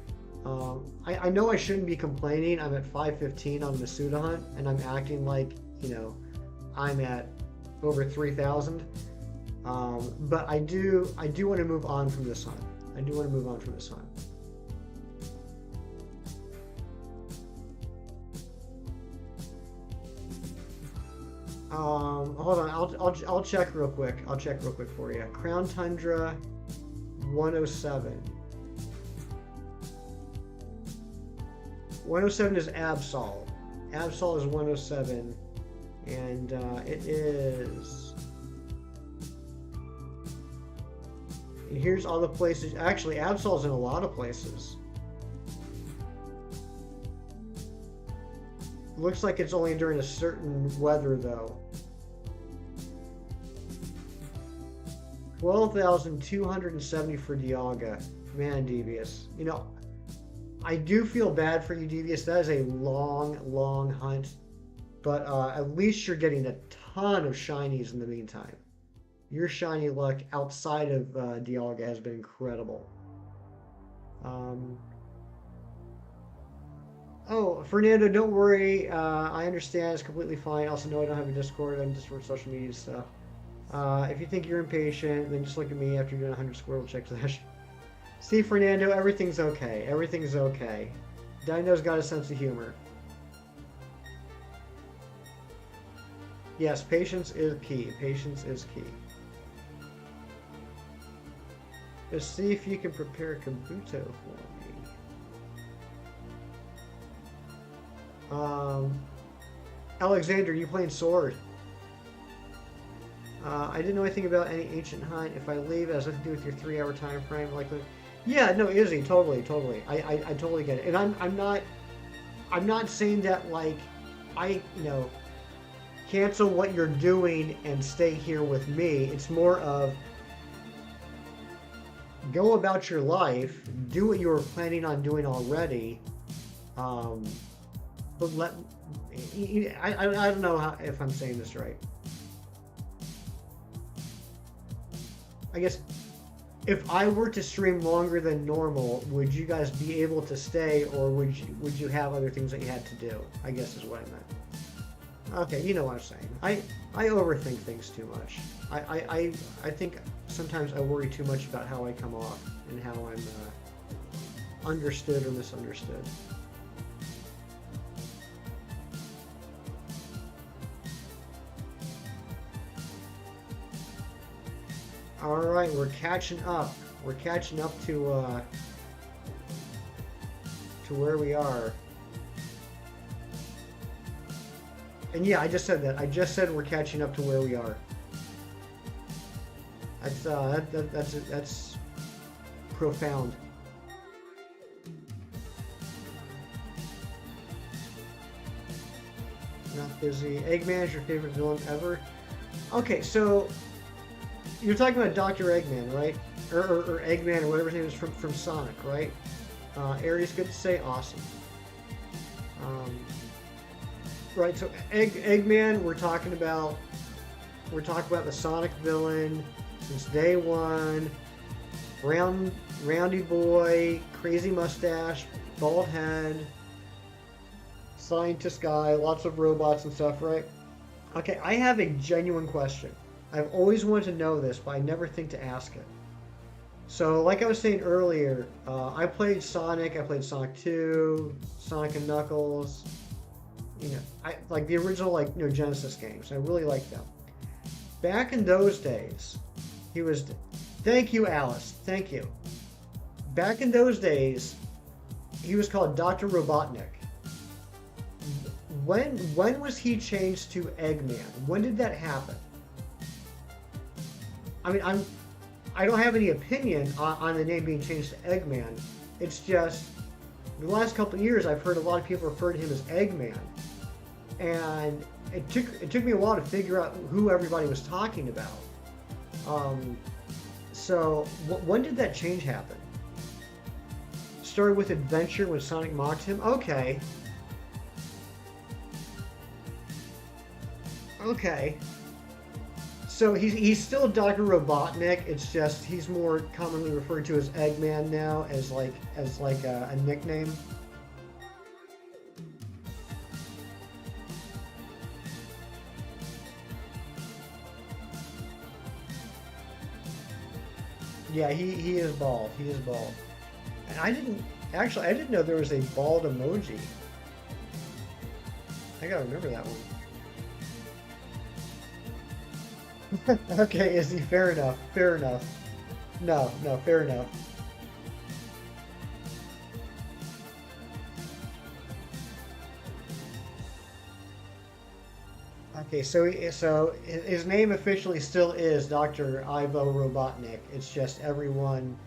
I know I shouldn't be complaining. I'm at 515 on the Masuda hunt, and I'm acting like, you know, I'm at over 3,000. But I do want to move on from this hunt. I do want to move on from this hunt. Hold on. I'll check real quick. I'll check real quick for you. Crown Tundra, 107. 107 is Absol. Absol is 107, and it is. And here's all the places. Actually, Absol's in a lot of places. Looks like it's only during a certain weather, though. 12,270 for Dialga. Man, Devious. You know, I do feel bad for you, Devious. That is a long, long hunt. But at least you're getting a ton of shinies in the meantime. Your shiny luck outside of Dialga has been incredible. Oh, Fernando, don't worry. I understand. It's completely fine. Also, no, I don't have a Discord. I'm just for social media stuff. If you think you're impatient, then just look at me after doing 100 Squirrel checks. See, Fernando, everything's okay. Everything's okay. Dino's got a sense of humor. Yes, patience is key. Patience is key. Just see if you can prepare Kabuto for me. Alexander, you playing Sword? I didn't know anything about any ancient hunt. If I leave, it has nothing to do with your 3-hour time frame. Yeah, no, Izzy, totally. I totally get it. And I'm not saying that like cancel what you're doing and stay here with me. It's more of go about your life, do what you were planning on doing already. But I don't know if I'm saying this right. I guess if I were to stream longer than normal, would you guys be able to stay, or would you have other things that you had to do? I guess is what I meant. Okay, you know what I'm saying. I overthink things too much. I think sometimes I worry too much about how I come off and how I'm understood or misunderstood. All right, we're catching up. We're catching up to where we are. And yeah, I just said that. I just said we're catching up to where we are. That's profound. Not busy. Eggman is your favorite villain ever? Okay, so you're talking about Dr. Eggman, right? Or Eggman, or whatever his name is from Sonic, right? Aries, good to say, awesome. Right, so Eggman, we're talking about the Sonic villain since day one. Roundy boy, crazy mustache, bald head, scientist guy, lots of robots and stuff, right? Okay, I have a genuine question. I've always wanted to know this, but I never think to ask it. So, like I was saying earlier, I played Sonic. I played Sonic 2, Sonic and Knuckles. You know, I like the original Genesis games. I really liked them. Back in those days, he was Thank you, Alice. Thank you. Back in those days, he was called Dr. Robotnik. When was he changed to Eggman? When did that happen? I mean, I don't have any opinion on the name being changed to Eggman. It's just the last couple of years I've heard a lot of people refer to him as Eggman, and it took me a while to figure out who everybody was talking about. Um, so when did that change happen? Started with Adventure when Sonic mocked him. Okay, okay. So he's still Dr. Robotnik. It's just he's more commonly referred to as Eggman now, as like a nickname. Yeah, he is bald. He is bald. And I didn't know there was a bald emoji. I gotta remember that one. Okay, Izzy, fair enough. Fair enough. No, no, fair enough. Okay, so his name officially still is Dr. Ivo Robotnik. It's just everyone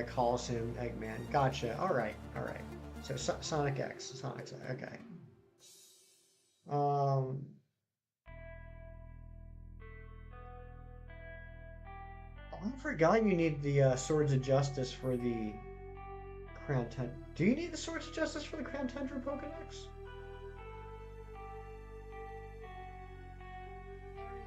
calls him Eggman. Gotcha. All right, all right. So, Sonic X, Sonic X. Okay. Um, oh, I forgot you need the Swords of Justice for the Crown Tundra. Do you need the Swords of Justice for the Crown Tundra Pokedex?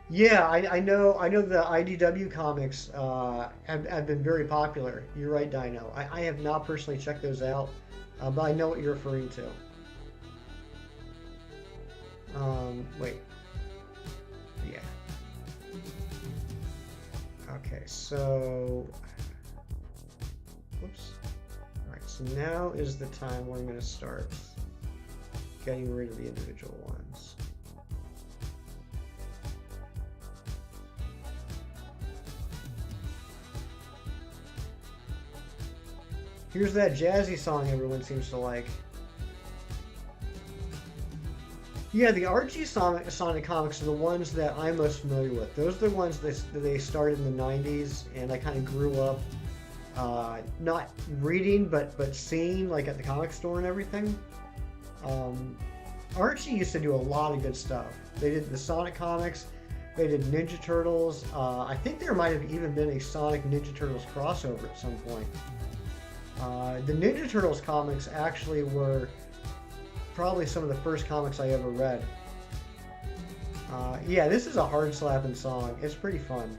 Yeah, I know the IDW comics have been very popular. You're right, Dino. I have not personally checked those out, but I know what you're referring to. Wait, yeah. Okay, so, whoops. All right, so now is the time where I'm going to start getting rid of the individual ones. Here's that jazzy song everyone seems to like. Yeah, the Archie Sonic comics are the ones that I'm most familiar with. Those are the ones that they started in the 90s, and I kind of grew up not reading, but seeing, like at the comic store and everything. Um, Archie used to do a lot of good stuff. They did the Sonic comics, they did Ninja Turtles. I think there might have even been a Sonic Ninja Turtles crossover at some point. The Ninja Turtles comics actually were probably some of the first comics I ever read. Yeah, this is a hard slapping song. It's pretty fun.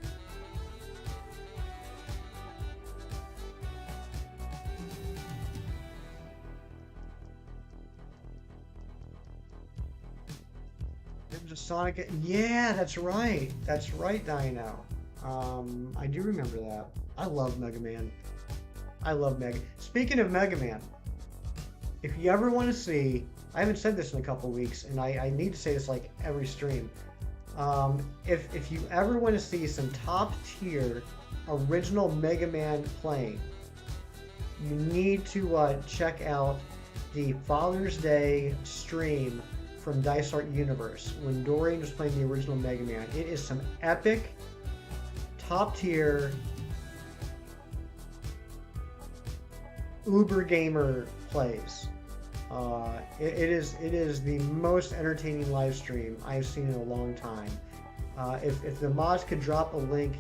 It was a Sonic. Yeah, that's right. That's right, Dino. I do remember that. I love Mega Man. I love Mega. Speaking of Mega Man, if you ever want to see, I haven't said this in a couple weeks, and I need to say this like every stream. If you ever want to see some top tier original Mega Man playing, you need to check out the Father's Day stream from Dice Art Universe when Dorian was playing the original Mega Man. It is some epic, top tier, uber gamer plays. It is the most entertaining live stream I've seen in a long time. If the mods could drop a link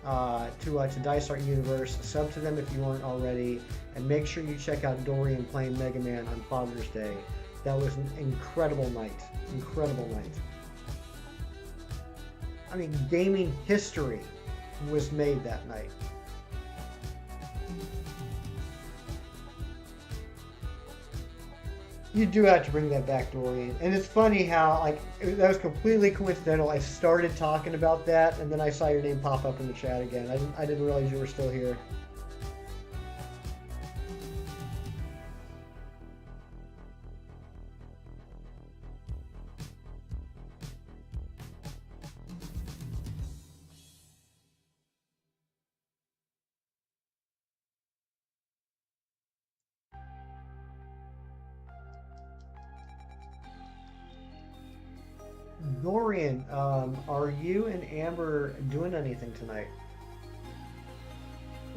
to Dice Art Universe, sub to them if you aren't already, and make sure you check out Dorian playing Mega Man on Father's Day. That was an incredible night. Incredible night. I mean, gaming history was made that night. You do have to bring that back, Dorian. And it's funny how, like, that was completely coincidental. I started talking about that, and then I saw your name pop up in the chat again. I didn't realize you were still here. Dorian, are you and Amber doing anything tonight?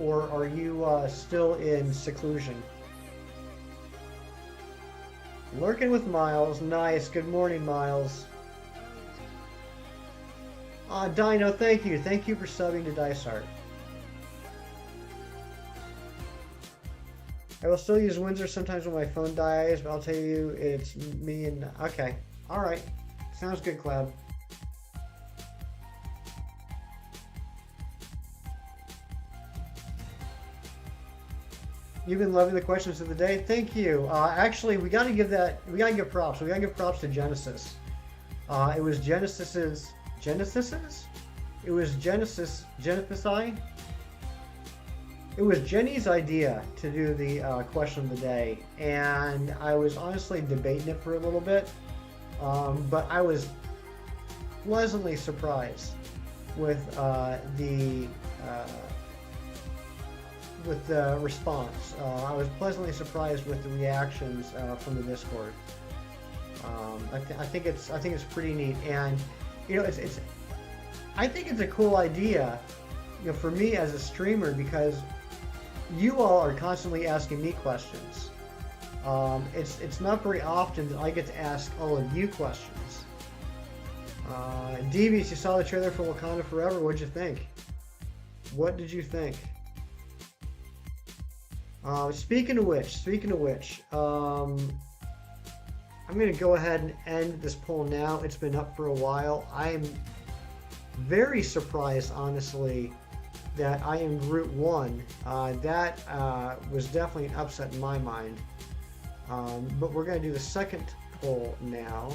Or are you still in seclusion? Lurking with Miles. Nice. Good morning, Miles. Dino, thank you. Thank you for subbing to Dice Art. I will still use Windsor sometimes when my phone dies, but I'll tell you it's me and... Okay. Alright. Sounds good, Cloud. You've been loving the questions of the day. Thank you. Actually, we gotta give props. We gotta give props to Genesis. It was Genesis's... Genesis's? It was Genesis. It was Jenny's idea to do the question of the day, and I was honestly debating it for a little bit, but I was pleasantly surprised with the response. I was pleasantly surprised with the reactions from the Discord. I think it's pretty neat, and you know, I think it's a cool idea, you know, for me as a streamer, because you all are constantly asking me questions. It's not very often that I get to ask all of you questions. Devious, you saw the trailer for Wakanda Forever. What'd you think? What did you think? Speaking of which, I'm going to go ahead and end this poll now. It's been up for a while. I'm very surprised, honestly, that I am Groot 1. That was definitely an upset in my mind. But we're going to do the second poll now.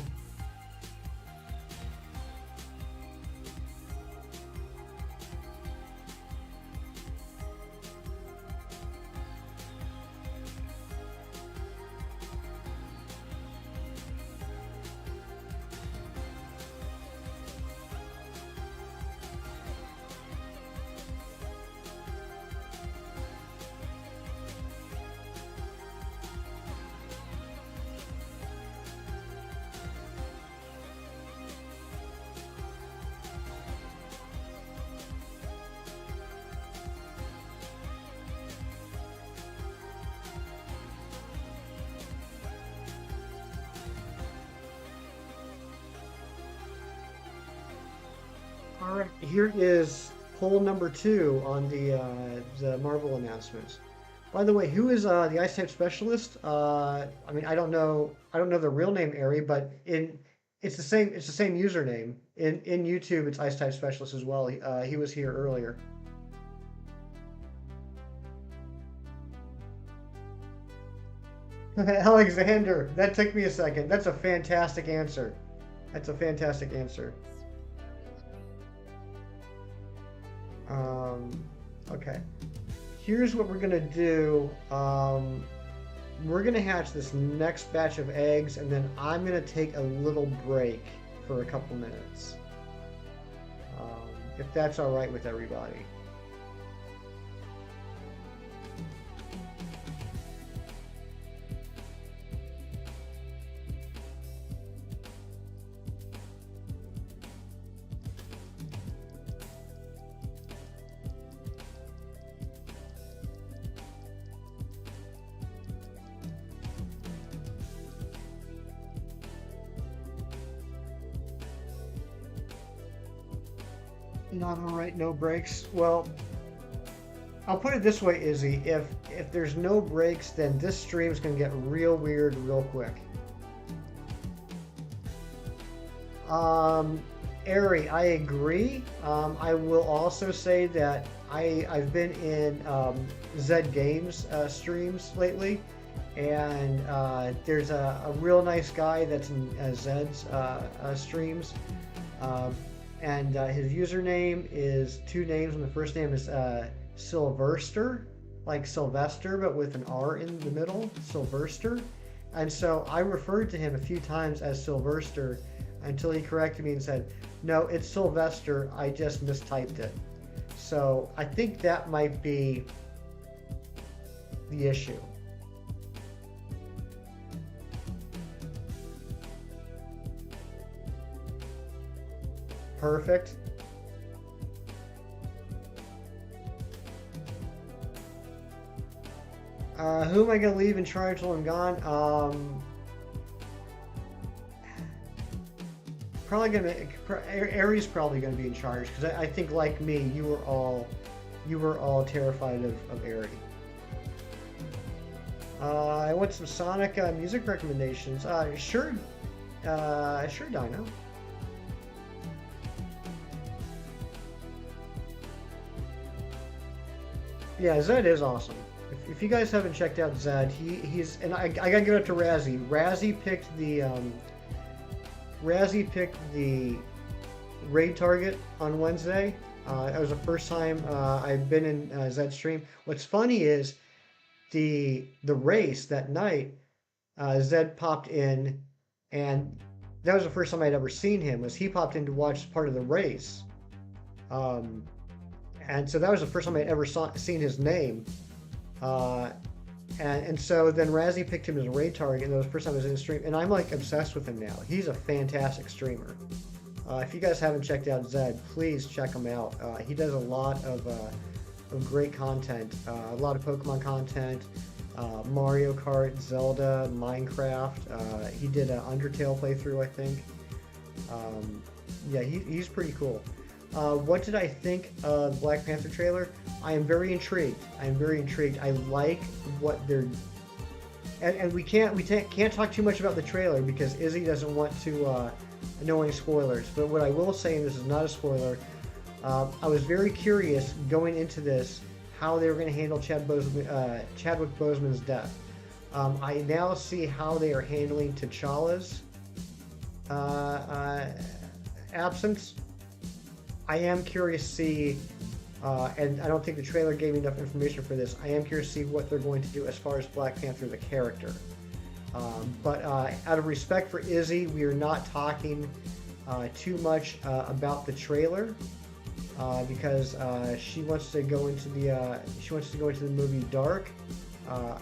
All right, here is poll number 2 on the Marvel announcements. By the way, who is the ice type specialist? I mean, I don't know the real name, Ari, but it's the same username in YouTube. It's ice type specialist as well. He was here earlier. Alexander, that took me a second. That's a fantastic answer. That's a fantastic answer. Okay. Here's what we're gonna do. We're gonna hatch this next batch of eggs, and then I'm gonna take a little break for a couple minutes. If that's all right with everybody. Not all right, no breaks. Well, I'll put it this way, Izzy. If there's no breaks, then this stream's gonna get real weird real quick. Ari, I agree. I will also say that I've been in Zed Games streams lately, and there's a real nice guy that's in Zed's streams. And his username is 2 names, and the first name is Sylvester, like Sylvester, but with an R in the middle, Sylvester. And so I referred to him a few times as Sylvester until he corrected me and said, no, it's Sylvester, I just mistyped it. So I think that might be the issue. Perfect. Who am I gonna leave in charge while I'm gone? Probably gonna Aries probably gonna be in charge because I think like me, you were all terrified of Aries. I want some Sonic music recommendations. Sure, sure, Dino. Yeah, Zed is awesome. If you guys haven't checked out Zed, he's and I gotta give it up to Razzie. Razzie picked the raid target on Wednesday. That was the first time I've been in Zed's stream. What's funny is the race that night. Zed popped in, and that was the first time I'd ever seen him. Was he popped in to watch part of the race, um, and so that was the first time I'd ever seen his name. Uh, and so then Razzie picked him as a raid target, and that was the first time I was in the stream. And I'm like obsessed with him now. He's a fantastic streamer. If you guys haven't checked out Zed, please check him out. He does a lot of great content, a lot of Pokemon content, Mario Kart, Zelda, Minecraft. He did an Undertale playthrough, I think. Yeah, he's pretty cool. What did I think of the Black Panther trailer? I am very intrigued. I am very intrigued. I like what they're, and we can't talk too much about the trailer because Izzy doesn't want to know any spoilers. But what I will say, and this is not a spoiler, I was very curious going into this how they were going to handle Chadwick Boseman's death. I now see how they are handling T'Challa's absence. I am curious to see, and I don't think the trailer gave me enough information for this. I am curious to see what they're going to do as far as Black Panther, the character. But out of respect for Izzy, we are not talking too much about the trailer because she wants to go into the movie dark,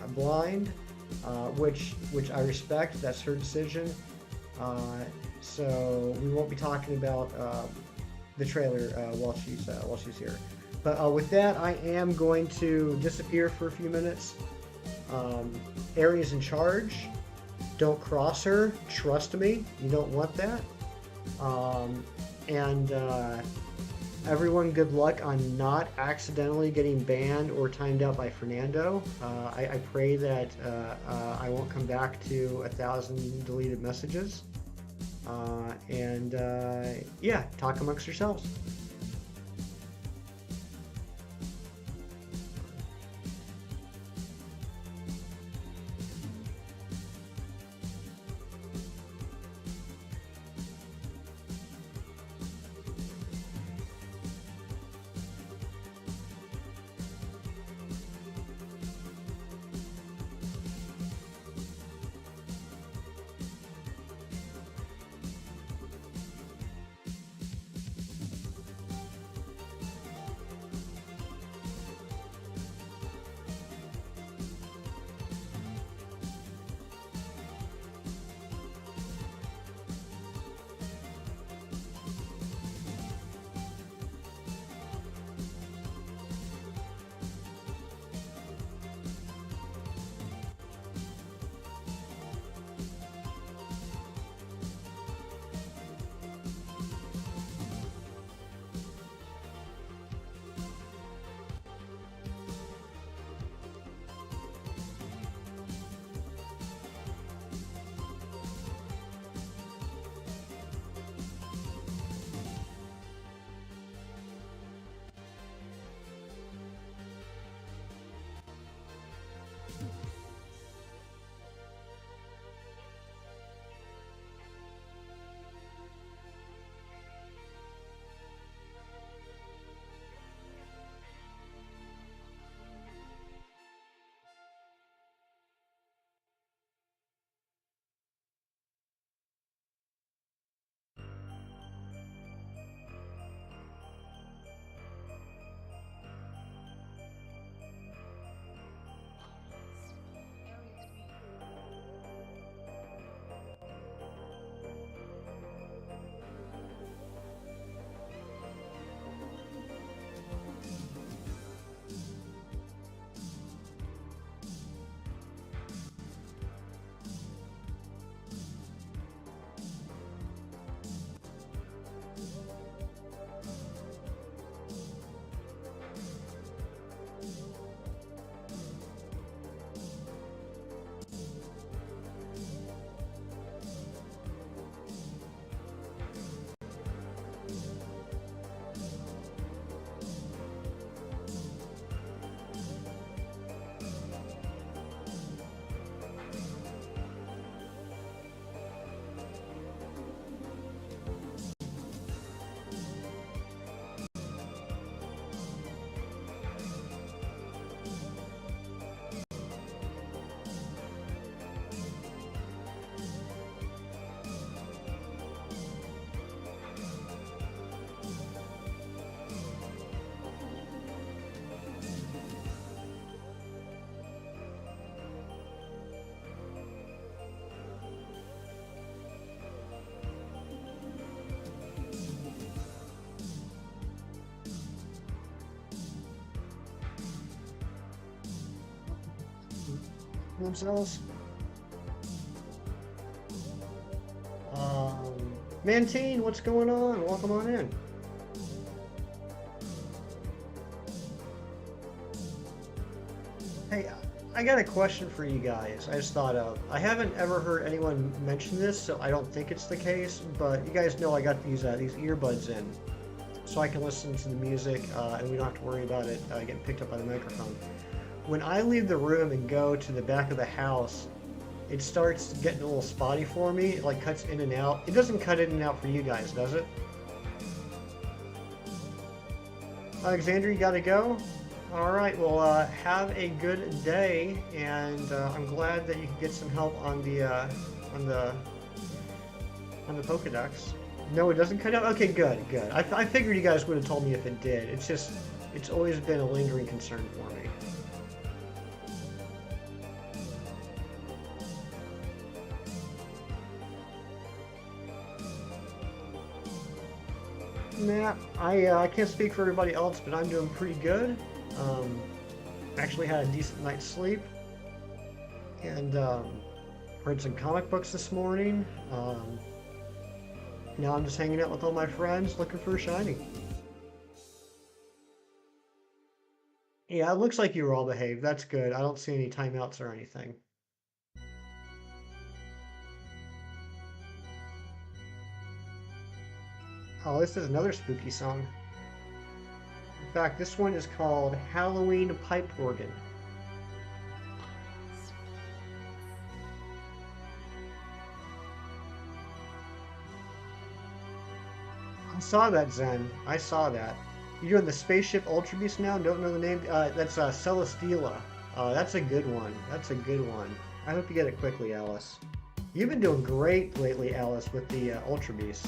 blind, which I respect. That's her decision. So we won't be talking about the trailer while she's here. But with that, I am going to disappear for a few minutes. Aries in charge. Don't cross her. Trust me, you don't want that. And everyone, good luck on not accidentally getting banned or timed out by Fernando. I pray that I won't come back to 1,000 deleted messages. Yeah, talk amongst yourselves. themselves. Mantine, what's going on? Welcome on in. Hey, I got a question for you guys. I just thought of. I haven't ever heard anyone mention this, so I don't think it's the case. But you guys know I got these earbuds in, so I can listen to the music, and we don't have to worry about it getting picked up by the microphone. When I leave the room and go to the back of the house, it starts getting a little spotty for me. It like cuts in and out. It doesn't cut in and out for you guys, does it? Alexander, you gotta go? All right, well, have a good day, and I'm glad that you could get some help on the Pokedex. No, it doesn't cut out? Okay, good, good. I figured you guys would have told me if it did. It's just, it's always been a lingering concern for me. Nah, I can't speak for everybody else, but I'm doing pretty good. Actually had a decent night's sleep, and read some comic books this morning. Now I'm just hanging out with all my friends, looking for a shiny. Yeah, it looks like you were all behaved. That's good. I don't see any timeouts or anything. Oh, this is another spooky song. In fact, this one is called Halloween Pipe Organ. I saw that, Zen. I saw that. You're doing the Spaceship Ultra Beast now? Don't know the name? That's Celesteela. That's a good one. That's a good one. I hope you get it quickly, Alice. You've been doing great lately, Alice, with the Ultra Beast.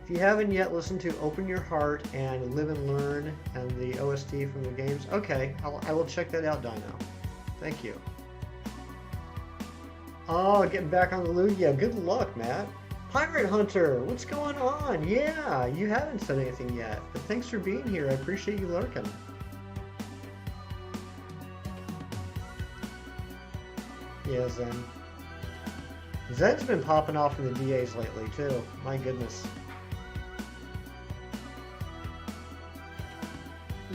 If you haven't yet listened to Open Your Heart and Live and Learn and the OST from the games, okay, I will check that out, Dino. Thank you. Oh, getting back on the Lugia. Good luck, Matt. Pirate Hunter, what's going on? Yeah, you haven't said anything yet, but thanks for being here. I appreciate you lurking. Yeah, Zen. Zen's been popping off in the DAs lately, too. My goodness.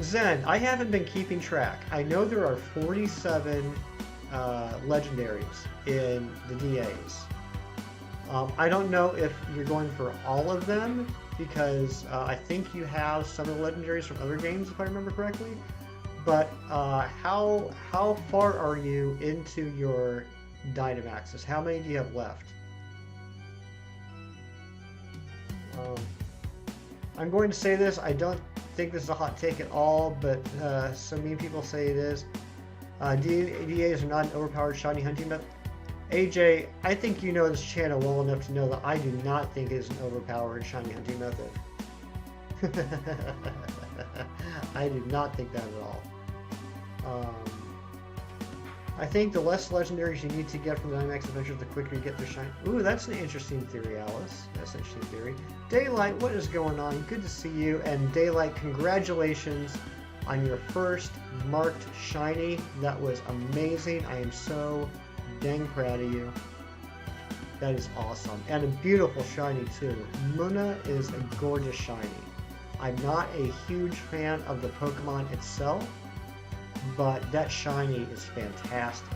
Zen, I haven't been keeping track. I know there are 47 legendaries in the DAs. I don't know if you're going for all of them, because I think you have some of the legendaries from other games, if I remember correctly. But how far are you into your Dynamaxes? How many do you have left? I'm going to say this. I don't think this is a hot take at all, but so many people say it is. DAs are not an overpowered shiny hunting method. AJ, I think you know this channel well enough to know that I do not think it is an overpowered shiny hunting method. I do not think that at all. I think the less legendaries you need to get from the Dynamax Adventures, the quicker you get their shine. Ooh, that's an interesting theory, Alice. That's an interesting theory. Daylight, what is going on? Good to see you. And Daylight, congratulations on your first marked shiny. That was amazing. I am so dang proud of you. That is awesome. And a beautiful shiny, too. Muna is a gorgeous shiny. I'm not a huge fan of the Pokemon itself, but that shiny is fantastic.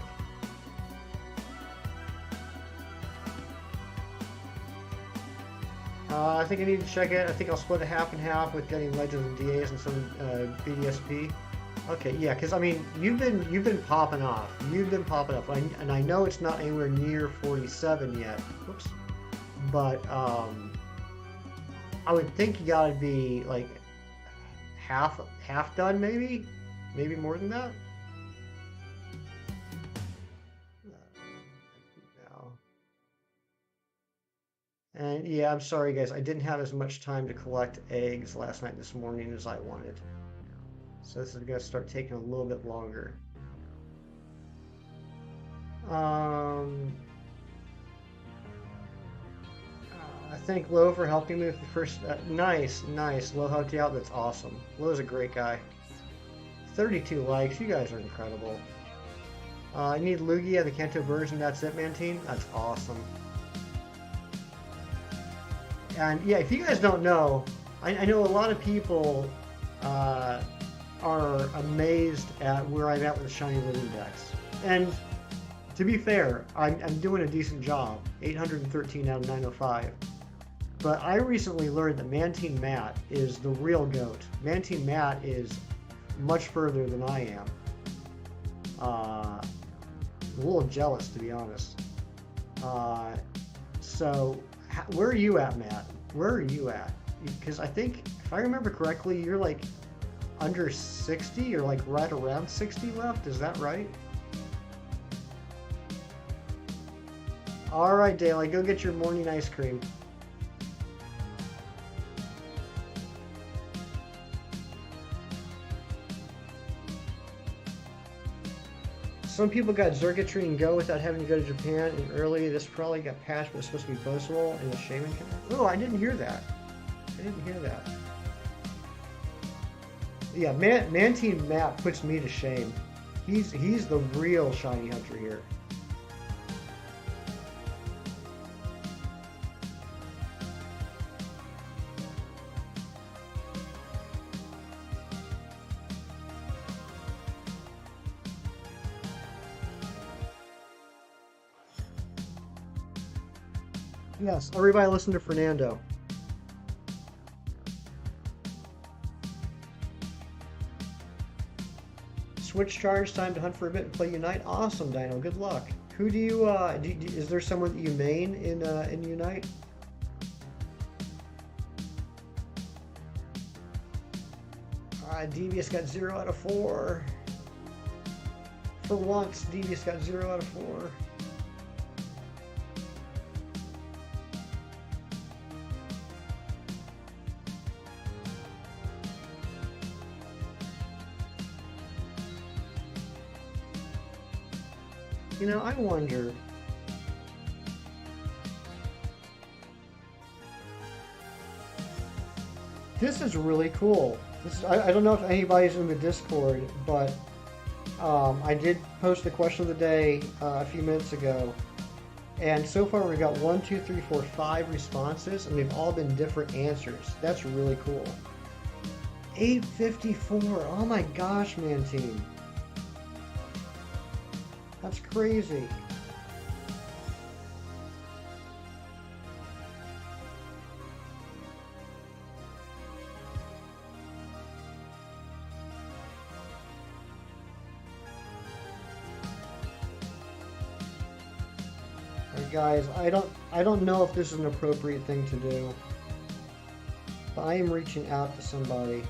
I think I need to check it. I think I'll split it half and half with getting Legends and DAs and some BDSP. Okay, yeah, because I mean, you've been popping off. You've been popping up, and I know it's not anywhere near 47 yet. Whoops. But I would think you gotta be like half done, maybe more than that. No. And yeah, I'm sorry guys, I didn't have as much time to collect eggs last night this morning as I wanted. So this is going to start taking a little bit longer. I thank Lo for helping me with the first... nice. Lo helped you out. That's awesome. Lo's a great guy. 32 likes. You guys are incredible. I need Lugia, the Kanto version. That's it, Mantine. That's awesome. And yeah, if you guys don't know, I know a lot of people are amazed at where I'm at with the Shiny Living Dex. And to be fair, I'm doing a decent job. 813 out of 905. But I recently learned that Mantine Matt is the real GOAT. Mantine Matt is much further than I am. A little jealous, to be honest. So, where are you at, Matt? Where are you at? Because I think, if I remember correctly, you're like under 60 or like right around 60 left. Is that right? All right, Daly, go get your morning ice cream. Some people got Zergatry and Go without having to go to Japan, and early this probably got patched, but it's supposed to be boastable in the Shaman. Oh, I didn't hear that. I didn't hear that. Yeah, Mantine Matt puts me to shame. He's the real shiny hunter here. Yes, everybody listen to Fernando. Switch charge, time to hunt for a bit and play Unite. Awesome, Dino. Good luck. Who do you, is there someone that you main in Unite? Devious got 0 out of 4. For once, Devious got 0 out of 4. You know, I wonder. This is really cool. I don't know if anybody's in the Discord, but I did post the question of the day a few minutes ago. And so far we've got 1, 2, 3, 4, 5 responses, and they've all been different answers. That's really cool. 854. Oh my gosh, Mantine. That's crazy. Alright, guys, I don't know if this is an appropriate thing to do, but I am reaching out to somebody.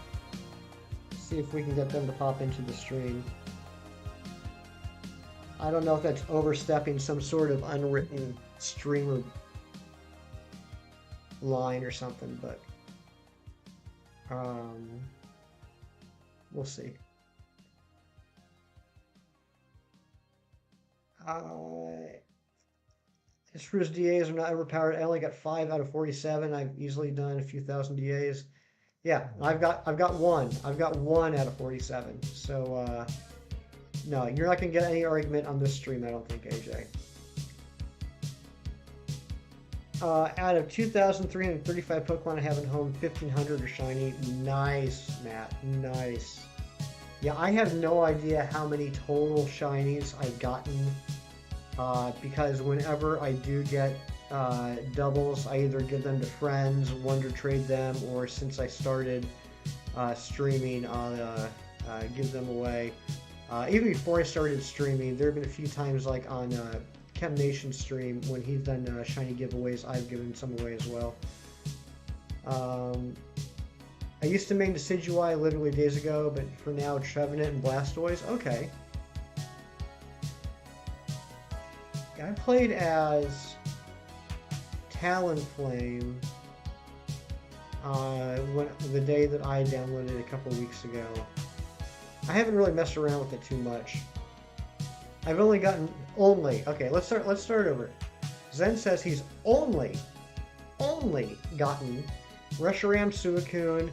See if we can get them to pop into the stream. I don't know if that's overstepping some sort of unwritten streamer line or something, but we'll see. As for his DAs are not overpowered, I only got 5 out of 47. I've easily done a few thousand DAs. Yeah, I've got one. I've got 1 out of 47. So no, you're not going to get any argument on this stream, I don't think, AJ. Out of 2,335 Pokemon I have at home, 1,500 are shiny. Nice, Matt. Nice. Yeah, I have no idea how many total shinies I've gotten, because whenever I do get doubles, I either give them to friends, wonder trade them, or since I started streaming, I'll give them away. Even before I started streaming, there have been a few times, like on Chem Nation stream, when he's done shiny giveaways, I've given some away as well. I used to main Decidueye literally days ago, but for now, Trevenant and Blastoise. Okay. I played as Talonflame the day that I downloaded it a couple weeks ago. I haven't really messed around with it too much. I've only gotten okay, let's start over. Zen says he's only gotten Reshiram, Suicune,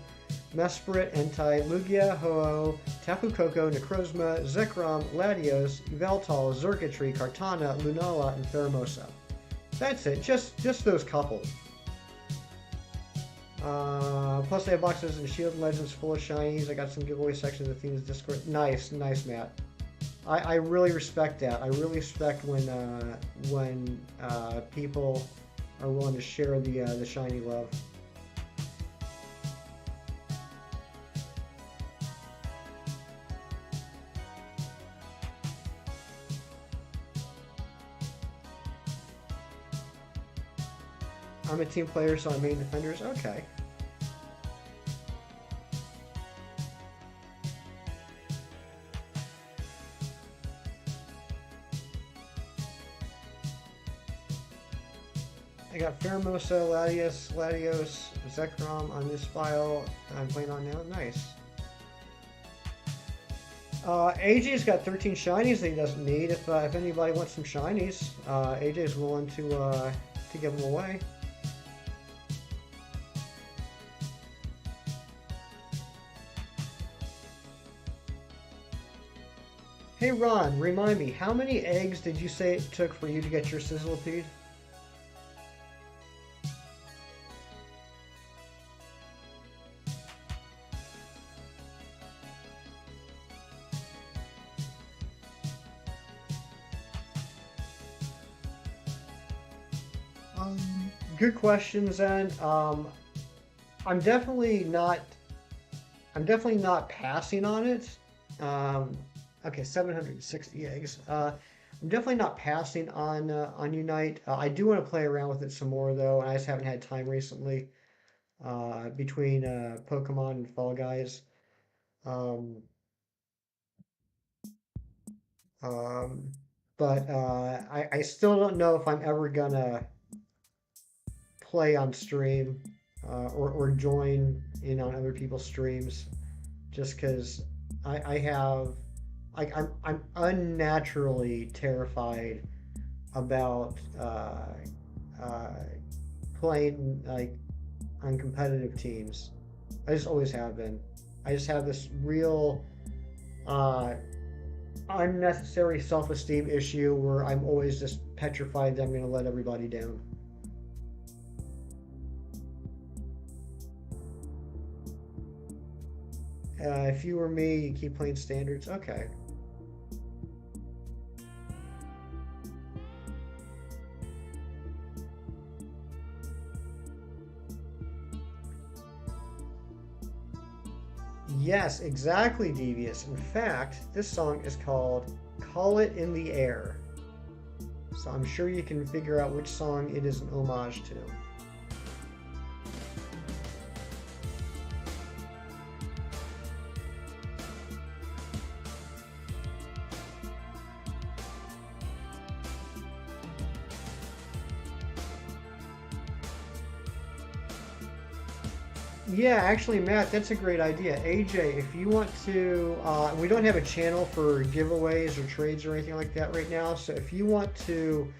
Mesprit, Entei, Lugia, Ho-Oh, Tapu Koko, Necrozma, Zekrom, Latios, Yveltal, Xurkitree, Kartana, Lunala, and Pheromosa. That's it, just those couple. Plus, they have boxes and Shield and Legends full of shinies. I got some giveaway sections of Themes Discord. Nice, Matt. I really respect that. I really respect when people are willing to share the shiny love. I'm a team player, so I main defenders. Okay. I got Pheromosa, Latios, Zekrom on this file that I'm playing on now. Nice. AJ's got 13 shinies that he doesn't need. If anybody wants some shinies, AJ's willing to give them away. Hey Ron, remind me, how many eggs did you say it took for you to get your Sizzlipede? Good question, Zen. I'm definitely not passing on it. Okay, 760 eggs. I'm definitely not passing on Unite. I do want to play around with it some more though, and I just haven't had time recently between Pokemon and Fall Guys. Um, um, but I still don't know if I'm ever gonna play on stream or join in on other people's streams, just because I have I'm unnaturally terrified about uh, playing like on competitive teams. I just always have been. I just have this real uh, unnecessary self-esteem issue where I'm always just petrified that I'm going to let everybody down. If you were me, you keep playing standards. Okay. Yes, exactly, Devious. In fact, this song is called Call It in the Air. So I'm sure you can figure out which song it is an homage to. Yeah, actually, Matt, that's a great idea. AJ, if you want to, we don't have a channel for giveaways or trades or anything like that right now. So if you want to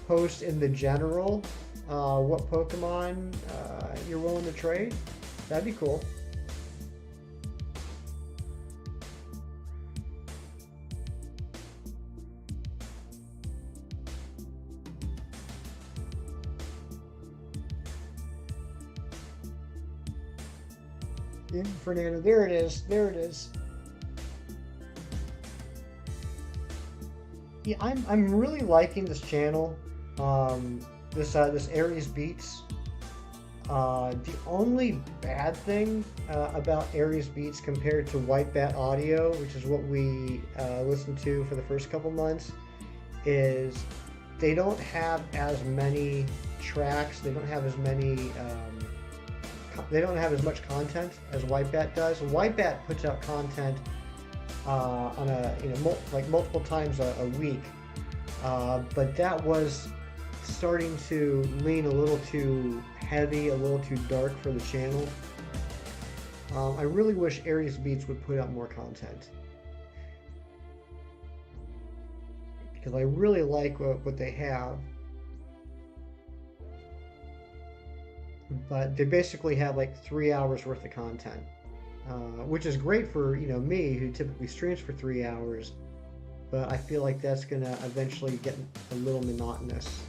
post in the general what Pokemon you're willing to trade, that'd be cool. Yeah, Fernando, there it is. There it is. Yeah, I'm really liking this channel. This Aries Beats. The only bad thing about Aries Beats compared to White Bat Audio, which is what we listened to for the first couple months, is they don't have as many tracks. They don't have as many. They don't have as much content as White Bat does. White Bat puts out content on a like multiple times a week, but that was starting to lean a little too heavy, a little too dark for the channel. I really wish Aries Beats would put out more content because I really like what they have. But they basically have like 3 hours worth of content. which is great for me who typically streams for 3 hours. But I feel like that's gonna eventually get a little monotonous.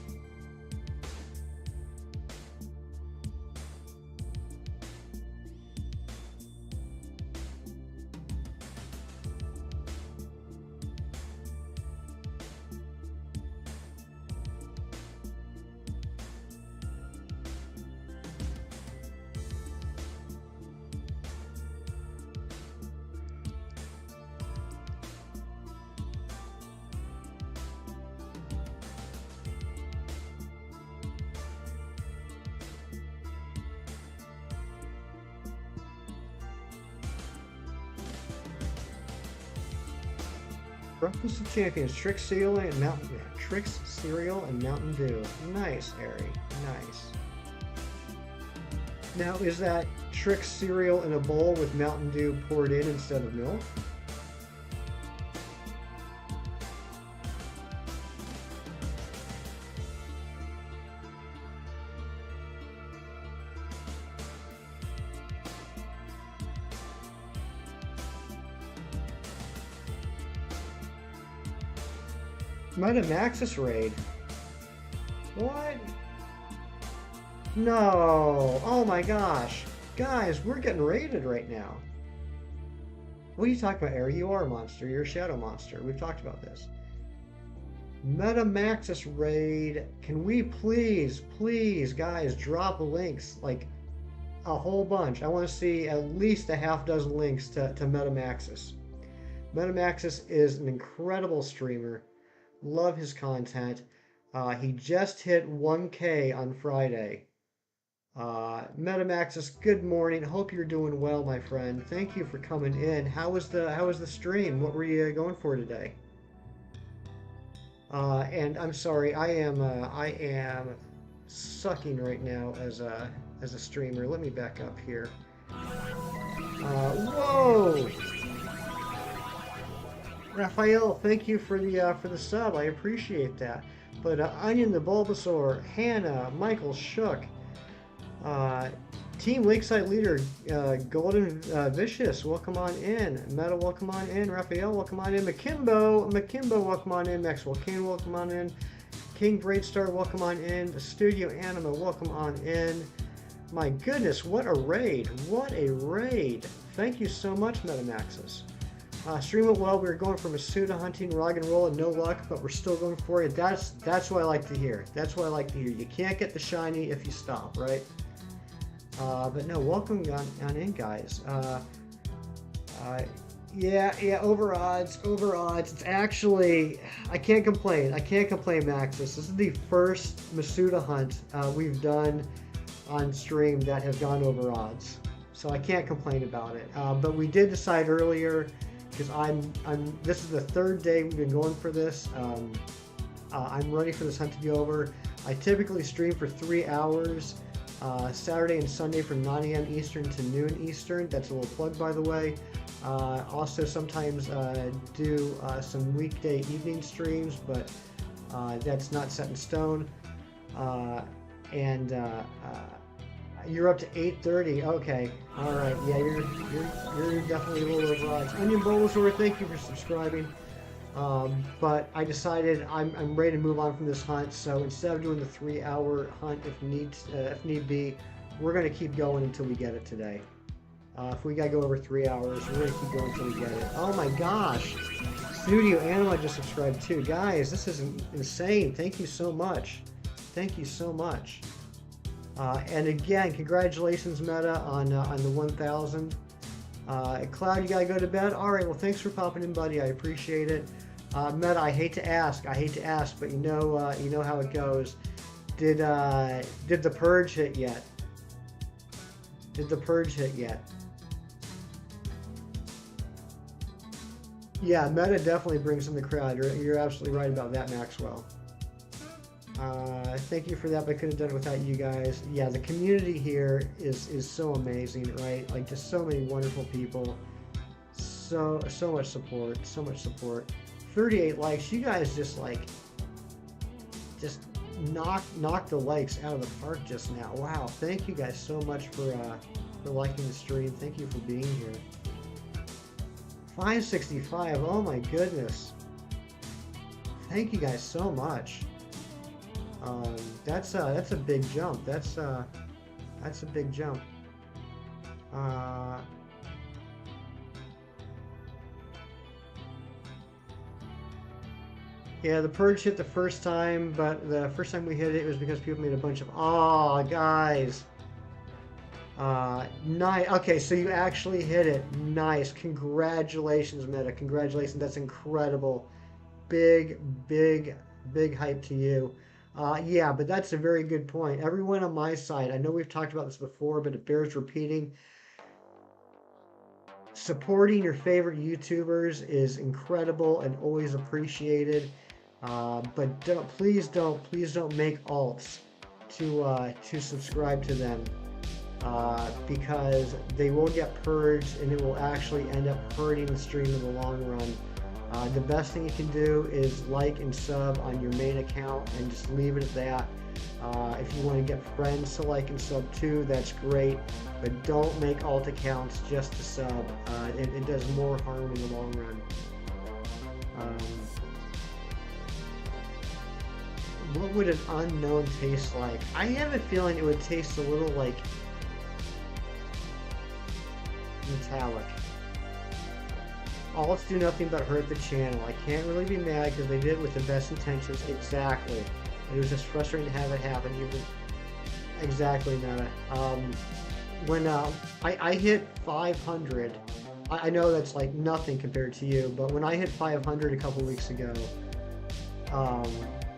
Breakfast of Champions, Trix cereal and Mountain Dew. Nice, Ari. Nice. Now, is that Trix cereal in a bowl with Mountain Dew poured in instead of milk? Metamaxis raid. What? No. Oh my gosh. Guys, we're getting raided right now. What are you talking about, Ari? You are a monster. You're a shadow monster. We've talked about this. Metamaxis raid. Can we please, guys, drop links? Like a whole bunch. I want to see at least a half dozen links to Metamaxis. Metamaxis is an incredible streamer. Love his content. He just hit 1K on Friday. Metamaxis, good morning. Hope you're doing well, my friend. Thank you for coming in. How was the stream? What were you going for today? And I'm sorry, I am sucking right now as a streamer. Let me back up here. Whoa! Raphael, thank you for the sub. I appreciate that. But Onion the Bulbasaur, Hannah, Michael Shook, Team Lakeside Leader, Golden Vicious, welcome on in. Meta, welcome on in. Raphael, welcome on in. Makimbo, welcome on in. Maxwell Kane, welcome on in. King Braidstar, welcome on in. The Studio Anima, welcome on in. My goodness, what a raid! What a raid! Thank you so much, Metamaxis. Stream went well. We were going for Masuda hunting, rock and roll, and no luck, but we're still going for it. That's what I like to hear. That's what I like to hear. You can't get the shiny if you stop, right? But no, welcome on in, guys. Yeah, over odds. It's actually, I can't complain, Maxis. This is the first Masuda hunt we've done on stream that has gone over odds. So I can't complain about it. But we did decide earlier, because this is the third day we've been going for this. I'm ready for this hunt to be over. I typically stream for 3 hours, Saturday and Sunday from 9 a.m. Eastern to noon Eastern. That's a little plug, by the way. Also sometimes do some weekday evening streams, but that's not set in stone. You're up to 8:30. Okay, all right. Yeah, you're definitely a little over odds. Onion Bulbasaur, thank you for subscribing. But I decided I'm ready to move on from this hunt. So instead of doing the 3-hour hunt, if need be, we're gonna keep going until we get it today. If we gotta go over 3 hours, we're gonna keep going until we get it. Oh my gosh! Studio Anima just subscribed too, guys. This is insane. Thank you so much. Thank you so much. And again, congratulations, Meta, on the 1,000. Cloud, you gotta go to bed. All right. Well, thanks for popping in, buddy. I appreciate it. Meta, I hate to ask, but you know how it goes. Did the purge hit yet? Yeah, Meta definitely brings in the crowd. You're absolutely right about that, Maxwell. Thank you for that, but I couldn't have done it without you guys. Yeah, the community here is so amazing, right? Like, just so many wonderful people. So much support. 38 likes. You guys just knocked the likes out of the park just now. Wow, thank you guys so much for liking the stream. Thank you for being here. 565. Oh my goodness. Thank you guys so much. That's a big jump. That's a big jump. Uh, yeah, the purge hit the first time, but the first time we hit it, it was because people made a bunch of, oh, guys. Nice. Okay, so you actually hit it. Nice. Congratulations, Meta. Congratulations. That's incredible. Big, big, big hype to you. Yeah, but that's a very good point. Everyone on my side, I know we've talked about this before, but it bears repeating. Supporting your favorite YouTubers is incredible and always appreciated. But please don't make alts to subscribe to them because they will get purged and it will actually end up hurting the stream in the long run. The best thing you can do is like and sub on your main account and just leave it at that. If you want to get friends to like and sub too, that's great. But don't make alt accounts just to sub. It does more harm in the long run. What would an unknown taste like? I have a feeling it would taste a little like metallic. Alts do nothing but hurt the channel. I can't really be mad because they did it with the best intentions. Exactly. It was just frustrating to have it happen. Exactly, Nana. When I hit 500, I know that's like nothing compared to you, but when I hit 500 a couple weeks ago,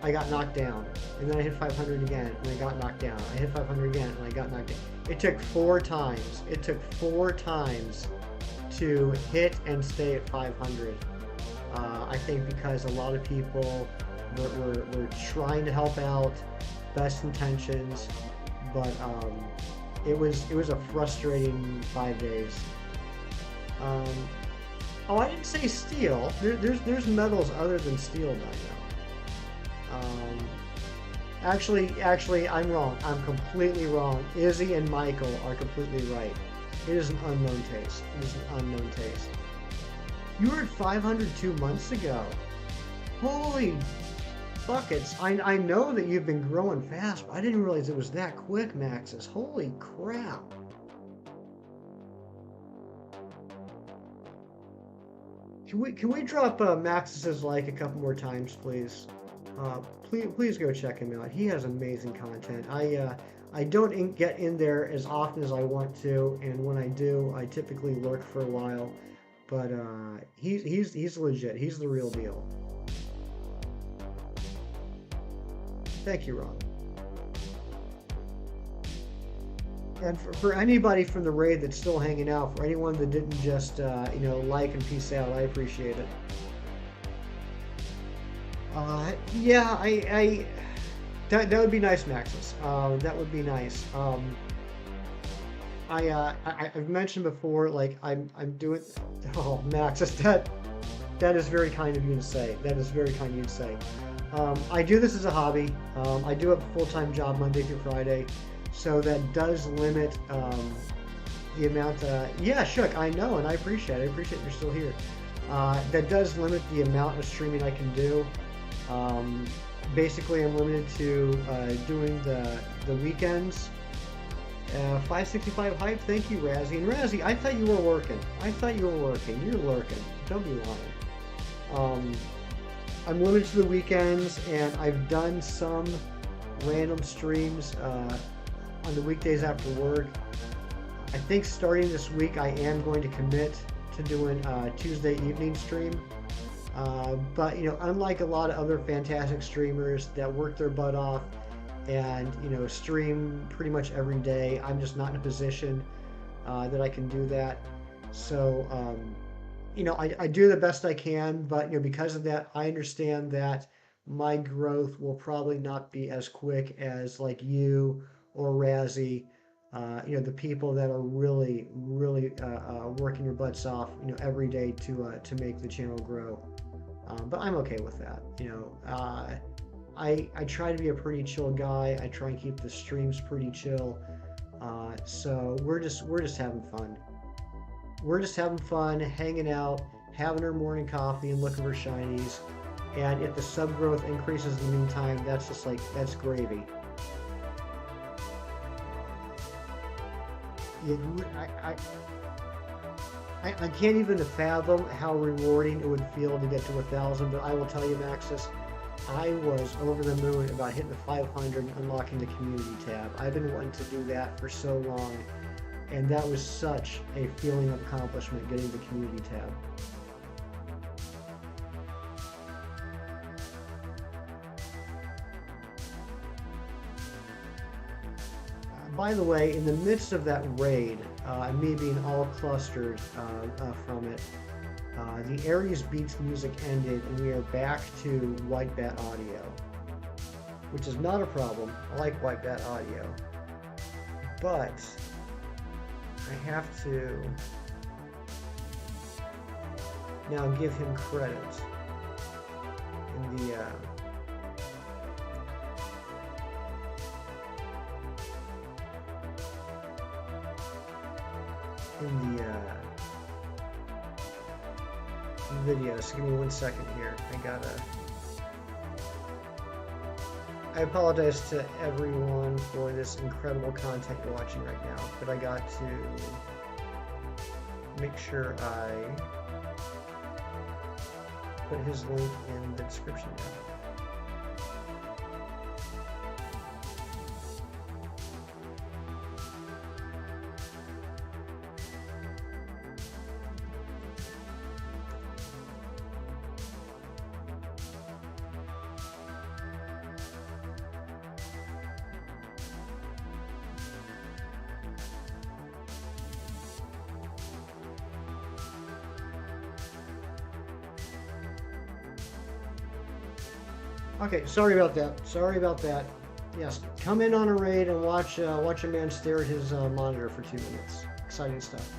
I got knocked down. And then I hit 500 again, and I got knocked down. I hit 500 again, and I got knocked down. It took 4 times. It took 4 times to hit and stay at 500. I think because a lot of people were trying to help out, best intentions, but it was a frustrating 5 days. Oh, I didn't say steel. There's metals other than steel now. Actually, I'm wrong. I'm completely wrong. Izzy and Michael are completely right. It is an unknown taste. It is an unknown taste. You were at 500 2 months ago. Holy buckets. I know that you've been growing fast, but I didn't realize it was that quick, Maxis. Holy crap. Can we drop Maxis's like a couple more times, please? Please go check him out. He has amazing content. I don't get in there as often as I want to, and when I do, I typically lurk for a while. But he's legit. He's the real deal. Thank you, Ron. And for anybody from the raid that's still hanging out, for anyone that didn't just like and peace out, I appreciate it. Yeah, that would be nice, Maxis. That would be nice. I've mentioned before, like I'm doing. Oh, Maxis, that is very kind of you to say. That is very kind of you to say. I do this as a hobby. I do have a full-time job Monday through Friday, so that does limit the amount. Yeah, Shook, I know, and I appreciate it. I appreciate you're still here. That does limit the amount of streaming I can do. Basically, I'm limited to doing the weekends. 565 hype. Thank you, Razzie. And Razzie, I thought you were working. I thought you were working. You're lurking. Don't be lying. I'm limited to the weekends, and I've done some random streams on the weekdays after work. I think starting this week, I am going to commit to doing a Tuesday evening stream. But unlike a lot of other fantastic streamers that work their butt off and stream pretty much every day, I'm just not in a position that I can do that. So I do the best I can, but because of that, I understand that my growth will probably not be as quick as like you or Razzie, the people that are really working your butts off every day to make the channel grow. But I'm okay with that. I try to be a pretty chill guy. I try and keep the streams pretty chill. So we're just having fun. We're just having fun, hanging out, having her morning coffee and looking for shinies. And if the sub growth increases in the meantime, that's just like, that's gravy. I can't even fathom how rewarding it would feel to get to 1,000, but I will tell you, Maxis, I was over the moon about hitting the 500 and unlocking the community tab. I've been wanting to do that for so long, and that was such a feeling of accomplishment, getting the community tab. By the way, in the midst of that raid, me being all clustered from it, the Aries Beats music ended and we are back to White Bat audio, which is not a problem. I like White Bat audio, but I have to now give him credit in the video. So give me 1 second here. I apologize to everyone for this incredible content you're watching right now, but I got to make sure I put his link in the description now. Okay, sorry about that. Yes, come in on a raid and watch a man stare at his monitor for 2 minutes. Exciting stuff.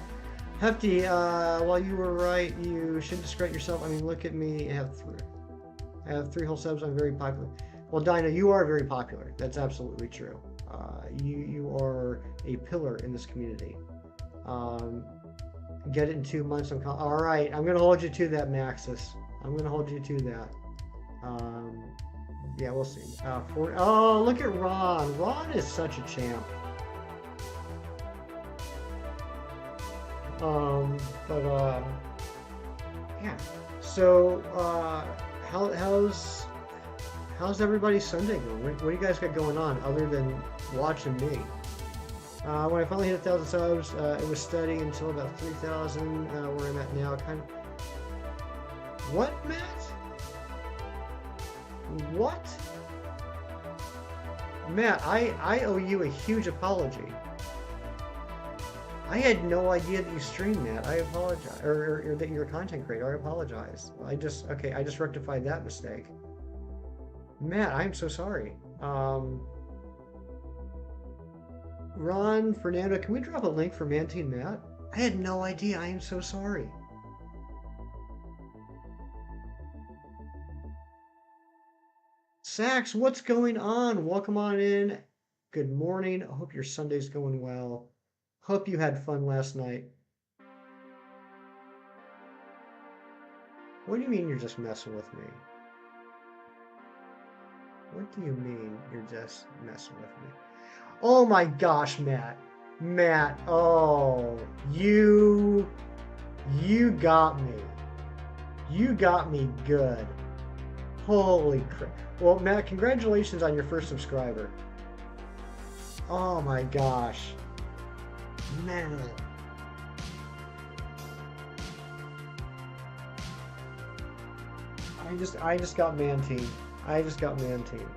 Hefty, while you were right, you shouldn't discredit yourself. I mean, look at me. I have 3 whole subs. I'm very popular. Well, Dinah, you are very popular. That's absolutely true. You are a pillar in this community. Get it in 2 months. All right, I'm gonna hold you to that, Maxis. I'm gonna hold you to that. Yeah, we'll see. Oh, look at Ron. Ron is such a champ. Yeah. So, how's everybody's Sunday going? What do you guys got going on other than watching me? When I finally hit 1,000 subs, it was steady until about 3,000, where I'm at now. What, Matt? What? Matt, I owe you a huge apology. I had no idea that you streamed, Matt. I apologize. Or that you're a content creator. I apologize. I just rectified that mistake. Matt, I'm so sorry. Ron, Fernando, can we drop a link for Mantine Matt? I had no idea. I am so sorry. Sax, what's going on? Welcome on in. Good morning. I hope your Sunday's going well. Hope you had fun last night. What do you mean you're just messing with me? What do you mean you're just messing with me? Oh my gosh, Matt. Matt, oh, you got me. You got me good. Holy crap. Well, Matt, congratulations on your first subscriber. Oh my gosh. Man. I just got Mantine. I just got Mantine.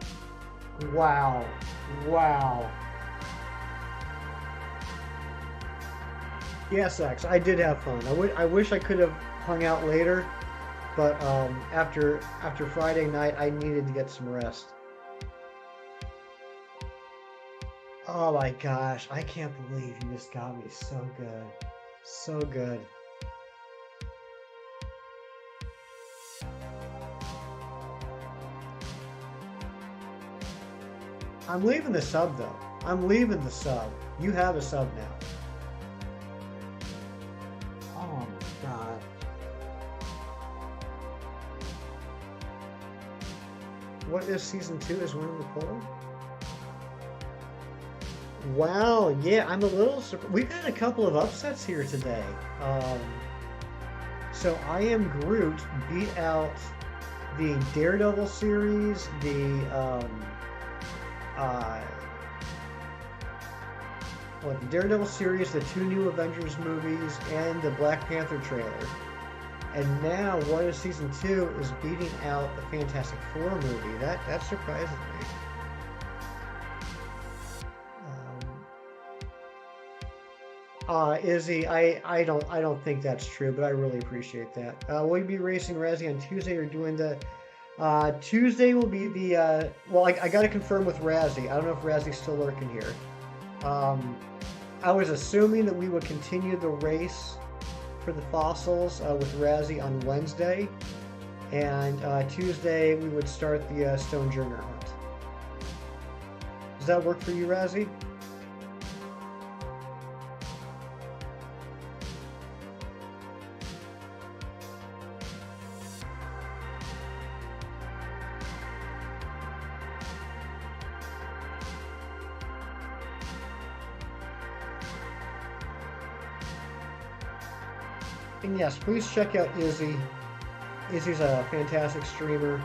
Wow. Wow. Yes, X, I did have fun. I wish I could have hung out later, but after Friday night, I needed to get some rest. Oh my gosh, I can't believe you just got me so good. So good. I'm leaving the sub though. I'm leaving the sub. You have a sub now. Oh my god. this season 2 is winning the poll? Wow, yeah, I'm a little surprised. We've had a couple of upsets here today. So I Am Groot beat out the Daredevil series, the Daredevil series, the 2 new Avengers movies, and the Black Panther trailer. And now What If Season 2 is beating out the Fantastic Four movie. That surprises me. Izzy, I don't think that's true, but I really appreciate that. Will you be racing Razzie on Tuesday or doing the Tuesday will be the well, I got to confirm with Razzie. I don't know if Razzie's still lurking here. I was assuming that we would continue the race for the fossils with Razzie on Wednesday, and Tuesday we would start the Stone Journer hunt. Does that work for you, Razzie? And yes, please check out Izzy. Izzy's a fantastic streamer,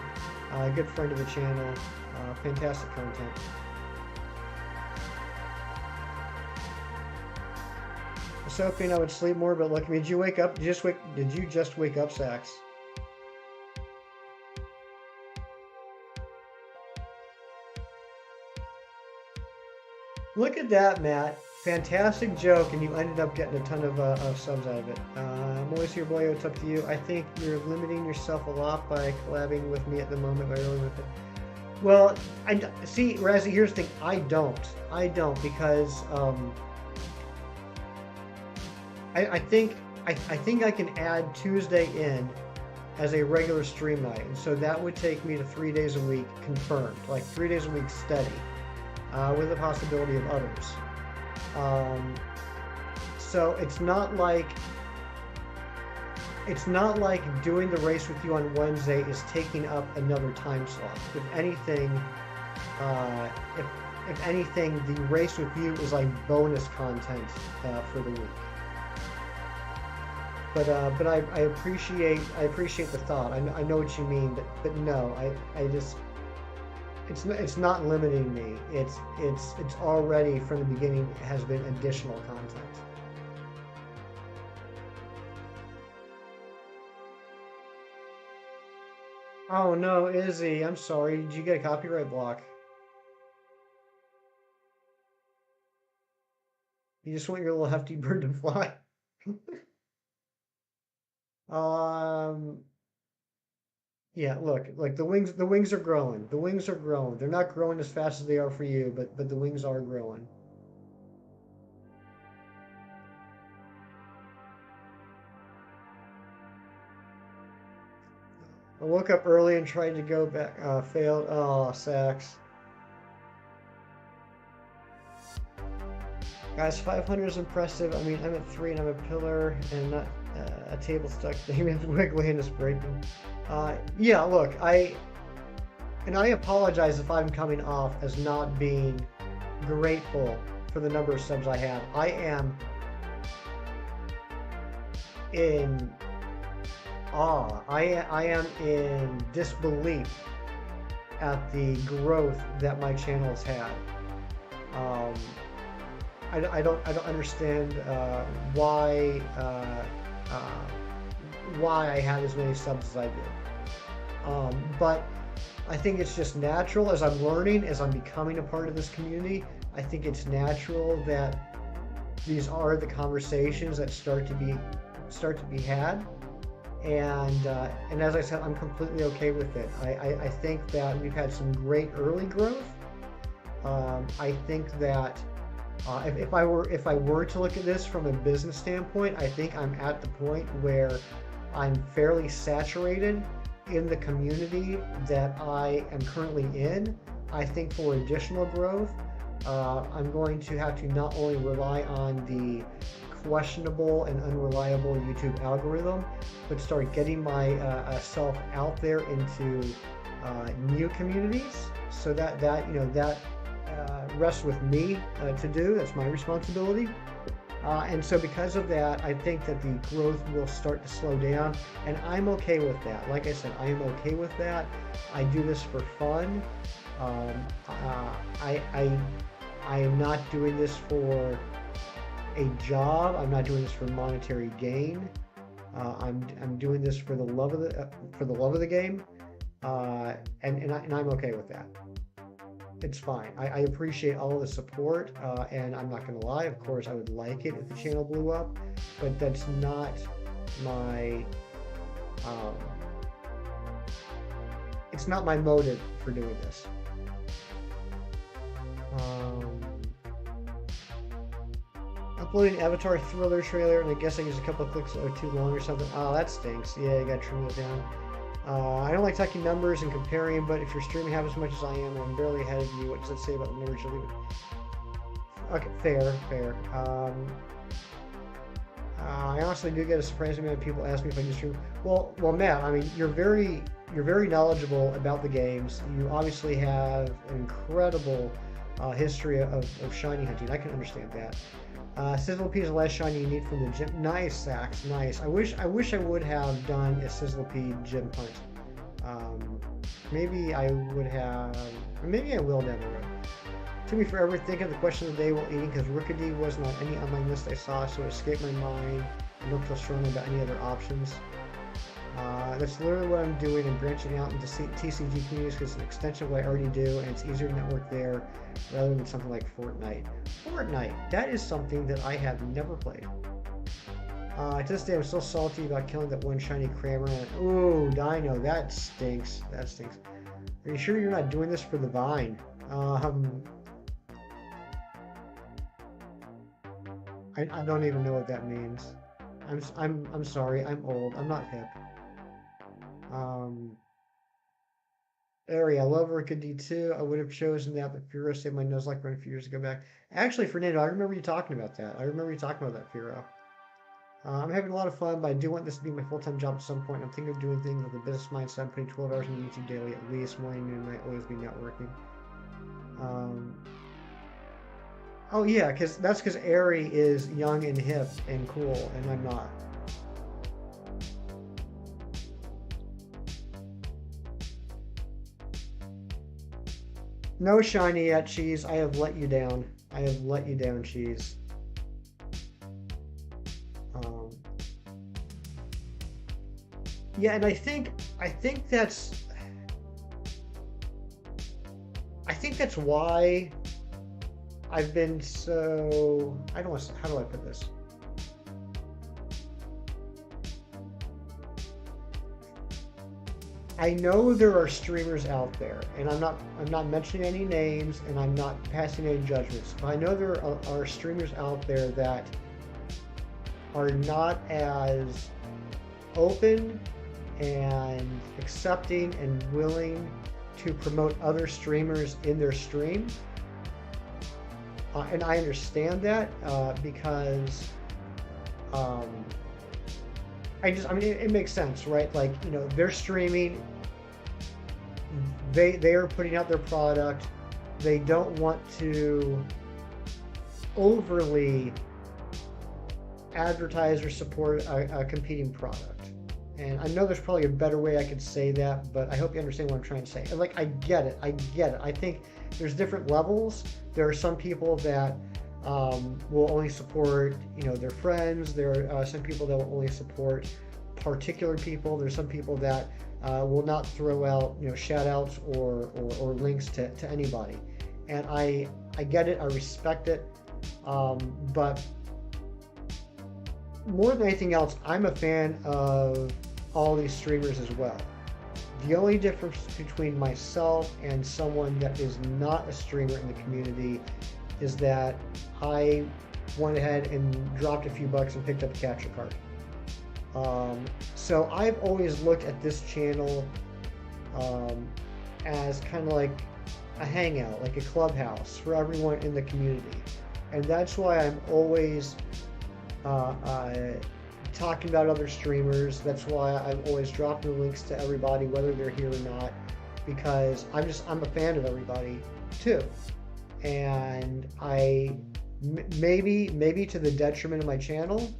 a good friend of the channel, fantastic content. I was hoping I would sleep more, but look, did you wake up? Did you just wake up, Sax? Look at that, Matt. Fantastic joke, and you ended up getting a ton of subs out of it. I'm always here, boy. It's up to you. I think you're limiting yourself a lot by collabing with me at the moment. By really with it. Well, I see, Razzie. Here's the thing. I don't because I think I can add Tuesday in as a regular stream night, and so that would take me to 3 days a week confirmed, like 3 days a week steady, with the possibility of others. So it's not like doing the race with you on Wednesday is taking up another time slot. If anything, if anything, the race with you is like bonus content for the week. But I appreciate the thought. I know what you mean, but no, I just. It's not limiting me. It's already from the beginning has been additional content. Oh no, Izzy, I'm sorry. Did you get a copyright block? You just want your little hefty bird to fly. Yeah, look, the wings are growing. The wings are growing. They're not growing as fast as they are for you, but the wings are growing. I woke up early and tried to go back, failed. Oh, Sax. Guys, 500 is impressive. I mean, I'm at 3 and I'm a pillar and not a table stuck thing. It's wiggly and it's breaking. Yeah, look, I apologize if I'm coming off as not being grateful for the number of subs I have. I am in awe. I am in disbelief at the growth that my channel has had. I don't understand why I had as many subs as I did. But I think it's just natural as I'm learning, as I'm becoming a part of this community. I think it's natural that these are the conversations that start to be had. And as I said, I'm completely okay with it. I think that we've had some great early growth. I think that if I were to look at this from a business standpoint, I think I'm at the point where I'm fairly saturated in the community that I am currently in. I think for additional growth, I'm going to have to not only rely on the questionable and unreliable YouTube algorithm, but start getting myself out there into new communities. So that rests with me to do. That's my responsibility. And so because of that, I think that the growth will start to slow down, and I'm okay with that. Like I said, I am okay with that. I do this for fun. Um, I am not doing this for a job. I'm not doing this for monetary gain. I'm doing this for the love of the game, and I'm okay with that. It's fine. I appreciate all the support, and I'm not gonna lie. Of course, I would like it if the channel blew up, but that's not my. Um, it's not my motive for doing this. Um, Uploading Avatar Thriller trailer, and I guess I used a couple of clicks that are too long or something. Oh, that stinks. Yeah, you gotta trim it down. I don't like talking numbers and comparing, but if you're streaming half as much as I am, and I'm barely ahead of you, what does that say about the numbers you're leaving? Okay, fair. I honestly do get a surprising amount of people ask me if I do stream. Well, Matt. I mean, you're very knowledgeable about the games. You obviously have an incredible history of shiny hunting. I can understand that. Sizzlipede is the last shiny you need from the gym. Nice, Sax. Nice. I wish I would have done a Sizzlipede gym hunt. Maybe I would have, or maybe I will down the road. Took me forever thinking of the question of the day while eating because Rookidee wasn't on any online list I saw, so it escaped my mind and don't feel strongly about any other options. That's literally what I'm doing. I'm branching out into TCG communities because it's an extension of what I already do, and it's easier to network there rather than something like Fortnite. That is something that I have never played. To this day, I'm still salty about killing that one shiny Kramer. Ooh, Dino, that stinks. That stinks. Are you sure you're not doing this for the Vine? I don't even know what that means. I'm sorry. I'm old. I'm not hip. Area, I love Rookidee too. I would have chosen that, but Furo saved my nose like run a few years ago back. Actually, Fernando, I remember you talking about that. That, Furo. I'm having a lot of fun, but I do want this to be my full-time job at some point. I'm thinking of doing things with a business mindset. I'm putting 12 hours on YouTube daily at least. Morning, noon, night, always be networking. Oh yeah, that's because Ari is young and hip and cool, and I'm not. No shiny yet, Cheese. I have let you down. Cheese. Yeah, and I think that's why I've been so. I don't want to. How do I put this? I know there are streamers out there, and I'm not mentioning any names, and I'm not passing any judgments. But I know there are streamers out there that are not as open and accepting and willing to promote other streamers in their stream. And I understand that because it makes sense, right? Like, you know, they're streaming, they are putting out their product, they don't want to overly advertise or support a competing product. And I know there's probably a better way I could say that, but I hope you understand what I'm trying to say. And like, I get it. I think there's different levels. There are some people that will only support, you know, their friends. There are some people that will only support particular people. There's some people that will not throw out, you know, shout outs or links to anybody. And I get it. I respect it. But more than anything else, I'm a fan of all these streamers as well. The only difference between myself and someone that is not a streamer in the community is that I went ahead and dropped a few bucks and picked up a capture card. So I've always looked at this channel as kind of like a hangout, like a clubhouse for everyone in the community. And that's why I'm always talking about other streamers. That's why I'm always dropping the links to everybody, whether they're here or not. because I'm a fan of everybody too, and maybe to the detriment of my channel,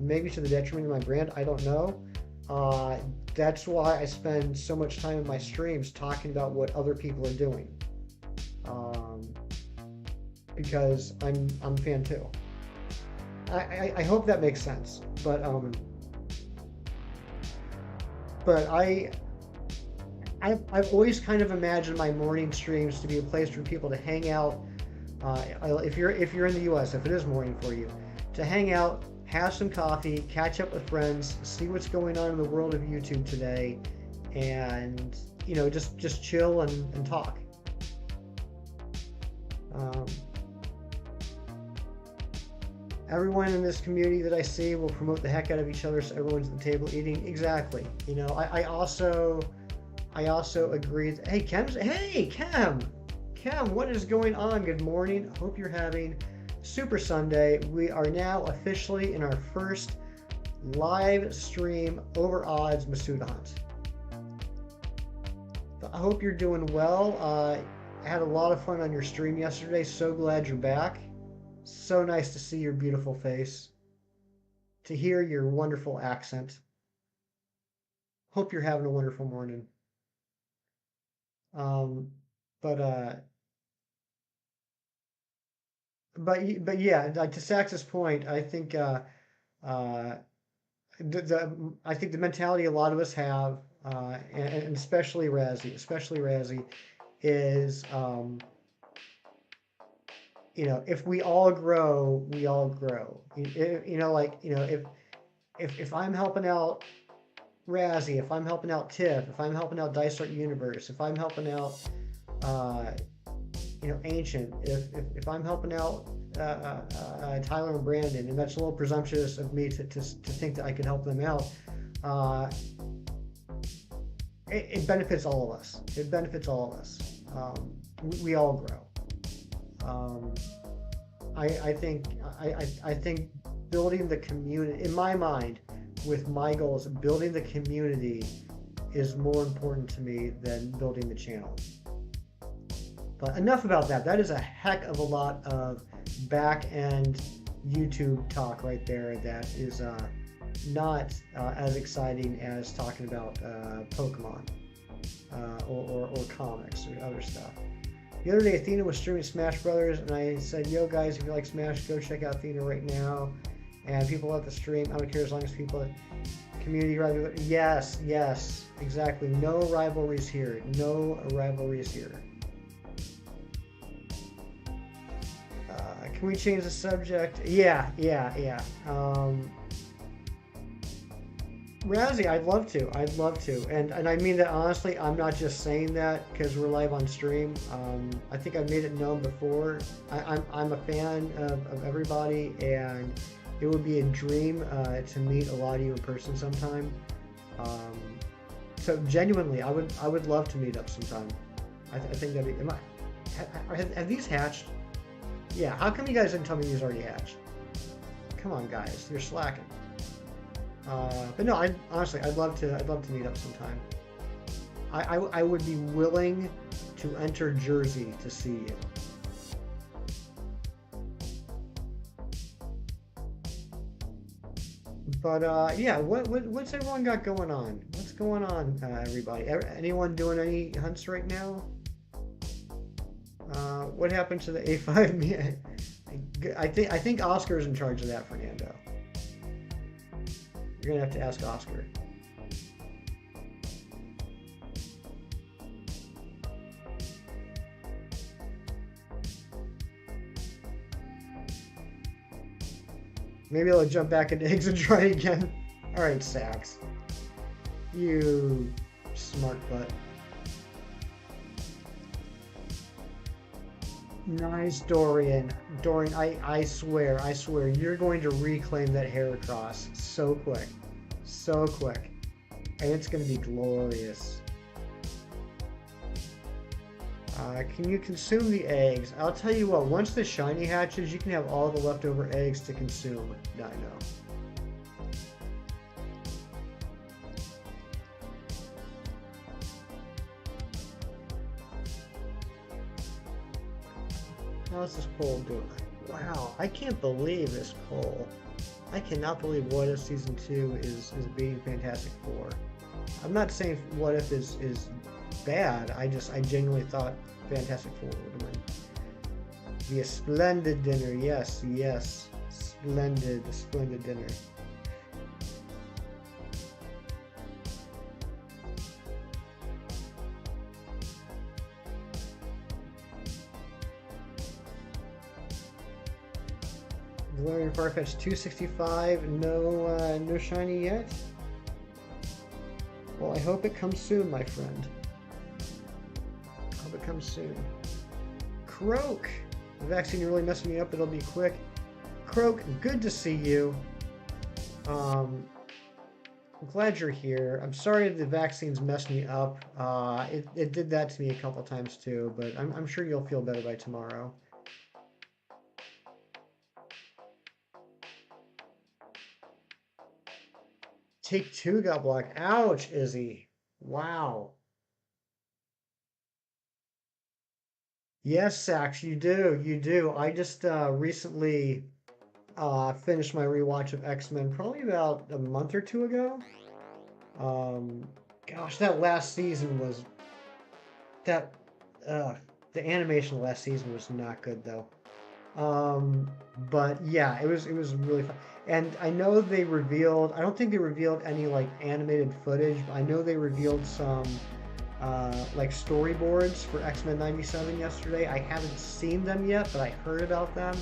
maybe to the detriment of my brand. I don't know. Uh, that's why I spend so much time in my streams talking about what other people are doing, um, because I'm a fan too. I hope that makes sense, but I've always kind of imagined my morning streams to be a place for people to hang out. If you're in the U.S., if it is morning for you, to hang out, have some coffee, catch up with friends, see what's going on in the world of YouTube today, and just chill and talk. Um, Everyone in this community that I see will promote the heck out of each other, so everyone's at the table eating. Exactly. I also agree. Hey, Kem, what is going on? Good morning. Hope you're having Super Sunday. We are now officially in our first live stream over odds Masuda hunt. I hope you're doing well. I had a lot of fun on your stream yesterday. So glad you're back. So nice to see your beautiful face, to hear your wonderful accent. Hope you're having a wonderful morning. Um, but uh, but yeah, like to Sax's point, I think uh, I think the mentality a lot of us have, and especially Razzie, is if we all grow, we all grow. If I'm helping out Razzie, if I'm helping out Tiff, if I'm helping out Dice Art Universe, if I'm helping out uh, Ancient, if I'm helping out Tyler and Brandon, and that's a little presumptuous of me to think that I could help them out. Uh, it benefits all of us. It benefits all of us. We all grow. Um, I think building the community, in my mind, with my goals, building the community is more important to me than building the channel. But enough about that. That is a heck of a lot of back end YouTube talk right there. That is not as exciting as talking about Pokemon or comics or other stuff. The other day, Athena was streaming Smash Brothers, and I said, "Yo, guys, if you like Smash, go check out Athena right now." And people love the stream. I don't care as long as people community rivalry. Yes, exactly. No rivalries here. No rivalries here. Can we change the subject? Yeah. Razzie, I'd love to. And I mean that honestly. I'm not just saying that because we're live on stream. I think I've made it known before. I'm a fan of everybody, and it would be a dream to meet a lot of you in person sometime. So genuinely, I would love to meet up sometime. I think that'd be. Have these hatched? Yeah. How come you guys didn't tell me these already hatched? Come on, guys, you're slacking. But no, honestly, I'd love to meet up sometime. I would be willing to enter Jersey to see you. But yeah, what's everyone got going on? What's going on, everybody? Anyone doing any hunts right now? What happened to the A5? I think Oscar's in charge of that, Fernando. You're gonna have to ask Oscar. Maybe I'll jump back into eggs and try again. All right, Sax. You smart butt. Nice, Dorian. Dorian, I swear, you're going to reclaim that Heracross so quick. And it's going to be glorious. Can you consume the eggs? I'll tell you what, once the shiny hatches, you can have all the leftover eggs to consume, Dino. How's this poll doing? Wow, I can't believe this poll. I cannot believe What If Season 2 is beating Fantastic Four. I'm not saying What If is bad. I genuinely thought Fantastic Four would win. Be a splendid dinner. Yes, yes. Splendid dinner. Valerian Farfetch 265. No shiny yet. Well, I hope it comes soon, my friend. Hope it comes soon. Croak. The vaccine really messed me up. It'll be quick. Croak, good to see you. I'm glad you're here. I'm sorry the vaccines messed me up. It did that to me a couple times too, but I'm sure you'll feel better by tomorrow. Take Two got blocked. Ouch, Izzy. Wow. Yes, Sax, you do. You do. I just recently finished my rewatch of X-Men probably about a month or two ago. Gosh, that last season was that the animation last season was not good though. But yeah, it was really fun. And I know they revealed, I don't think they revealed any like animated footage, but I know they revealed some like storyboards for X-Men 97 yesterday. I haven't seen them yet, but I heard about them.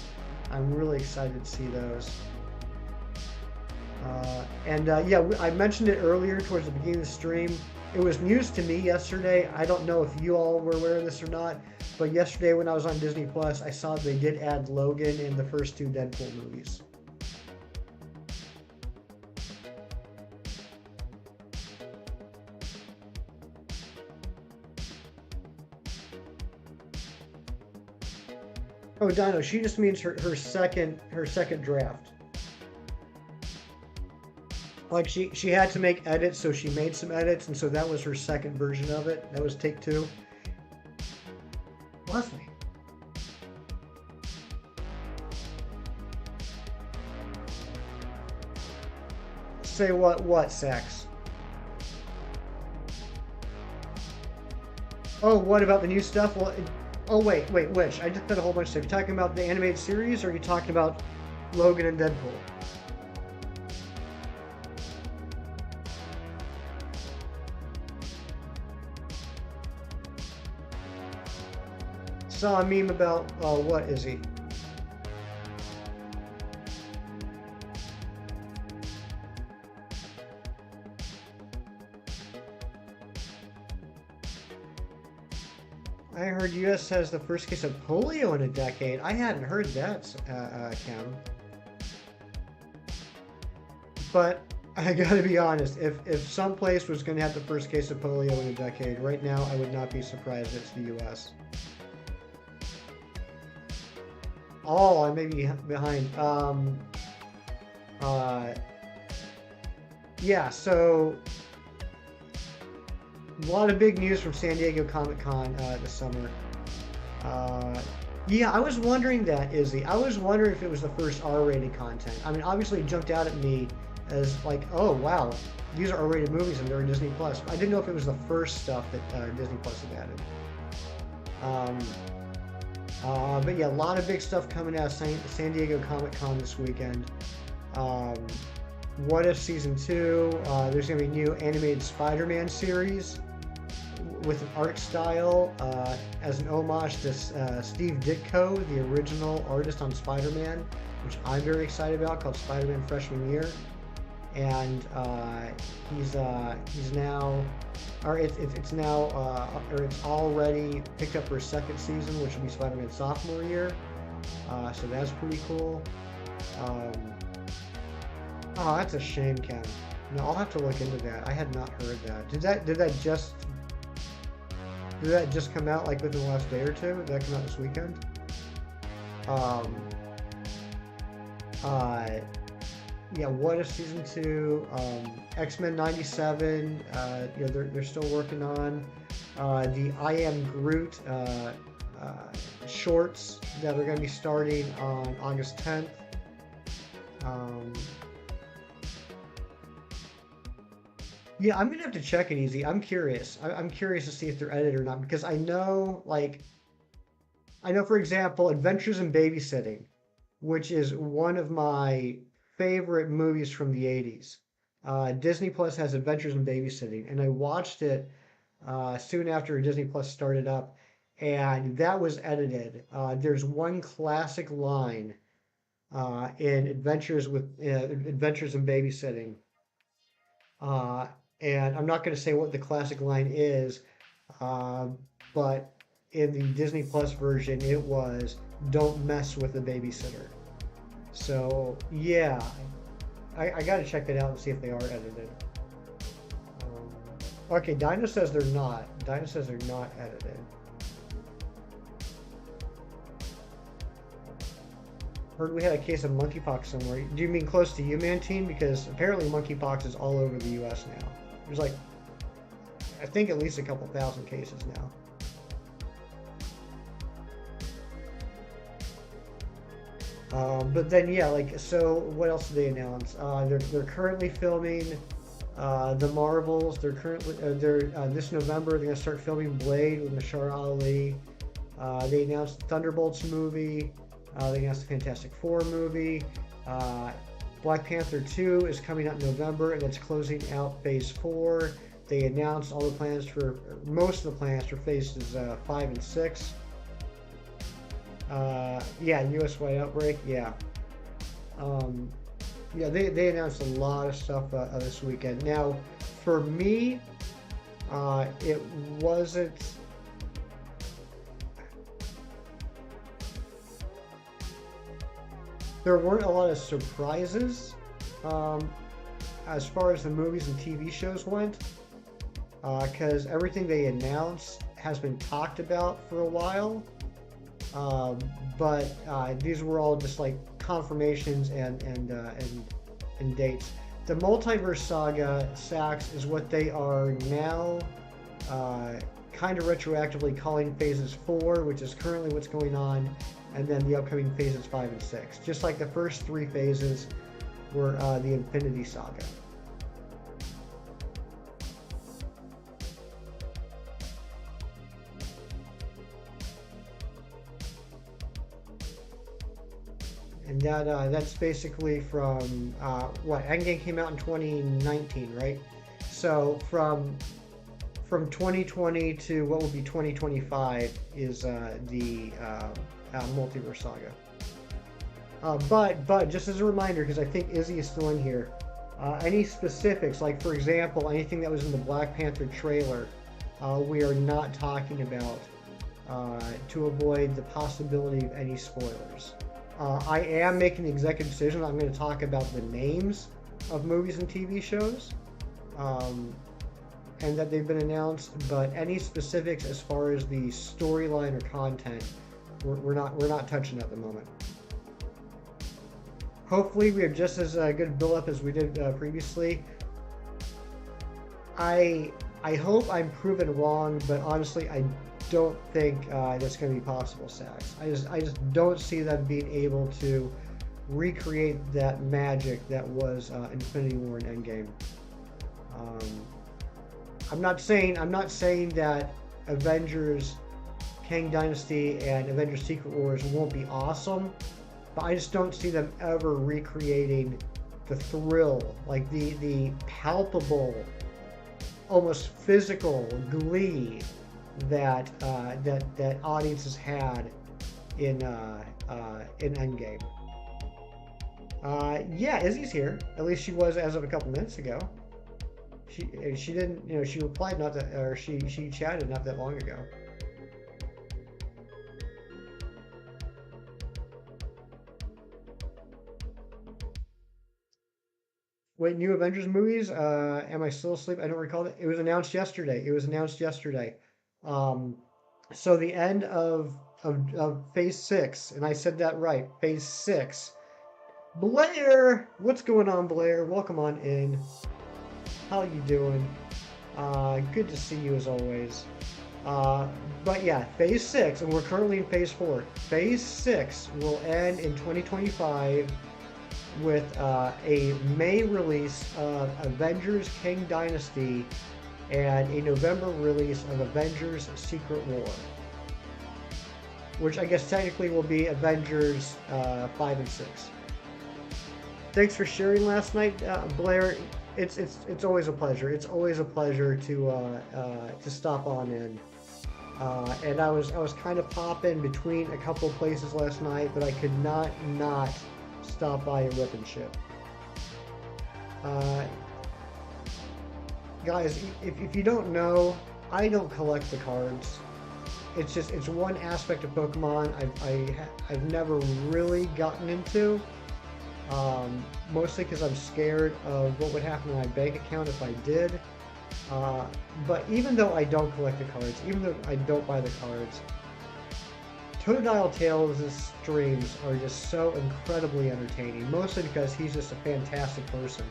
I'm really excited to see those. Yeah, I mentioned it earlier towards the beginning of the stream. It was news to me yesterday. I don't know if you all were aware of this or not, but yesterday when I was on Disney Plus, I saw they did add Logan in the first two Deadpool movies. Oh, Dino, she just means her second draft. Like she had to make edits, so she made some edits, and so that was her second version of it. That was take two. Lovely. Say what, Sax? Oh, what about the new stuff? Well, oh wait, which? I just said a whole bunch of stuff. You talking about the animated series, or are you talking about Logan and Deadpool? Saw a meme about what is he? I heard US has the first case of polio in a decade. I hadn't heard that, Cam. But I gotta be honest, if some place was gonna have the first case of polio in a decade, right now I would not be surprised it's the US. Oh, I may be behind. Yeah, so a lot of big news from San Diego Comic-Con this summer. Yeah, I was wondering that, Izzy. I was wondering if it was the first R-rated content. I mean, obviously it jumped out at me as like, oh wow, these are R-rated movies and they're Disney Plus. I didn't know if it was the first stuff that Disney Plus had added. But yeah, a lot of big stuff coming out of San Diego Comic-Con this weekend. What If Season 2, there's going to be a new animated Spider-Man series with an art style as an homage to Steve Ditko, the original artist on Spider-Man, which I'm very excited about, called Spider-Man Freshman Year. And he's now, or it's now, or it's already picked up for a second season, which will be Spider-Man sophomore year. So that's pretty cool. Oh, that's a shame, Ken. No, I'll have to look into that. I had not heard that. Did that just come out like within the last day or two? Did that come out this weekend? Yeah, What If Season 2, X-Men 97, you know, they're still working on the I Am Groot shorts that are going to be starting on August 10th. Um, yeah, I'm gonna have to check it easy. I'm curious. I'm curious to see if they're edited or not because I know, for example, Adventures in Babysitting, which is one of my favorite movies from the 80s. Disney Plus has Adventures in Babysitting, and I watched it soon after Disney Plus started up, and that was edited. There's one classic line in Adventures in Babysitting, uh, and I'm not going to say what the classic line is, uh, but in the Disney Plus version, it was "Don't mess with the babysitter." So yeah, I got to check it out and see if they are edited. Okay, Dinah says they're not. Dinah says they're not edited. Heard we had a case of monkeypox somewhere. Do you mean close to you, Mantine? Because apparently monkeypox is all over the U.S. now. There's like, I think at least a couple thousand cases now. But then yeah, like so, what else did they announce? They're currently filming the Marvels. They're this November they're gonna start filming Blade with Mashar Ali. They announced the Thunderbolts movie. They announced the Fantastic Four movie. Black Panther 2 is coming out in November, and it's closing out Phase 4. They announced all the plans for most of the plans for Phases 5 and 6. Yeah, U.S.-wide outbreak. Yeah. Yeah, they announced a lot of stuff this weekend. Now, for me, it wasn't. There weren't a lot of surprises as far as the movies and TV shows went, because everything they announced has been talked about for a while. But these were all just like confirmations and dates. The Multiverse Saga Sax is what they are now kind of retroactively calling Phases 4, which is currently what's going on, and then the upcoming Phases 5 and 6. Just like the first 3 phases were the Infinity Saga. And that's basically from what Endgame came out in 2019, right? So from 2020 to what will be 2025 is the Multiverse Saga. But just as a reminder, because I think Izzy is still in here, any specifics, like for example, anything that was in the Black Panther trailer, we are not talking about to avoid the possibility of any spoilers. I am making the executive decision. I'm going to talk about the names of movies and TV shows, and that they've been announced. But any specifics as far as the storyline or content, we're not touching at the moment. Hopefully, we have just as good build-up as we did previously. I hope I'm proven wrong, but honestly, I don't think that's going to be possible, Sax. I just don't see them being able to recreate that magic that was Infinity War and Endgame. I'm not saying that Avengers Kang Dynasty and Avengers Secret Wars won't be awesome, but I just don't see them ever recreating the thrill, like the palpable, almost physical glee that audiences had in Endgame. Yeah, Izzy's here. At least she was as of a couple minutes ago. She didn't, she replied not that, or she chatted not that long ago. Wait, new Avengers movies? Am I still asleep? I don't recall it. It was announced yesterday. So the end of Phase 6, and I said that right, Phase 6. Blair! What's going on, Blair? Welcome on in. How you doing? Good to see you as always. Uh, but yeah, phase 6, and we're currently in phase 4. Phase 6 will end in 2025 with a May release of Avengers King Dynasty and a November release of Avengers Secret War, which I guess technically will be Avengers 5 and 6. Thanks for sharing last night, Blair. It's always a pleasure. It's always a pleasure to stop on in. And I was kind of popping between a couple of places last night, but I could not stop by a rip and ship. Guys, if you don't know, I don't collect the cards. It's one aspect of Pokemon I've never really gotten into. Mostly because I'm scared of what would happen to my bank account if I did. But even though I don't collect the cards, even though I don't buy the cards, Totodile Tales' streams are just so incredibly entertaining, mostly because he's just a fantastic person.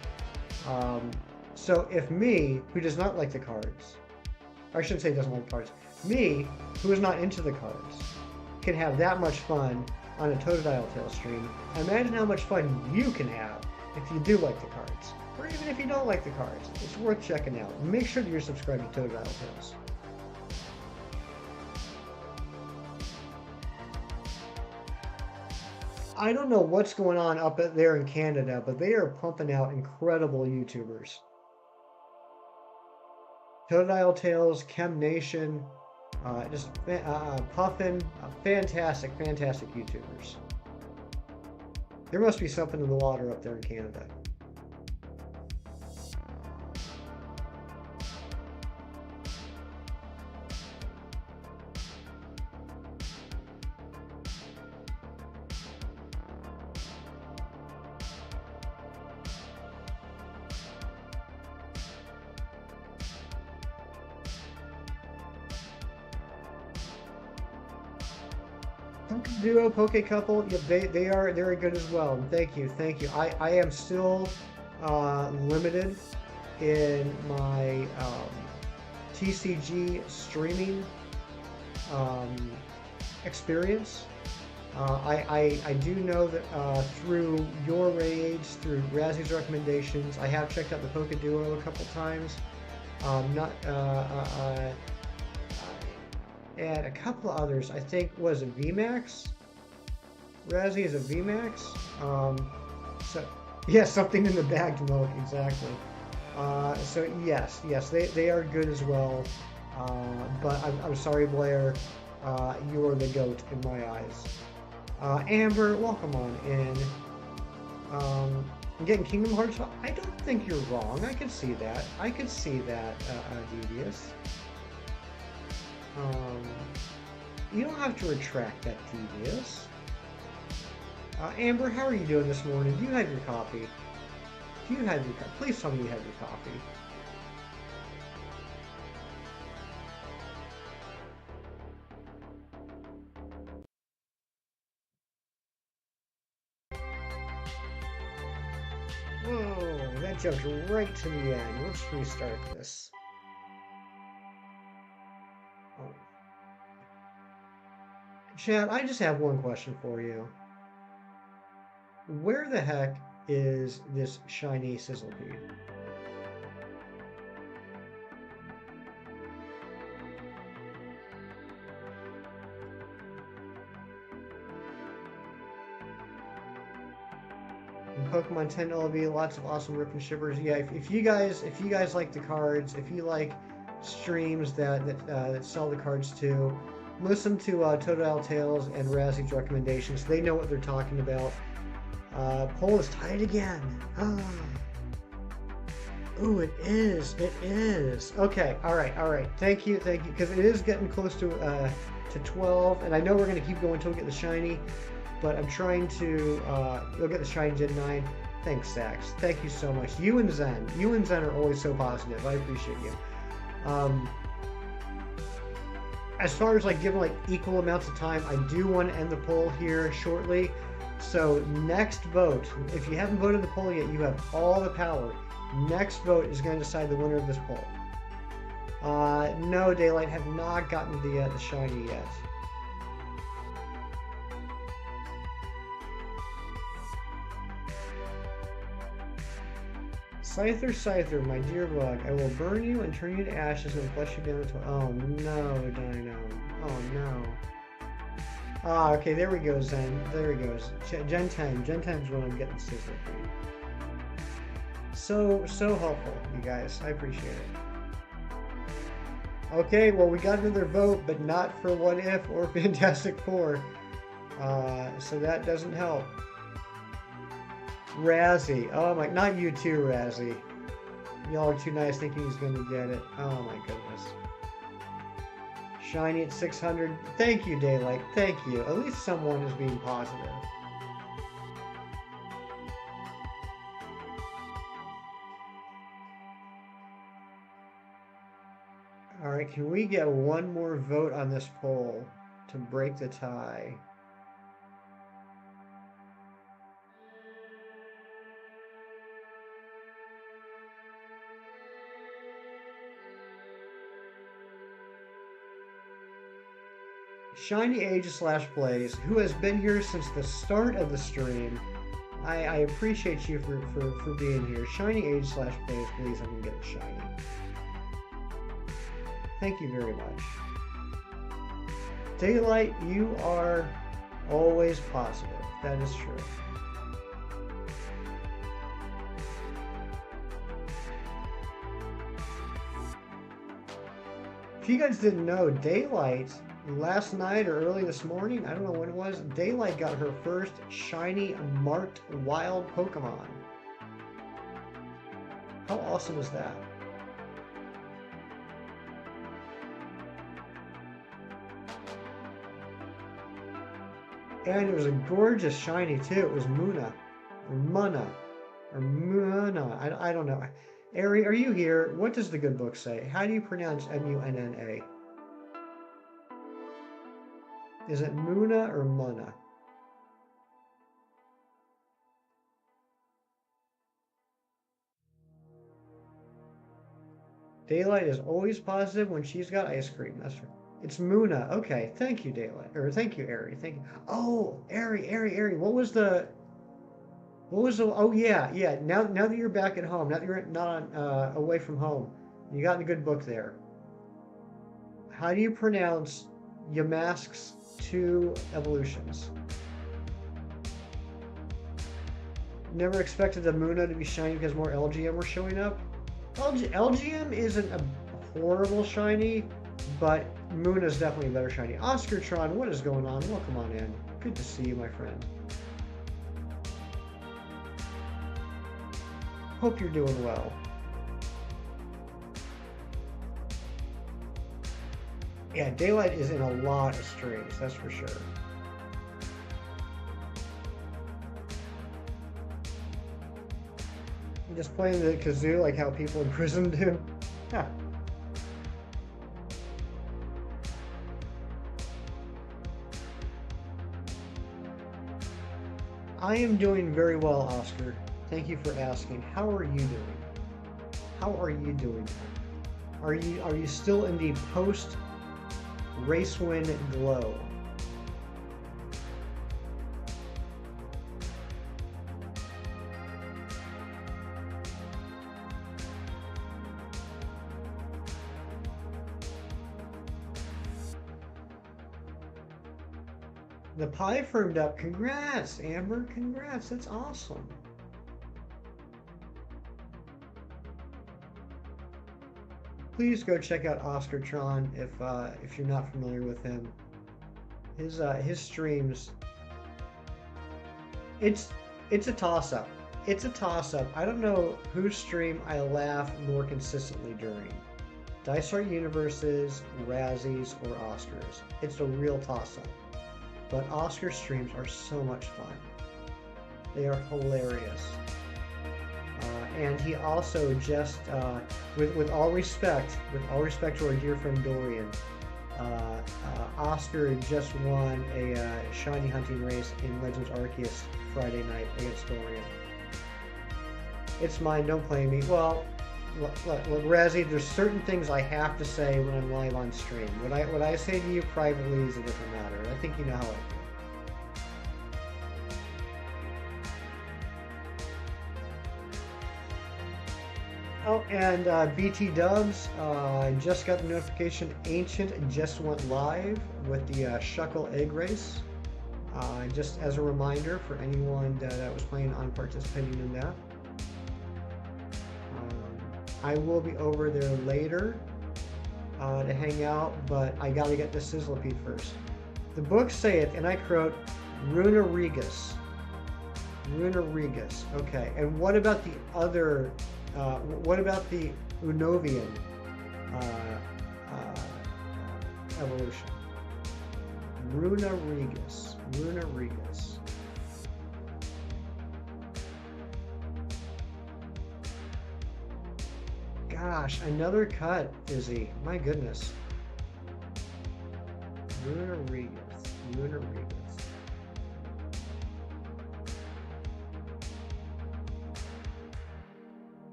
So if me, who does not like the cards, or I shouldn't say doesn't like the cards, me, who is not into the cards, can have that much fun on a Totodile Tales stream, imagine how much fun you can have if you do like the cards. Or even if you don't like the cards. It's worth checking out. Make sure that you're subscribed to Totodile Tales. I don't know what's going on up there in Canada, but they are pumping out incredible YouTubers. Totodile Tales, Chem Nation, Puffin, fantastic YouTubers. There must be something in the water up there in Canada. Duo, Poke Couple, yeah, they're good as well. And thank you. I am still limited in my TCG streaming experience. I do know that through your raids, through Razzy's recommendations, I have checked out the Poke Duo a couple times. And a couple of others. I think was a VMAX. Razzie is a VMAX. So yeah, something in the bag to milk, exactly. So yes, they are good as well. But I'm sorry, Blair. You are the GOAT in my eyes. Amber, welcome on in. Getting Kingdom Hearts. I don't think you're wrong. I could see that. Devious. You don't have to retract that, Devious. Amber, how are you doing this morning? Do you have your coffee? Please tell me you have your coffee. Whoa, that jumped right to the end. Let's restart this. Oh. Chad, I just have one question for you. Where the heck is this shiny Sizzlipede? Pokemon 10 LV, lots of awesome rip and shippers. Yeah, if you guys like the cards, if you like streams that sell the cards too, listen to Totodile Tales and Razzy's recommendations. They know what they're talking about. Poll is tied again. Ooh, it is. Okay, all right. Thank you, because it is getting close to 12, and I know we're gonna keep going until we get the shiny, but I'm trying to. You'll get the shiny Gen 9. Thanks, Sax. Thank you so much. You and Zen are always so positive. I appreciate you. As far as like giving like equal amounts of time, I do want to end the poll here shortly. So next vote, if you haven't voted the poll yet, you have all the power. Next vote is going to decide the winner of this poll. No, Daylight, have not gotten the shiny yet. Scyther, Scyther, my dear bug, I will burn you and turn you to ashes and flesh you down into. Oh no, Dino. Oh no. Ah, okay, there we go, Zen. There he goes. Gen 10. Gen 10 is when I'm getting Sizzlipede. So helpful, you guys. I appreciate it. Okay, well, we got another vote, but not for What If or Fantastic Four. So that doesn't help. Razzie. Oh my, not you too, Razzie. Y'all are too nice thinking he's going to get it. Oh my goodness. Shiny at 600. Thank you, Daylight. Thank you. At least someone is being positive. Alright, can we get one more vote on this poll to break the tie? Shiny Age / Blaze, who has been here since the start of the stream. I appreciate you for being here. Shiny Age / Blaze, please, I can get a shiny. Thank you very much. Daylight, you are always positive. That is true. If you guys didn't know, Daylight, last night or early this morning, I don't know when it was, Daylight got her first shiny marked wild Pokemon. How awesome is that? And it was a gorgeous shiny too. It was Muna, or Munna, or Munna. I don't know. Ari, are you here? What does the good book say? How do you pronounce M-U-N-N-A? Is it Muna or Munna? Daylight is always positive when she's got ice cream. That's right. It's Muna. Okay, thank you, Daylight. Or thank you, Ari. Thank you. Oh, Ari. What was the? Oh yeah. Now that you're back at home, now that you're not away from home, you got a good book there. How do you pronounce Yamask's 2 evolutions? Never expected the Muna to be shiny because more LGM were showing up. LGM isn't a horrible shiny, but Muna's definitely a better shiny. Oscartron, what is going on? Welcome on in. Good to see you, my friend. Hope you're doing well. Yeah, Daylight is in a lot of streams, that's for sure. I'm just playing the kazoo like how people in prison do. Yeah. I am doing very well, Oscar. Thank you for asking. How are you doing? How are you doing? Are you still in the post race win glow? The pie firmed up. Congrats, Amber. Congrats. That's awesome. Please go check out Oscartron if you're not familiar with him. His streams. It's a toss-up. It's a toss-up. I don't know whose stream I laugh more consistently during. Dice Art Universes, Razzies, or Oscars. It's a real toss-up. But Oscar streams are so much fun. They are hilarious. And he also just, with all respect to our dear friend Dorian, Oscar just won a shiny hunting race in Legends Arceus Friday night against Dorian. It's mine, don't blame me. Well, look, Razzie, there's certain things I have to say when I'm live on stream. What I say to you privately is a different matter. I think you know how I feel. Oh, and BT Dubs, I just got the notification Ancient just went live with the Shuckle Egg Race. Just as a reminder for anyone that was planning on participating in that. I will be over there later to hang out, but I gotta get the Sizzlipede first. The book saith, and I quote, Runa Regus. Runa Regus. Okay, and what about the other, what about the Unovian evolution? Runa Regus. Runa Regus. Gosh, another cut, Izzy. My goodness. Runa Regus. Runa Regus.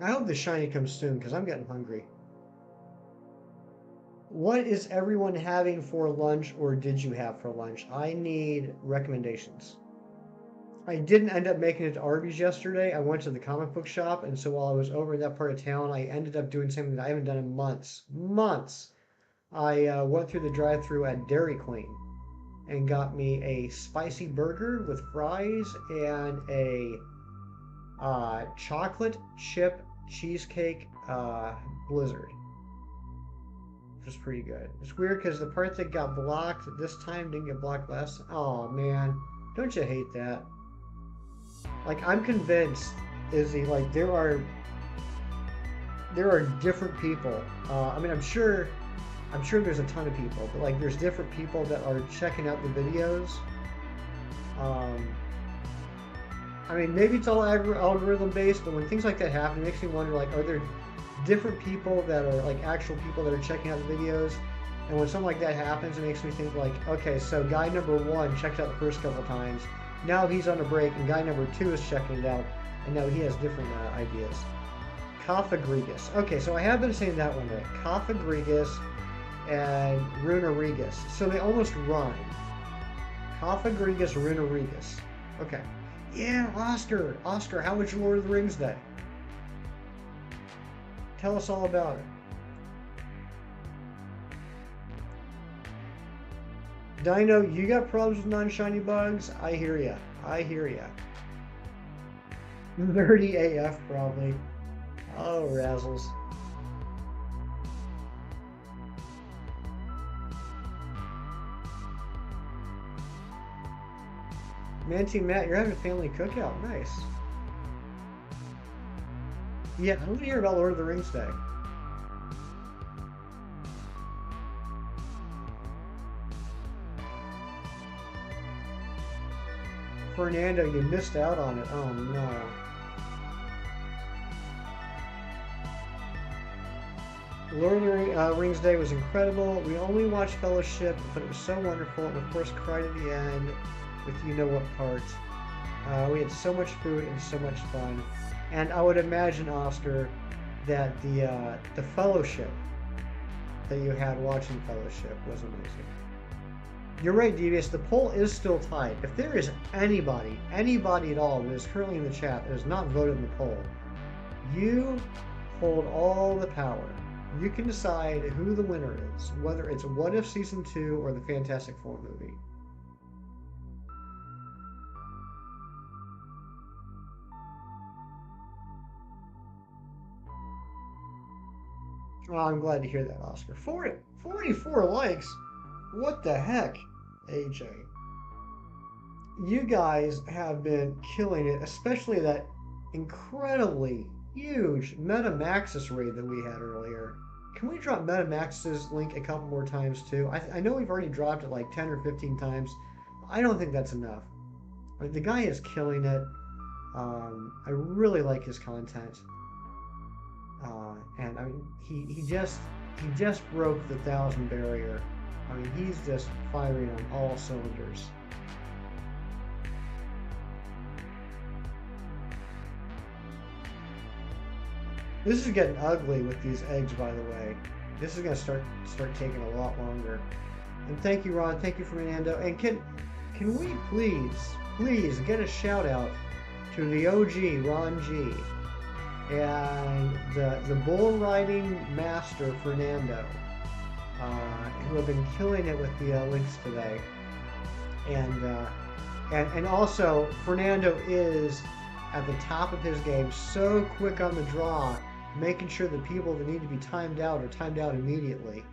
I hope the shiny comes soon because I'm getting hungry. What is everyone having for lunch, or did you have for lunch? I need recommendations. I didn't end up making it to Arby's yesterday. I went to the comic book shop, and so while I was over in that part of town, I ended up doing something that I haven't done in months. Months! I went through the drive-thru at Dairy Queen and got me a spicy burger with fries and a chocolate chip cheesecake blizzard. Which was pretty good. It's weird because the part that got blocked this time didn't get blocked last. Oh man, don't you hate that? Like, I'm convinced, Izzy, like there are different people. I mean, I'm sure there's a ton of people, but like there's different people that are checking out the videos. I mean, maybe it's all algorithm based, but when things like that happen, it makes me wonder, like, are there different people that are like actual people that are checking out the videos? And when something like that happens, it makes me think like, okay, so guy number 1 checked out the first couple times, now he's on a break, and guy number 2 is checking it out, and now he has different ideas. Cophagregus. Okay, so I have been saying that one right. Cophagregus and Runa Regus. So they almost rhyme. Cophagregus, Runa Regus. Okay. Yeah, Oscar! Oscar, how was your Lord of the Rings day? Tell us all about it. Dino, you got problems with non-shiny bugs? I hear ya. I hear ya. Nerdy AF, probably. Oh, razzles. Manty Matt, you're having a family cookout. Nice. Yeah, I want to hear about Lord of the Rings Day. Fernando, you missed out on it. Oh no. Lord of the Rings Day was incredible. We only watched Fellowship, but it was so wonderful, and of course cried at the end with you know what part. We had so much food and so much fun. And I would imagine, Oscar, that the Fellowship that you had watching Fellowship was amazing. You're right, Devious. The poll is still tied. If there is anybody at all that is currently in the chat that has not voted in the poll, you hold all the power. You can decide who the winner is, whether it's What If Season 2 or the Fantastic Four movie. Oh, I'm glad to hear that, Oscar. 44 likes? What the heck, AJ? You guys have been killing it, especially that incredibly huge Metamaxis raid that we had earlier. Can we drop Metamaxis link a couple more times too? I know we've already dropped it like 10 or 15 times. I don't think that's enough. I mean, the guy is killing it. I really like his content. And I mean, he just broke the 1,000 barrier. I mean, he's just firing on all cylinders. This is getting ugly with these eggs, by the way. This is gonna start taking a lot longer. And thank you, Ron. Thank you, Fernando. And can we please get a shout out to the OG Ron G and the bull riding master Fernando, who have been killing it with the links today. And and also Fernando is at the top of his game, so quick on the draw, making sure the people that need to be timed out are timed out immediately.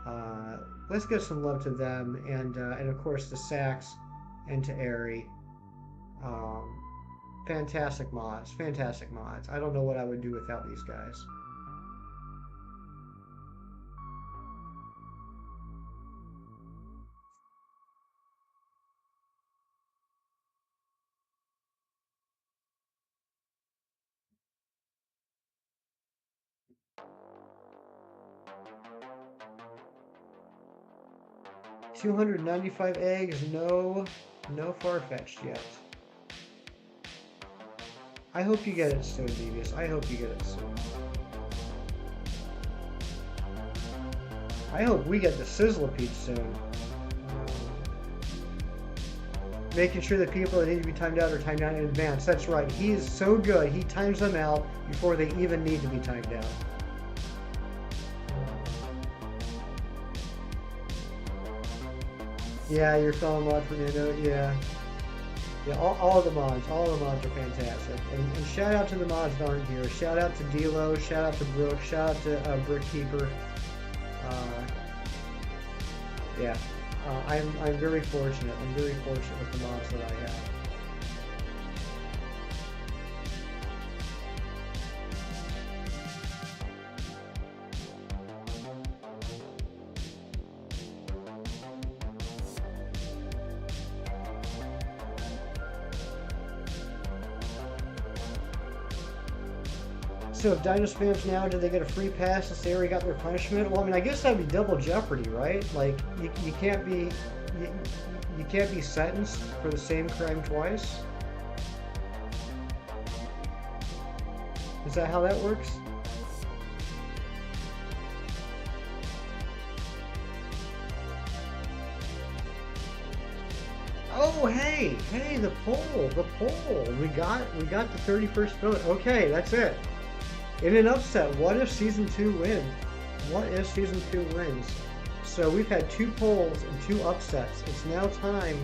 Uh, let's give some love to them, and of course to Sax and to Airy. Um, fantastic mods, fantastic mods. I don't know what I would do without these guys. 295 eggs, no far-fetched yet. I hope you get it soon, Devious. I hope you get it soon. I hope we get the Sizzlipede soon. Making sure that people that need to be timed out are timed out in advance. That's right. He is so good. He times them out before they even need to be timed out. Yeah, your fellow mod Fernando. Yeah. Yeah, all the mods. All the mods are fantastic. And shout out to the mods that aren't here. Shout out to Delo. Shout out to Brooke. Shout out to Brickkeeper. Uh, yeah. I'm very fortunate. I'm very fortunate with the mods that I have. So if Dino spams now, do they get a free pass since they already got their punishment? Well, I mean, I guess that'd be double jeopardy, right? Like you can't be you can't be sentenced for the same crime twice. Is that how that works? Oh, hey, the poll. We got the 31st vote. Okay, that's it. In an upset, what if season 2 wins? What if season 2 wins? So we've had 2 polls and 2 upsets. It's now time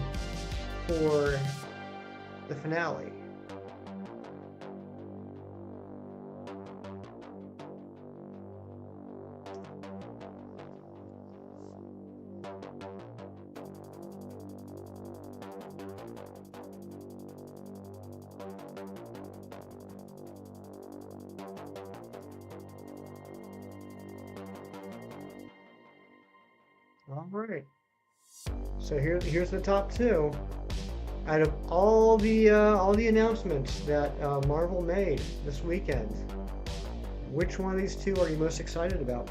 for the finale. All right. So here's the top 2. Out of all the announcements that Marvel made this weekend, which one of these 2 are you most excited about?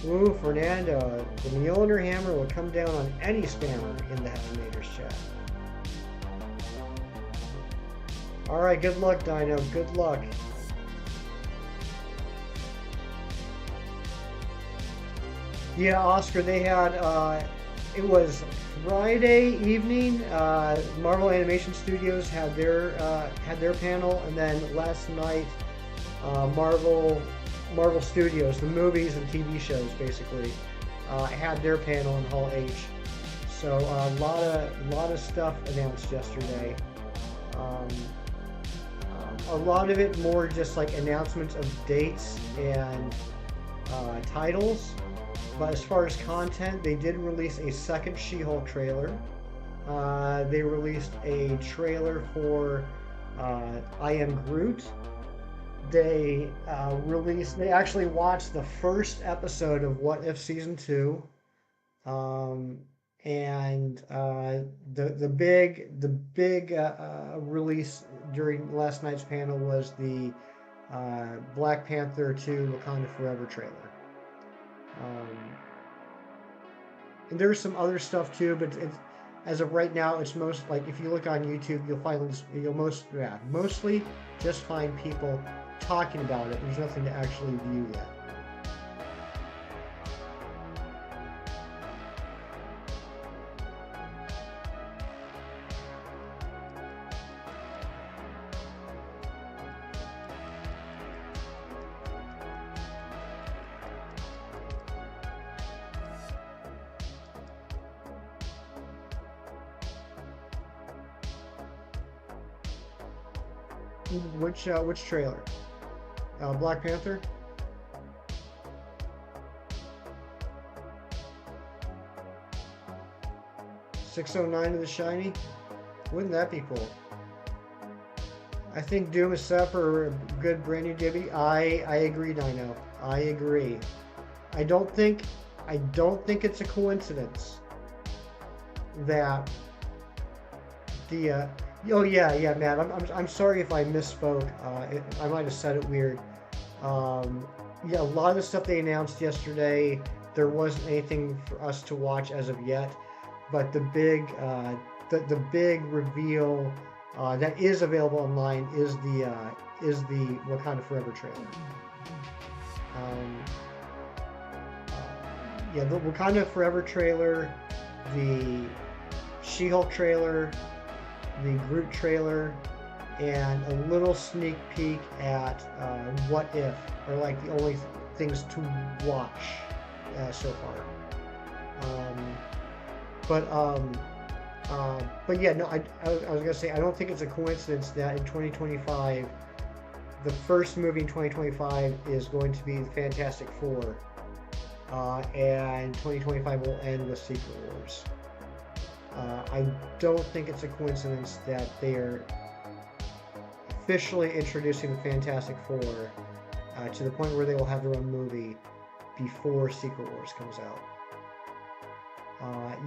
Ooh, Fernando, the Mjolnir hammer will come down on any spammer in the Heavenators chat. Alright, good luck, Dino. Good luck. Yeah, Oscar, they had, it was Friday evening, Marvel Animation Studios had their panel, and then last night, Marvel Studios, the movies and TV shows, basically, had their panel in Hall H. So a lot of stuff announced yesterday. A lot of it more just like announcements of dates and titles. But as far as content, they did release a second She-Hulk trailer. They released a trailer for I Am Groot. They actually watched the first episode of What If Season 2. And the big release during last night's panel was the Black Panther 2 Wakanda Forever trailer. Um, and there's some other stuff too, but as of right now, it's most like if you look on YouTube, mostly just find people talking about it. There's nothing to actually view yet. Which trailer? Black Panther? $609 of The Shiny? Wouldn't that be cool? I think Doom is set for a good brand new Gibby. I agree, Dino. I agree. I don't think it's a coincidence that the oh yeah, Matt. I'm sorry if I misspoke. I might have said it weird. Yeah, a lot of the stuff they announced yesterday, there wasn't anything for us to watch as of yet. But the big reveal that is available online is the Wakanda Forever trailer. Yeah, the Wakanda Forever trailer, the She-Hulk trailer, the Groot trailer, and a little sneak peek at What If are like the only things to watch so far. But yeah, no, I was gonna say I don't think it's a coincidence that in 2025, the first movie in 2025 is going to be the Fantastic Four, and 2025 will end with Secret Wars. I don't think it's a coincidence that they are officially introducing the Fantastic Four to the point where they will have their own movie before Secret Wars comes out.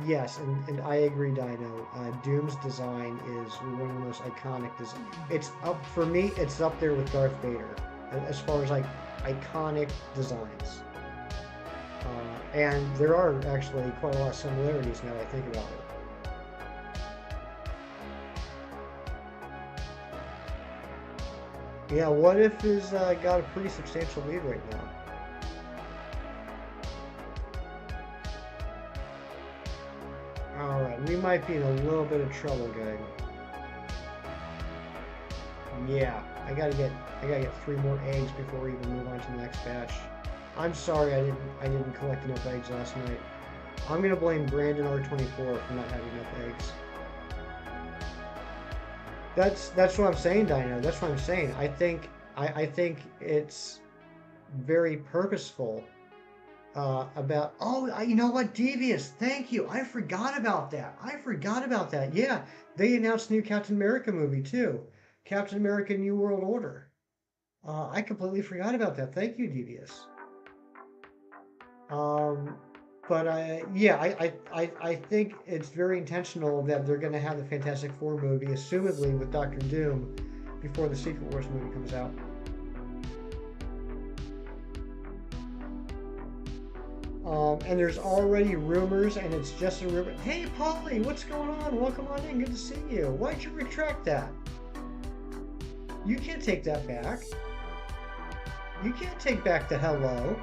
Yes, and I agree, Dino. Doom's design is one of the most iconic designs. It's up for me. It's up there with Darth Vader as far as like iconic designs. And there are actually quite a lot of similarities now that I think about it. Yeah, What If has got a pretty substantial lead right now. Alright, we might be in a little bit of trouble, gang. Yeah, I gotta get 3 more eggs before we even move on to the next batch. I'm sorry I didn't collect enough eggs last night. I'm gonna blame Brandon R24 for not having enough eggs. That's what I'm saying, Dino. That's what I'm saying. I think it's very purposeful. You know what, Devious, thank you. I forgot about that. Yeah, they announced a new Captain America movie too, Captain America: New World Order. I completely forgot about that. Thank you, Devious. Yeah, I think it's very intentional that they're going to have the Fantastic Four movie, assumedly with Doctor Doom, before the Secret Wars movie comes out. And there's already rumors, and it's just a rumor. Hey, Polly, what's going on? Welcome on in. Good to see you. Why'd you retract that? You can't take that back. You can't take back the hello.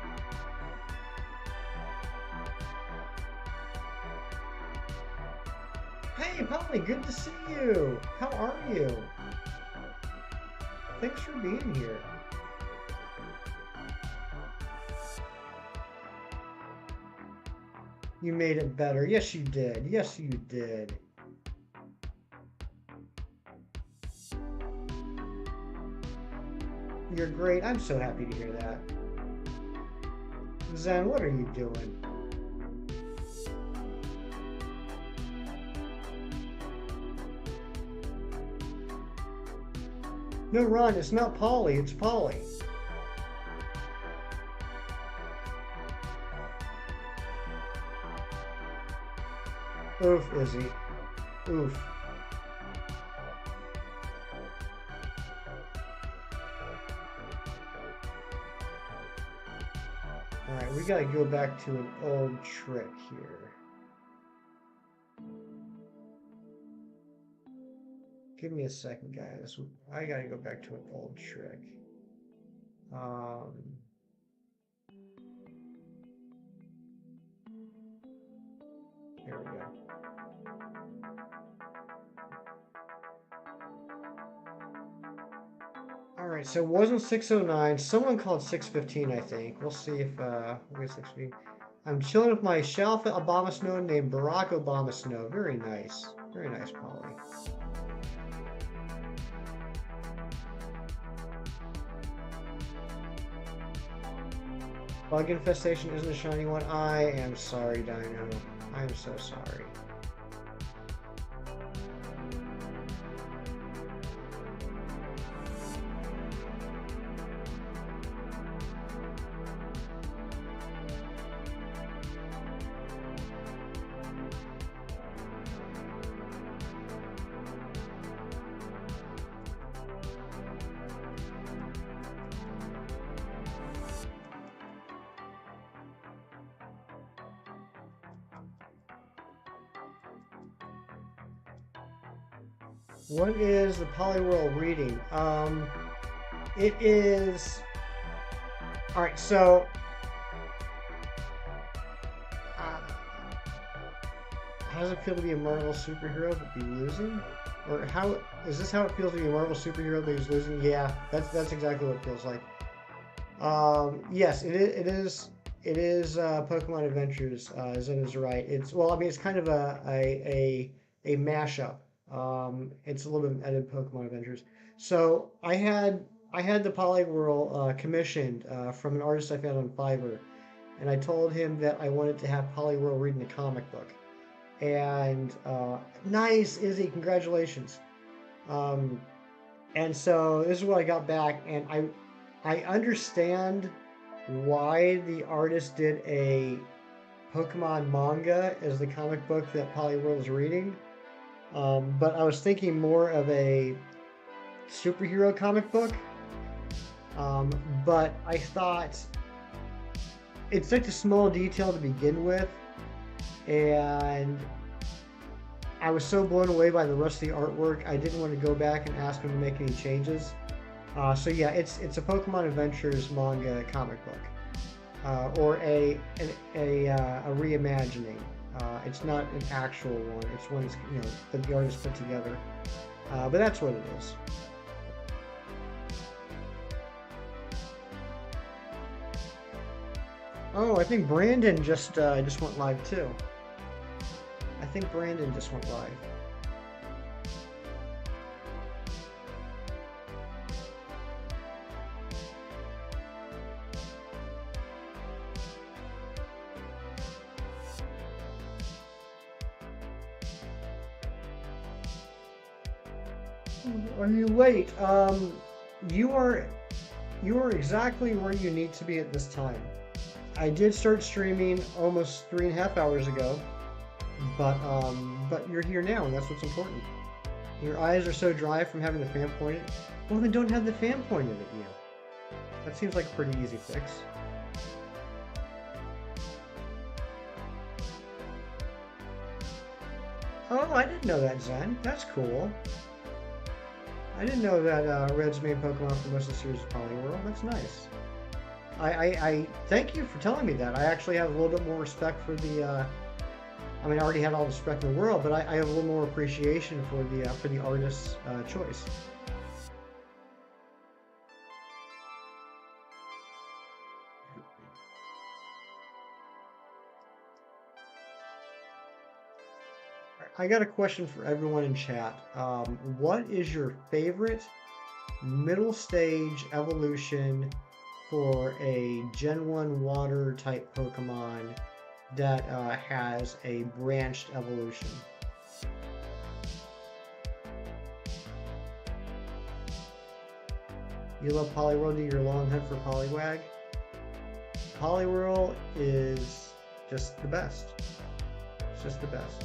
Hey, Polly, good to see you. How are you? Thanks for being here. You made it better. Yes, you did. Yes, you did. You're great. I'm so happy to hear that. Zen, what are you doing? No, Ron, it's not Polly. It's Polly. Oof, Izzy. Oof. we gotta go back to an old trick here. Give me a second, guys. I gotta go back to an old trick. Here we go. All right, so it wasn't 609. Someone called 615, I think. We'll see if we get 615. I'm chilling with my shelf Obama Snow named Barack Obama Snow. Very nice. Very nice, Polly. Bug infestation isn't a shiny one. I am sorry, Dino. I am so sorry. What is the Poliwhirl reading? It is. All right, so how does it feel to be a Marvel superhero but be losing? Or how is this how it feels to be a Marvel superhero but he's losing? Yeah, that's exactly what it feels like. Yes, it is. It is Pokemon Adventures. Zen is right. It's well, I mean, it's kind of a mashup. It's a little bit edited Pokemon Adventures. So I had the Poliwhirl commissioned from an artist I found on Fiverr, and I told him that I wanted to have Poliwhirl reading the comic book. And nice, Izzy, congratulations. And so this is what I got back, and I understand why the artist did a Pokemon manga as the comic book that Poliwhirl is reading. But I was thinking more of a superhero comic book. But I thought it's such a small detail to begin with, and I was so blown away by the rest of the artwork, I didn't want to go back and ask him to make any changes. So yeah, it's a Pokemon Adventures manga comic book, or a reimagining. It's not an actual one. It's one that the artist put together. But that's what it is. Oh, I think Brandon just went live too. I think Brandon just went live. Are you late? You are exactly where you need to be at this time. I did start streaming almost 3.5 hours ago, but you're here now, and that's what's important. Your eyes are so dry from having the fan pointed. Well, then don't have the fan pointed at you. That seems like a pretty easy fix. Oh, I didn't know that, Zen. That's cool. I didn't know that Red's main Pokemon for most of the series is Poliwhirl. That's nice. I thank you for telling me that. I actually have a little bit more respect for the. I mean, I already had all the respect in the world, but I have a little more appreciation for the artist's choice. I got a question for everyone in chat. What is your favorite middle stage evolution for a Gen 1 water type Pokemon that has a branched evolution? You love Poliwhirl, do your long hunt for Poliwag? Poliwhirl is just the best. It's just the best.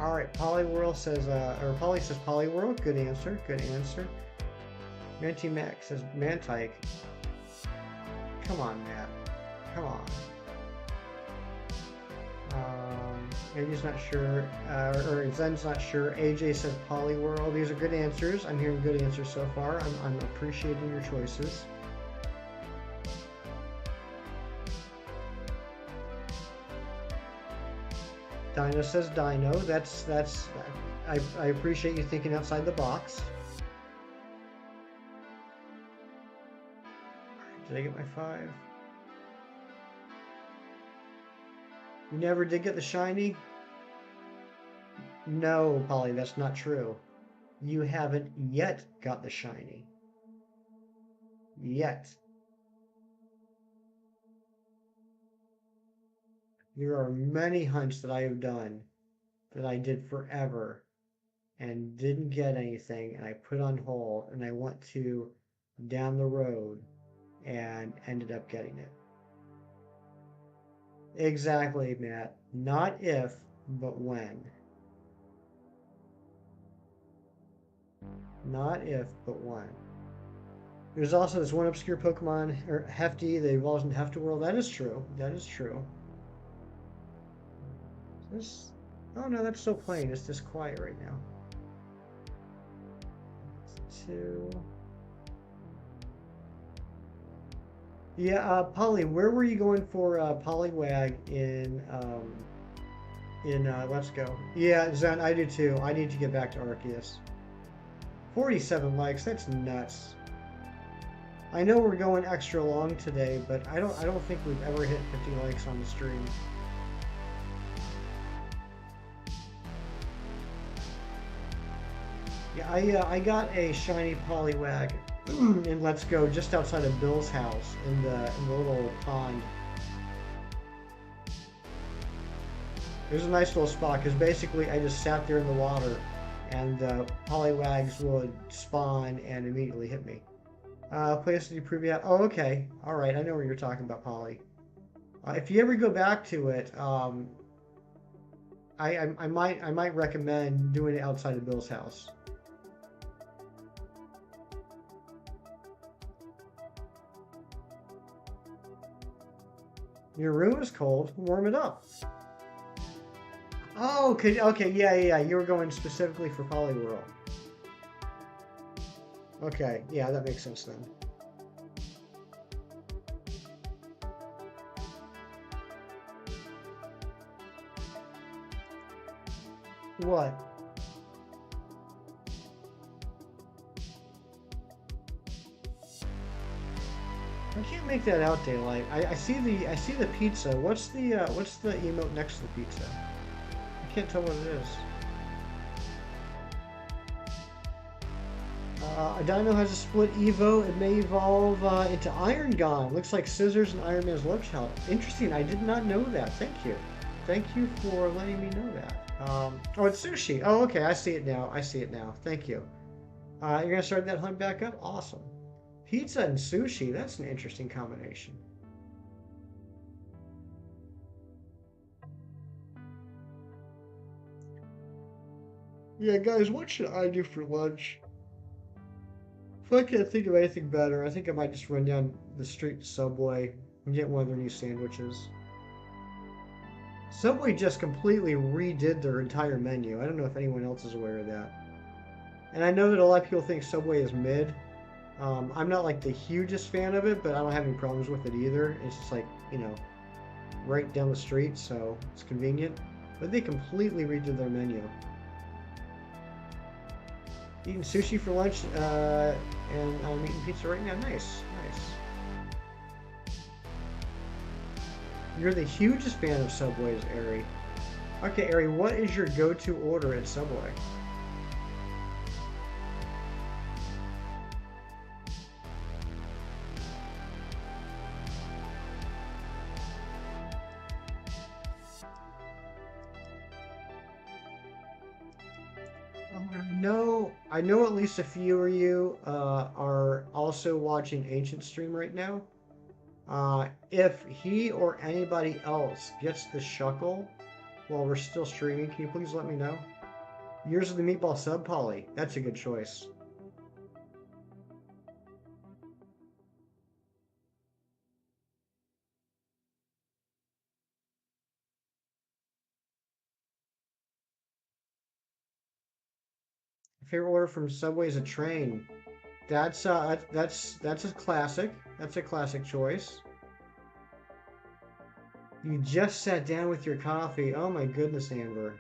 All right, Poliwhirl says, or Polly says Poliwhirl. Good answer. Good answer. Manty Mac says Mantike. Come on, Matt. Come on. Andy's not sure, or Zen's not sure. AJ said Polyworld. These are good answers. I'm hearing good answers so far. I'm appreciating your choices. Dino says Dino. I appreciate you thinking outside the box. Did I get my 5? You never did get the shiny? No, Polly, that's not true. You haven't yet got the shiny. Yet. There are many hunts that I have done that I did forever and didn't get anything, and I put on hold, and I went to down the road and ended up getting it. Exactly, Matt. Not if, but when. Not if, but when. There's also this one obscure Pokemon, or Hefty, that evolves in Hefty World. That is true. That is true. This. Oh no, that's still playing. It's just quiet right now. 2. Yeah, Polly, where were you going for Poliwag in Let's Go? Yeah, Zen, I do too. I need to get back to Arceus. 47 likes, that's nuts. I know we're going extra long today, but I don't think we've ever hit 50 likes on the stream. Yeah, I got a shiny Poliwag in Let's Go just outside of Bill's house in the little pond. It was a nice little spot because basically I just sat there in the water and Poliwags would spawn and immediately hit me. Place to prove yet? Oh, okay. All right, I know what you're talking about, Polly. If you ever go back to it, I might recommend doing it outside of Bill's house. Your room is cold. Warm it up. Oh, okay, yeah. You were going specifically for Poliwhirl. Okay, yeah, that makes sense then. What? I can't make that out, Daylight. I see the pizza. What's the emote next to the pizza? I can't tell what it is. A Dino has a split Evo. It may evolve into Iron Gon. Looks like Scissors and Iron Man's love child. Interesting. I did not know that. Thank you. Thank you for letting me know that. Oh, it's Sushi. Oh, okay. I see it now. Thank you. You're gonna start that hunt back up? Awesome. Pizza and sushi. That's an interesting combination. Yeah, guys, what should I do for lunch? If I can't think of anything better, I think I might just run down the street to Subway and get one of their new sandwiches. Subway just completely redid their entire menu. I don't know if anyone else is aware of that. And I know that a lot of people think Subway is mid. I'm not like the hugest fan of it, but I don't have any problems with it either. It's just like, right down the street, so it's convenient. But they completely redid their menu. Eating sushi for lunch, and I'm eating pizza right now. Nice. You're the hugest fan of Subways, Ari. Okay, Ari, what is your go-to order at Subway? I know at least a few of you are also watching Ancient stream right now. If he or anybody else gets the shuckle while we're still streaming, can you please let me know? Yours is the meatball sub, Polly. That's a good choice. Favorite order from Subway is a train. That's a classic. That's a classic choice. You just sat down with your coffee. Oh my goodness, Amber.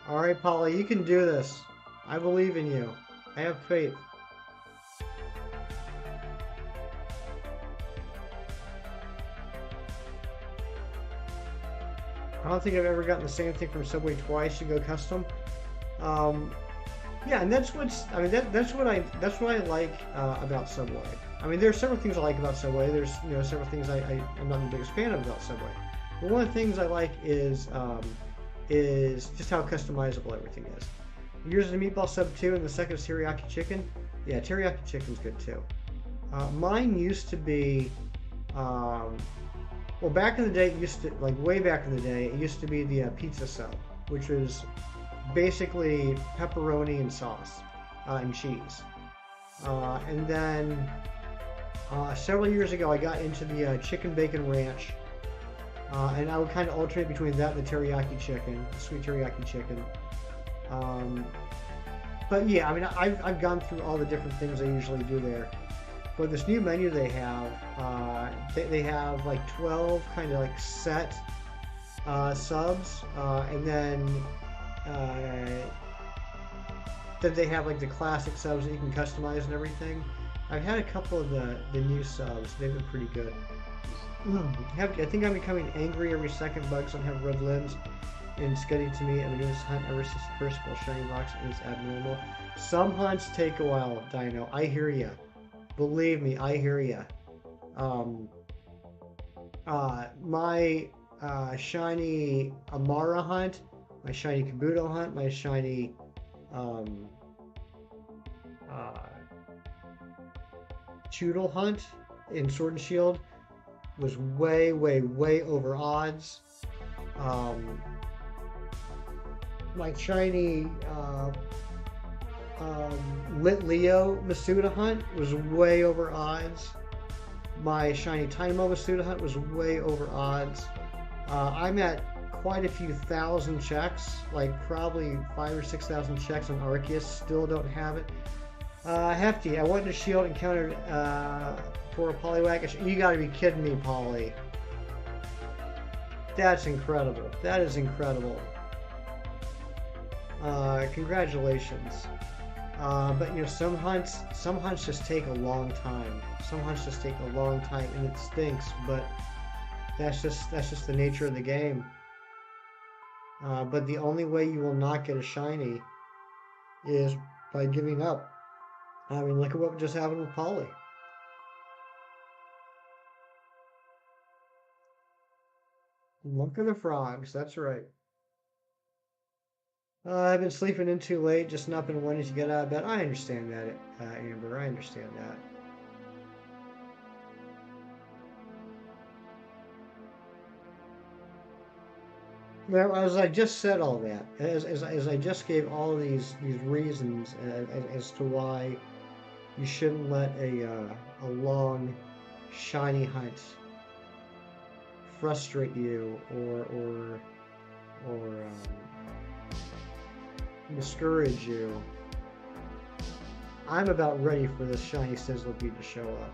All right, Polly, you can do this. I believe in you. I have faith. I don't think I've ever gotten the same thing from Subway twice. You go custom. Um, yeah, and that's what I like about Subway. I mean, there's several things I like about Subway. There's several things I'm not the biggest fan of about Subway. But one of the things I like is just how customizable everything is. Yours is a meatball sub too, and the second is teriyaki chicken. Yeah, teriyaki chicken's good too. Mine used to be, well, back in the day, it used to, like way back in the day, it used to be the pizza sub, which was basically pepperoni and sauce and cheese. And then several years ago, I got into the chicken bacon ranch, and I would kind of alternate between that and the teriyaki chicken, the sweet teriyaki chicken. But yeah, I mean, I've gone through all the different things I usually do there. But this new menu they have, they have like 12 kind of like set subs, and then they have like the classic subs that you can customize and everything. I've had a couple of the new subs. They've been pretty good. I think I'm becoming angry every second bugs don't have red limbs in Scuddy to me. I've been doing this hunt ever since the first full shiny box, and it's abnormal. Some hunts take a while, Dino. I hear ya. Believe me, I hear ya. My shiny Amara hunt, my shiny Kabuto hunt, my shiny Choodle hunt in Sword and Shield was way, way, way over odds. My shiny Lit Leo Masuda hunt was way over odds. My shiny Tynamo Masuda hunt was way over odds. I'm at quite a few thousand checks, like probably 5,000 or 6,000 checks on Arceus. Still don't have it. Hefty, I went to Shield and countered for a Poliwag. You gotta be kidding me, Polly. That's incredible. That is incredible. Congratulations. But you know, some hunts just take a long time. Some hunts just take a long time, and it stinks. But that's just the nature of the game. But the only way you will not get a shiny is by giving up. I mean, look at what just happened with Polly. Look at the frogs. That's right. I've been sleeping in too late, just not been wanting to get out of bed. I understand that, Amber. I understand that. Well, as I just said all that, as I just gave all these reasons as to why you shouldn't let a long, shiny hunt frustrate you or discourage you. I'm about ready for this shiny Sizzlipede to show up.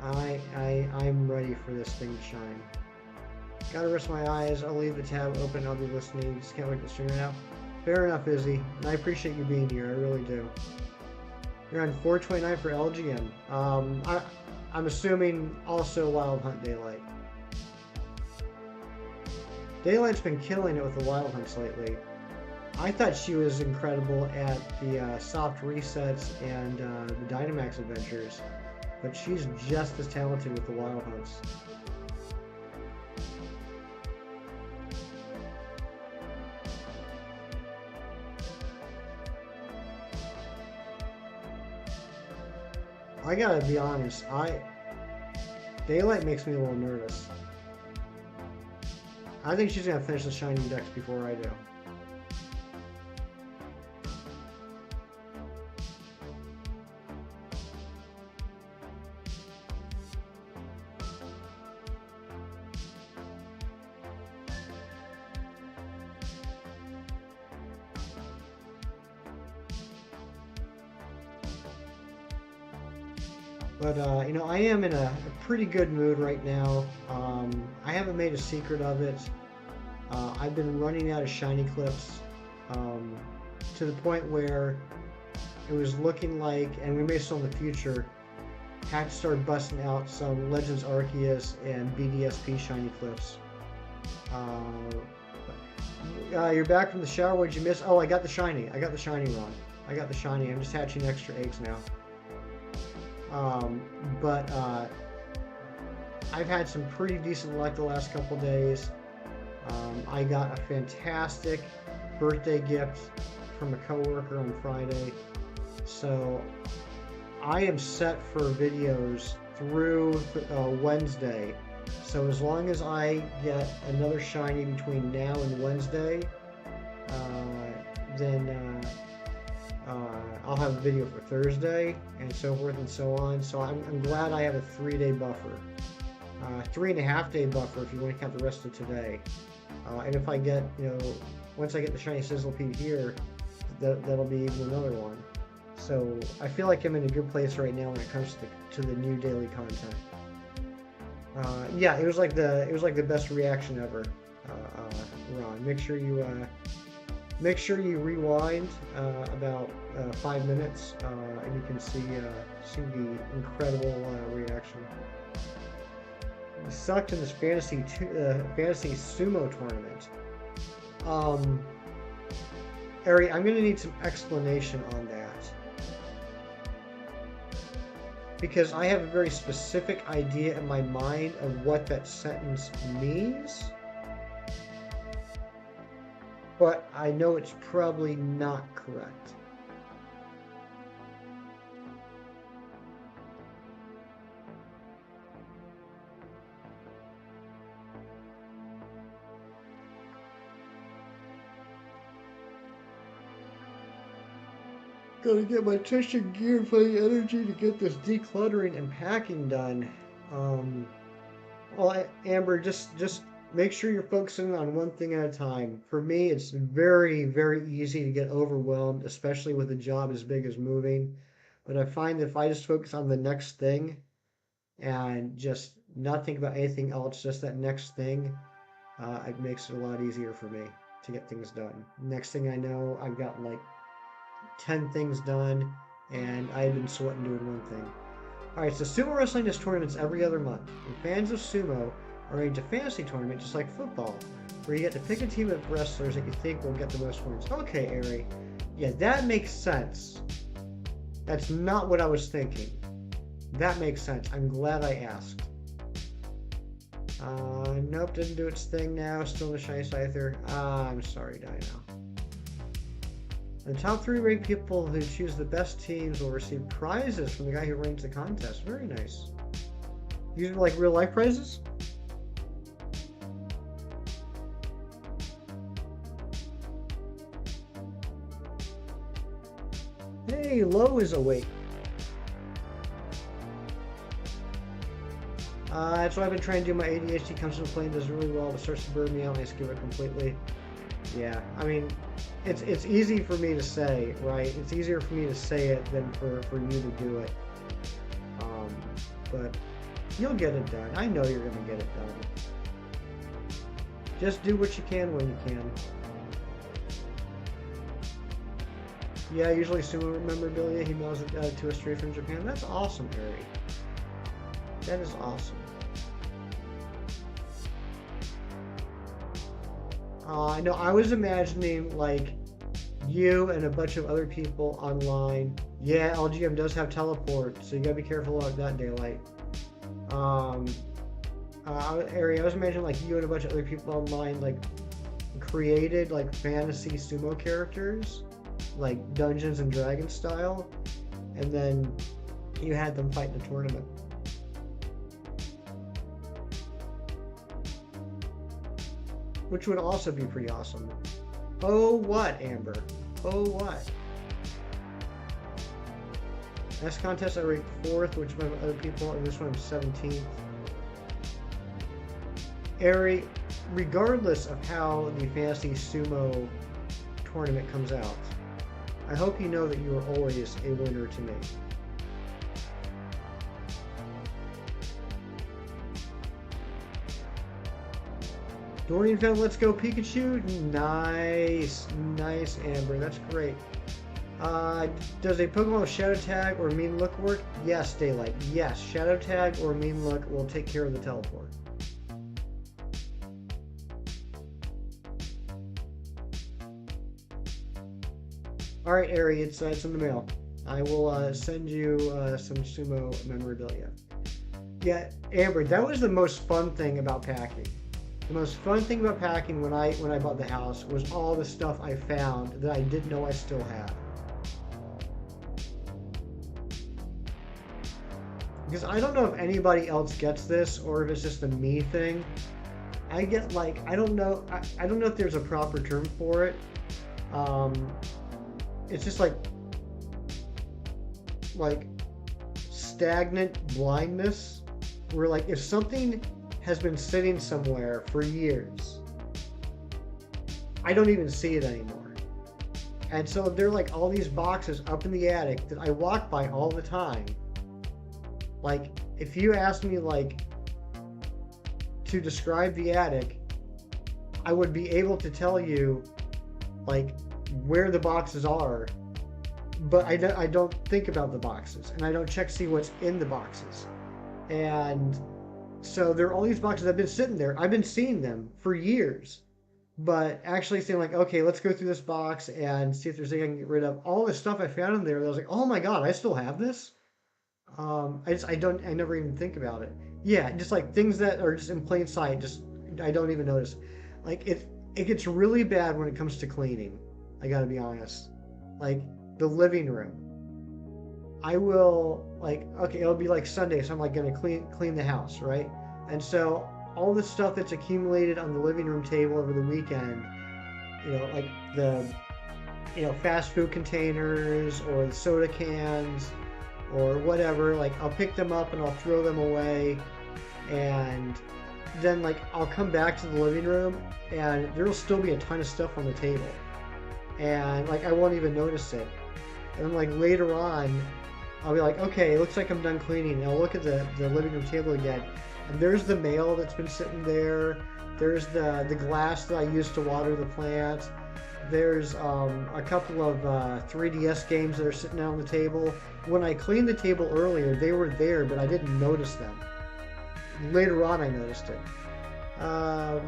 I'm ready for this thing to shine. Gotta rest my eyes. I'll leave the tab open. I'll be listening. Just can't wait to stream it out. Fair enough, Izzy. And I appreciate you being here. I really do. You're on 429 for LGM. I'm assuming also Wild Hunt Daylight. Daylight's been killing it with the Wild Hunts lately. I thought she was incredible at the soft resets and the Dynamax adventures, but she's just as talented with the Wild Hunts. I gotta be honest, Daylight makes me a little nervous. I think she's gonna finish the Shining Dex before I do. But you know, I am in a pretty good mood right now. I haven't made a secret of it. I've been running out of shiny clips um, to the point where it was looking like, and we may still in the future, have to start busting out some Legends Arceus and BDSP shiny clips. You're back from the shower. What'd you miss? Oh, I got the shiny. I got the shiny, Ron. I got the shiny. I'm just hatching extra eggs now. But I've had some pretty decent luck the last couple days. I got a fantastic birthday gift from a coworker on Friday. So I am set for videos through Wednesday. So as long as I get another shiny between now and Wednesday, then I'll have a video for Thursday and so forth and so on. So I'm glad I have a 3-day buffer. 3.5-day buffer if you want to count the rest of today. And if I get, you know, once I get the shiny Sizzlipede here, that'll be even another one. So I feel like I'm in a good place right now when it comes to the new daily content. Yeah, it was like the best reaction ever, Ron. Make sure you rewind about 5 minutes, and you can see the incredible reaction. We sucked in this fantasy sumo tournament. Ari, I'm gonna need some explanation on that. Because I have a very specific idea in my mind of what that sentence means, but I know it's probably not correct. Gotta get my attention gear and plenty energy to get this decluttering and packing done. Well, Amber, just make sure you're focusing on one thing at a time. For me, it's very, very easy to get overwhelmed, especially with a job as big as moving. But I find that if I just focus on the next thing and just not think about anything else, just that next thing, it makes it a lot easier for me to get things done. Next thing I know, I've got like 10 things done, and I've been sweating doing one thing. Alright, so sumo wrestling has tournaments every other month, and fans of sumo are into fantasy tournament just like football, where you get to pick a team of wrestlers that you think will get the most wins. Okay, Ari. Yeah, that makes sense. That's not what I was thinking. That makes sense. I'm glad I asked. Nope, didn't do its thing now. Still in the shiny Scyther. I'm sorry, Dino. The top 3 ranked people who choose the best teams will receive prizes from the guy who runs the contest. Very nice. These are like real life prizes? Hey, Lo is awake. That's why I've been trying to do. My ADHD comes into play and does really well, but starts to burn me out and I skip it completely. Yeah, I mean, it's easy for me to say, right? It's easier for me to say it than for you to do it. But you'll get it done. I know you're going to get it done. Just do what you can when you can. Yeah, usually sumo memorabilia, he mails it to us straight from Japan. That's awesome, Harry. That is awesome. I know, I was imagining like you and a bunch of other people online. Yeah, LGM does have teleport, so you gotta be careful about that, Daylight. Ari, I was imagining like you and a bunch of other people online like created like fantasy sumo characters, like Dungeons and Dragons style, and then you had them fight in a tournament. Which would also be pretty awesome. Oh, what, Amber? Oh, what? Next contest I ranked 4th, which my other people, and this one I'm 17th. Ari, regardless of how the Fantasy Sumo tournament comes out, I hope you know that you are always a winner to me. Dorian found Let's Go Pikachu. Nice. Nice, Amber. That's great. Does a Pokemon with Shadow Tag or Mean Look work? Yes, Daylight. Yes, Shadow Tag or Mean Look will take care of the teleport. Alright, Ari, it's in the mail. I will send you some sumo memorabilia. Yeah, Amber, that was the most fun thing about packing. The most fun thing about packing when I bought the house was all the stuff I found that I didn't know I still had. Because I don't know if anybody else gets this or if it's just a me thing. I get like, I don't know if there's a proper term for it. It's just like stagnant blindness, where like if something has been sitting somewhere for years, I don't even see it anymore. And so there are like all these boxes up in the attic that I walk by all the time. Like if you asked me like to describe the attic, I would be able to tell you like where the boxes are, but I don't think about the boxes, and I don't check to see what's in the boxes. And so there are all these boxes that have been sitting there. I've been seeing them for years, but actually saying like, okay, let's go through this box and see if there's anything I can get rid of. All the stuff I found in there, I was like, oh my god, I still have this. I never even think about it. Yeah, just like things that are just in plain sight, just I don't even notice. Like it gets really bad when it comes to cleaning. I gotta be honest. Like the living room. I will like, okay, it'll be like Sunday, so I'm like gonna clean the house, right? And so all the stuff that's accumulated on the living room table over the weekend, like the fast food containers or the soda cans or whatever, like I'll pick them up and I'll throw them away, and then like I'll come back to the living room and there'll still be a ton of stuff on the table, and like I won't even notice it. And then like later on I'll be like, okay, it looks like I'm done cleaning, and I'll look at the living room table again, and there's the mail that's been sitting there, there's the glass that I used to water the plants, there's a couple of 3DS games that are sitting out on the table. When I cleaned the table earlier, they were there, but I didn't notice them. Later on, I noticed it. I'll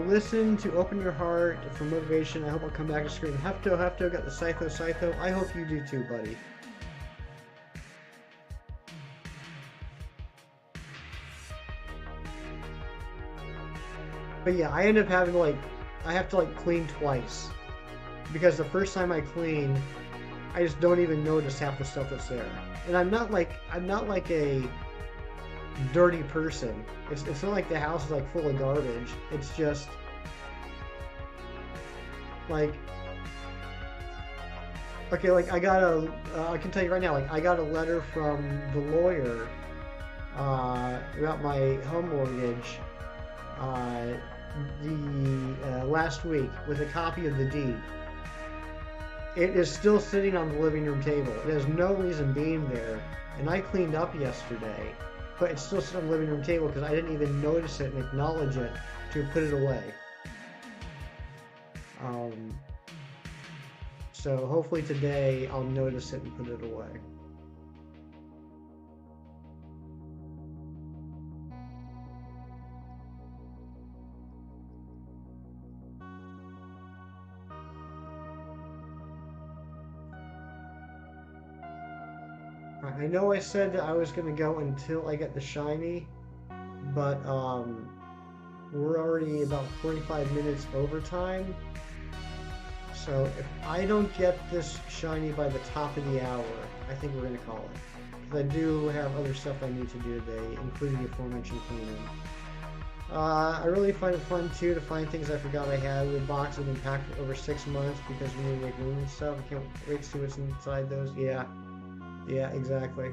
listen to Open Your Heart for motivation. I hope I'll come back to scream. Hefto got the Scytho. I hope you do too, buddy. But yeah, I end up having to I have to clean twice, because the first time I clean, I just don't even notice half the stuff that's there. And I'm not like a dirty person. It's not like the house is full of garbage. It's just like, okay, I got I can tell you right now, I got a letter from the lawyer about my home mortgage last week with a copy of the deed. It is still sitting on the living room table. It has no reason being there, and I cleaned up yesterday, but it's still sitting on the living room table because I didn't even notice it and acknowledge it to put it away. So hopefully today I'll notice it and put it away. I know I said that I was going to go until I get the shiny, but we're already about 45 minutes over time. So if I don't get this shiny by the top of the hour, I think we're going to call it. Because I do have other stuff I need to do today, including the aforementioned cleaning. I really find it fun too to find things I forgot I had. The box has been packed for over 6 months because we need to make room and stuff. I can't wait to see what's inside those. Yeah, exactly.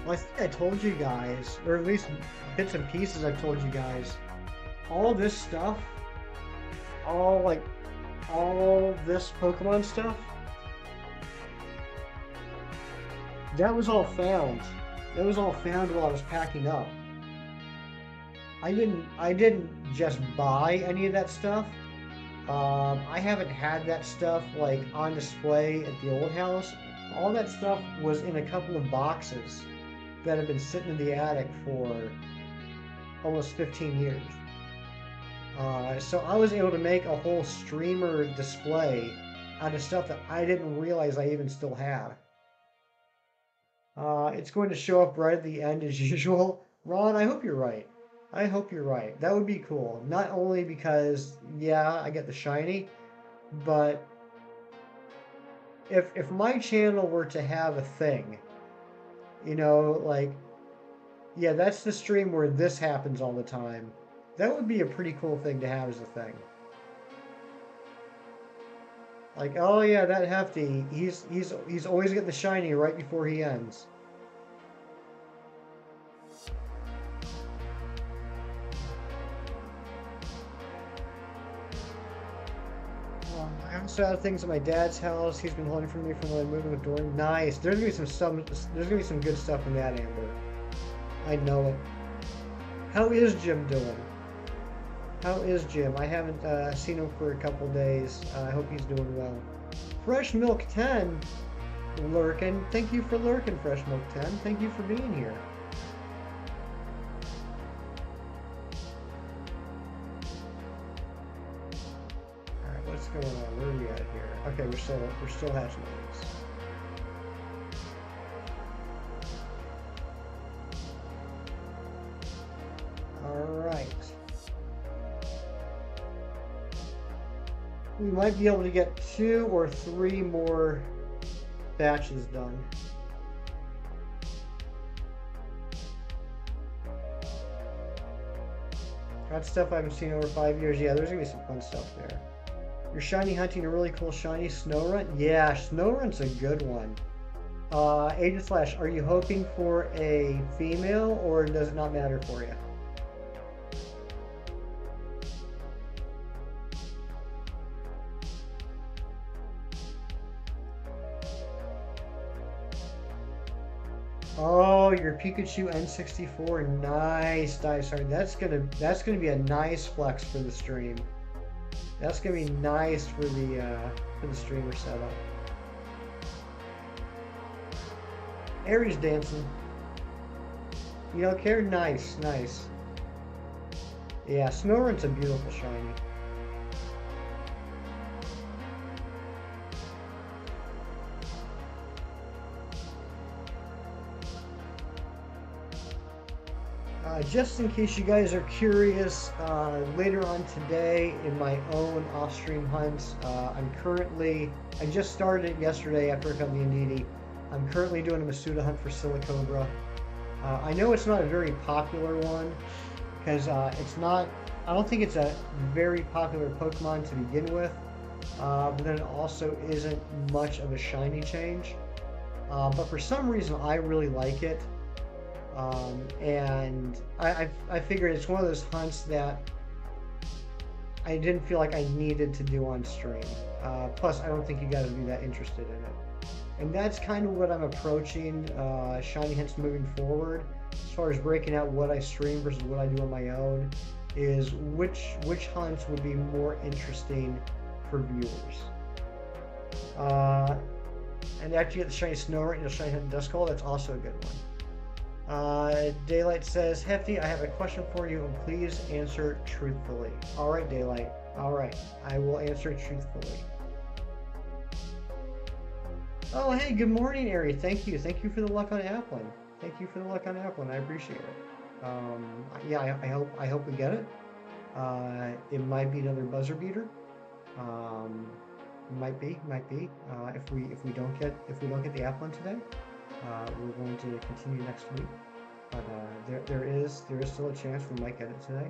Well, I think I told you guys, or at least bits and pieces I've told you guys, all this stuff, all this Pokemon stuff, That was all found. That was all found while I was packing up. I didn't just buy any of that stuff. I haven't had that stuff like on display at the old house. All that stuff was in a couple of boxes that have been sitting in the attic for almost 15 years. So I was able to make a whole streamer display out of stuff that I didn't realize I even still had. It's going to show up right at the end as usual. Ron, I hope you're right. I hope you're right. That would be cool. Not only because, yeah, I get the shiny, but if my channel were to have a thing, like, yeah, that's the stream where this happens all the time. That would be a pretty cool thing to have as a thing. Like, oh yeah, that Hefty, he's always getting the shiny right before he ends. I also have things at my dad's house. He's been holding for me from when I moved with Dorian. Nice. There's gonna be some stuff. There's gonna be some good stuff in that, Amber. I know it. How is Jim doing? How is Jim? I haven't seen him for a couple days. I hope he's doing well. Fresh Milk 10 lurking. Thank you for lurking, Fresh Milk 10. Thank you for being here. Alright, what's going on? Where are we at here? Okay, we're still hatching eggs. Alright. We might be able to get 2 or 3 more batches done. That stuff I haven't seen in over 5 years. Yeah, there's gonna be some fun stuff there. You're shiny hunting a really cool shiny Snorunt? Yeah, Snorunt's a good one. Agent Slash, are you hoping for a female or does it not matter for you? Oh, your Pikachu N64, nice, Dysart. That's gonna be a nice flex for the stream. That's gonna be nice for the streamer setup. Aries dancing. You don't care? Nice, nice. Yeah, Snorunt's a beautiful shiny. Just in case you guys are curious, later on today in my own off-stream hunts, I just started it yesterday after I found the Indeedee. I'm currently doing a Masuda hunt for Silicobra. I know it's not a very popular one, because I don't think it's a very popular Pokemon to begin with, but then it also isn't much of a shiny change. But for some reason, I really like it. And I figured it's one of those hunts that I didn't feel like I needed to do on stream. Plus, I don't think you got to be that interested in it. And that's kind of what I'm approaching shiny hunts moving forward. As far as breaking out what I stream versus what I do on my own, is which hunts would be more interesting for viewers. And after you get the shiny Snorunt, you'll shiny hunt Duskull. That's also a good one. Daylight says, Hefty, I have a question for you and please answer truthfully. Alright, Daylight. Alright, I will answer truthfully. Oh, hey, good morning, Ari. Thank you. Thank you for the luck on Applin. Thank you for the luck on Applin. I appreciate it. Yeah, I hope we get it. It might be another buzzer beater. Might be. If we don't get the Applin today, we're going to continue next week. But there is still a chance we might get it today.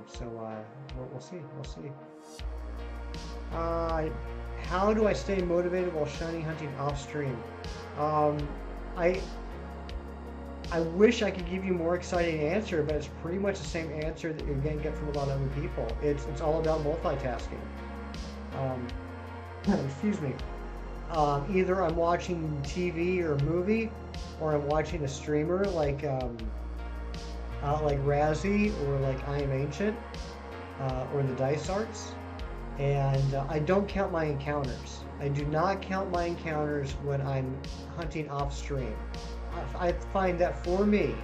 So we'll see. How do I stay motivated while shiny hunting off stream? I wish I could give you a more exciting answer, but it's pretty much the same answer that you're going to get from a lot of other people. It's all about multitasking. Excuse me. Either I'm watching TV or a movie, or I'm watching a streamer like Razzie or like I Am Ancient or the Dice Arts, and I don't count my encounters. I do not count my encounters when I'm hunting off stream. I find that for me,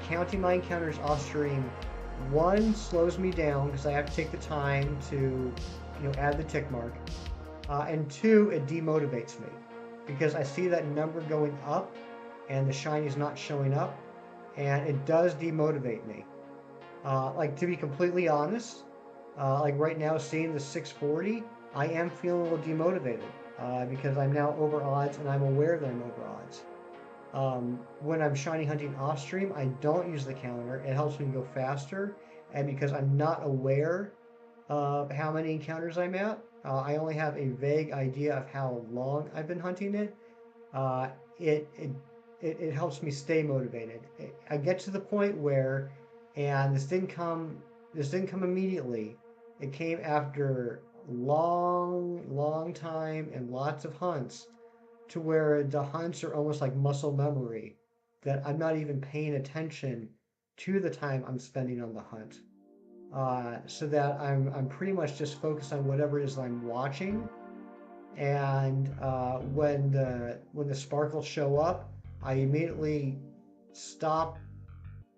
counting my encounters off stream, one slows me down because I have to take the time to, add the tick mark, and two, it demotivates me because I see that number going up and the shiny's not showing up, and it does demotivate me. Like to be completely honest, like right now, seeing the 640, I am feeling a little demotivated because I'm now over odds and I'm aware that I'm over odds. When I'm shiny hunting off stream, I don't use the counter. It helps me go faster, and because I'm not aware of how many encounters I'm at, I only have a vague idea of how long I've been hunting it. Uh, it, it it helps me stay motivated. I get to the point where, and this didn't come immediately. It came after long time and lots of hunts, to where the hunts are almost like muscle memory, that I'm not even paying attention to the time I'm spending on the hunt. So that I'm pretty much just focused on whatever it is I'm watching, and when the sparkles show up, I immediately stop,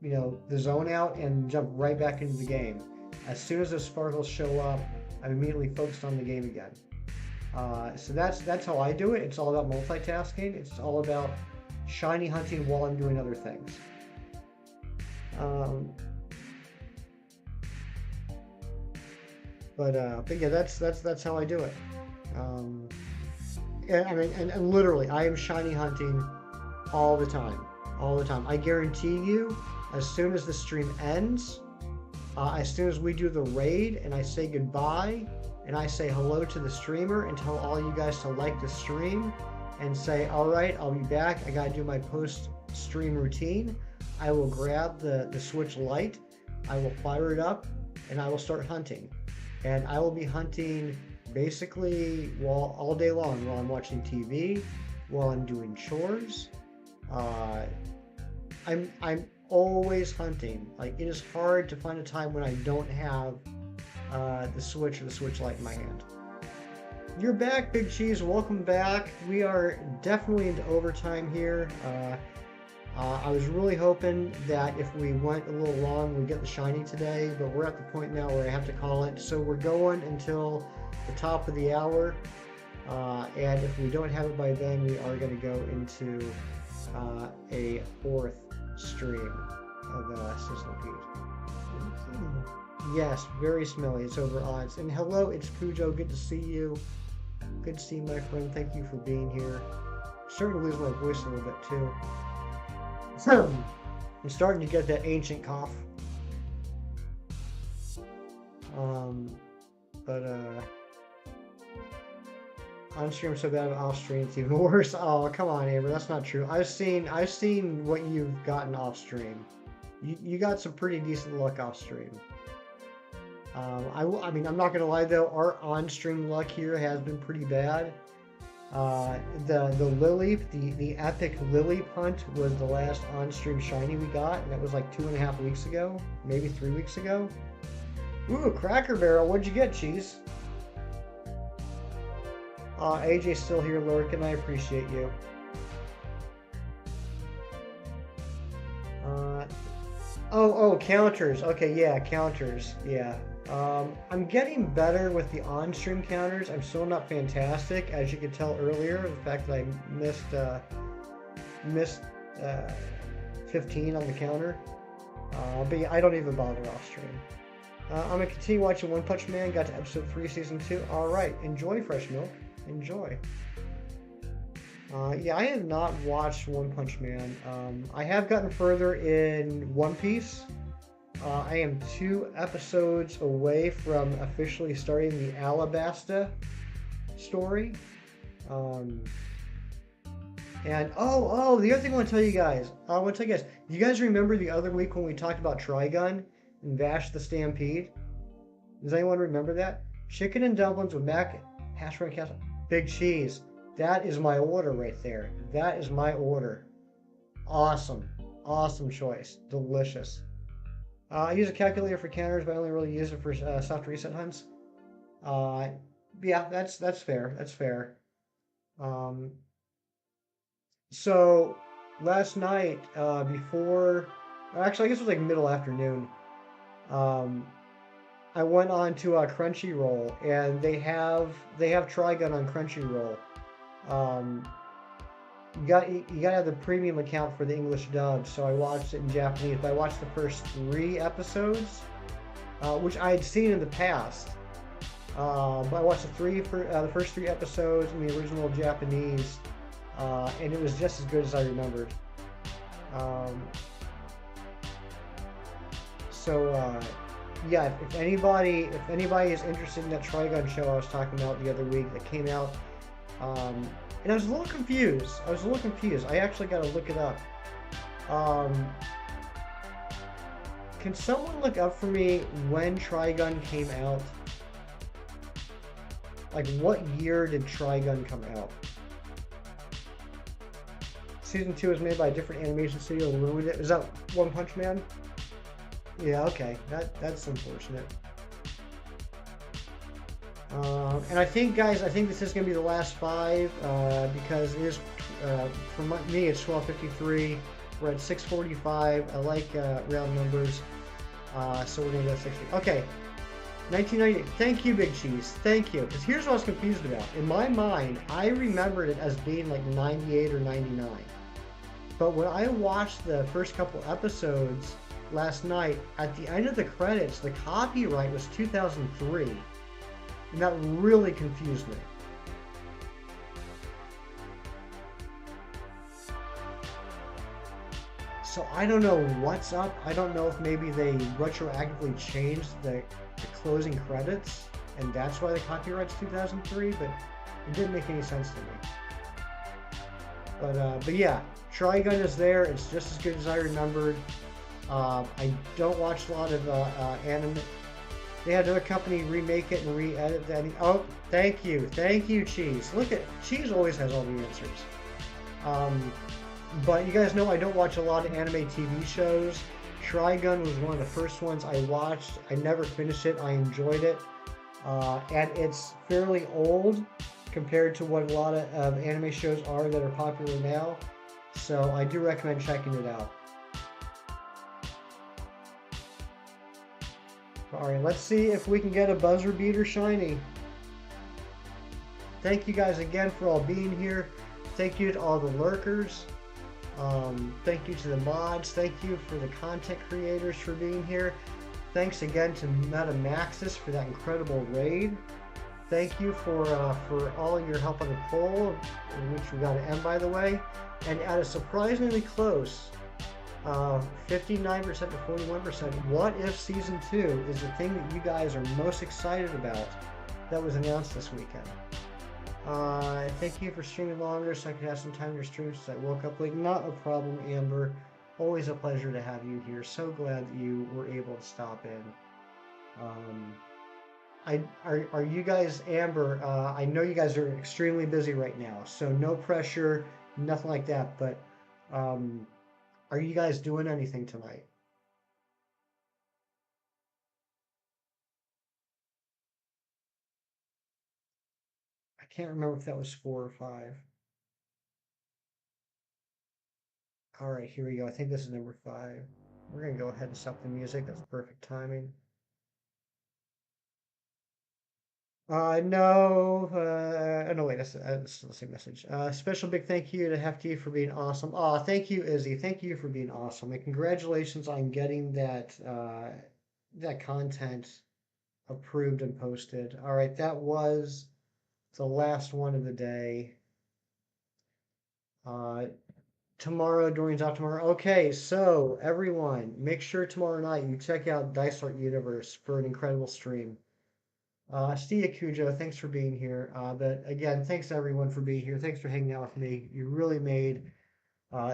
the zone out and jump right back into the game. As soon as the sparkles show up, I'm immediately focused on the game again. So that's how I do it. It's all about multitasking. It's all about shiny hunting while I'm doing other things. Um, but yeah, that's how I do it. Um, and, I mean, and literally, I am shiny hunting all the time, all the time. I guarantee you, as soon as the stream ends, as soon as we do the raid and I say goodbye and I say hello to the streamer and tell all you guys to like the stream and say, all right, I'll be back. I gotta do my post stream routine. I will grab the Switch Lite, I will fire it up, and I will start hunting. And I will be hunting basically all day long while I'm watching TV, while I'm doing chores. Uh, I'm always hunting. Like, it is hard to find a time when I don't have the Switch or the Switch Lite in my hand. You're back, Big Cheese. Welcome back. We are definitely into overtime here. I was really hoping that if we went a little long, we'd get the shiny today, but we're at the point now where I have to call it. So we're going until the top of the hour, and if we don't have it by then, we are going to go into a fourth stream of Sizzlipede. Yes, very smelly. It's over odds. And hello, it's Pujo. Good to see you. Good to see you, my friend. Thank you for being here. I'm starting to lose my voice a little bit too. I'm starting to get that ancient cough. But on stream so bad, off stream it's even worse. Oh, come on, Amber, that's not true. I've seen what you've gotten off stream. You got some pretty decent luck off stream. I mean, I'm not gonna lie though, our on-stream luck here has been pretty bad. The Lily, the epic Lily hunt was the last on-stream shiny we got, and that was like 2.5 weeks ago, maybe 3 weeks ago. Ooh, Cracker Barrel, what'd you get, Cheese? AJ's still here lurking, I appreciate you. Oh, counters. Okay, yeah, counters. Yeah. I'm getting better with the on-stream counters. I'm still not fantastic, as you could tell earlier. The fact that I missed 15 on the counter. But yeah, I don't even bother off-stream. I'm gonna continue watching One Punch Man. Got to episode 3, season 2. All right, enjoy Fresh Milk. Enjoy. Yeah, I have not watched One Punch Man. I have gotten further in One Piece. I am 2 episodes away from officially starting the Alabasta story. And the other thing I want to tell you guys. You guys remember the other week when we talked about Trigun and Vash the Stampede? Does anyone remember that? Chicken and dumplings with mac, hash brown castle. Big cheese. That is my order right there. That is my order. Awesome. Awesome choice. Delicious. I use a calculator for counters, but I only really use it for soft reset hunts. Uh, yeah, that's fair. That's fair. Um, so last night, before, actually, I guess it was like middle afternoon. Um, I went on to Crunchyroll, and they have Trigun on Crunchyroll. Um, you gotta have the premium account for the English dub, so I watched it in Japanese. But I watched the first 3 episodes, which I had seen in the past. But I watched the first 3 episodes in the original Japanese, and it was just as good as I remembered. Um, so yeah, if anybody is interested in that Trigun show I was talking about the other week that came out, um, and I was a little confused. I actually got to look it up. Um, can someone look up for me when Trigun came out? Like, what year did Trigun come out? Season 2 was made by a different animation studio and ruined it. Is that One Punch Man? Yeah, okay. That's unfortunate. And I think, guys, I think this is going to be the last 5 because it is, for me, it's 12:53. We're at 6:45. I like round numbers, so we're going to go 60. Okay, 1998. Thank you, Big Cheese. Thank you. Because here's what I was confused about. In my mind, I remembered it as being like 98 or 99. But when I watched the first couple episodes last night, at the end of the credits, the copyright was 2003. And that really confused me. So I don't know what's up. I don't know if maybe they retroactively changed the closing credits, and that's why the copyright's 2003, but it didn't make any sense to me. But yeah, Trigun is there. It's just as good as I remembered. I don't watch a lot of anime. They had another company remake it and re-edit that. Oh, thank you, Cheese. Look at Cheese always has all the answers. But you guys know I don't watch a lot of anime TV shows. Trigun was one of the first ones I watched. I never finished it. I enjoyed it, and it's fairly old compared to what a lot of anime shows are that are popular now. So I do recommend checking it out. Alright, let's see if we can get a buzzer beater shiny. Thank you guys again for all being here. Thank you to all the lurkers. Thank you to the mods. Thank you for the content creators for being here. Thanks again to MetaMaxis for that incredible raid. Thank you for all your help on the poll, which we got to end, by the way. And at a surprisingly close 59% to 41%, what if Season 2 is the thing that you guys are most excited about that was announced this weekend? Thank you for streaming longer so I could have some time in your stream since I woke up late. Not a problem, Amber. Always a pleasure to have you here. So glad that you were able to stop in. Are you guys, Amber? I know you guys are extremely busy right now, so no pressure, nothing like that. But are you guys doing anything tonight? I can't remember if that was 4 or 5. All right, here we go. I think this is number 5. We're gonna go ahead and stop the music. That's perfect timing. No, no, wait, that's the same message. Special big thank you to Hefty for being awesome. Thank you, Izzy. Thank you for being awesome. And congratulations on getting that content approved and posted. All right, that was the last one of the day. Uh, Tomorrow, Dorian's off tomorrow. Okay, so everyone, make sure tomorrow night you check out Dice Art Universe for an incredible stream. Steve Cujo, thanks for being here. But again, thanks everyone for being here. Thanks for hanging out with me. You really made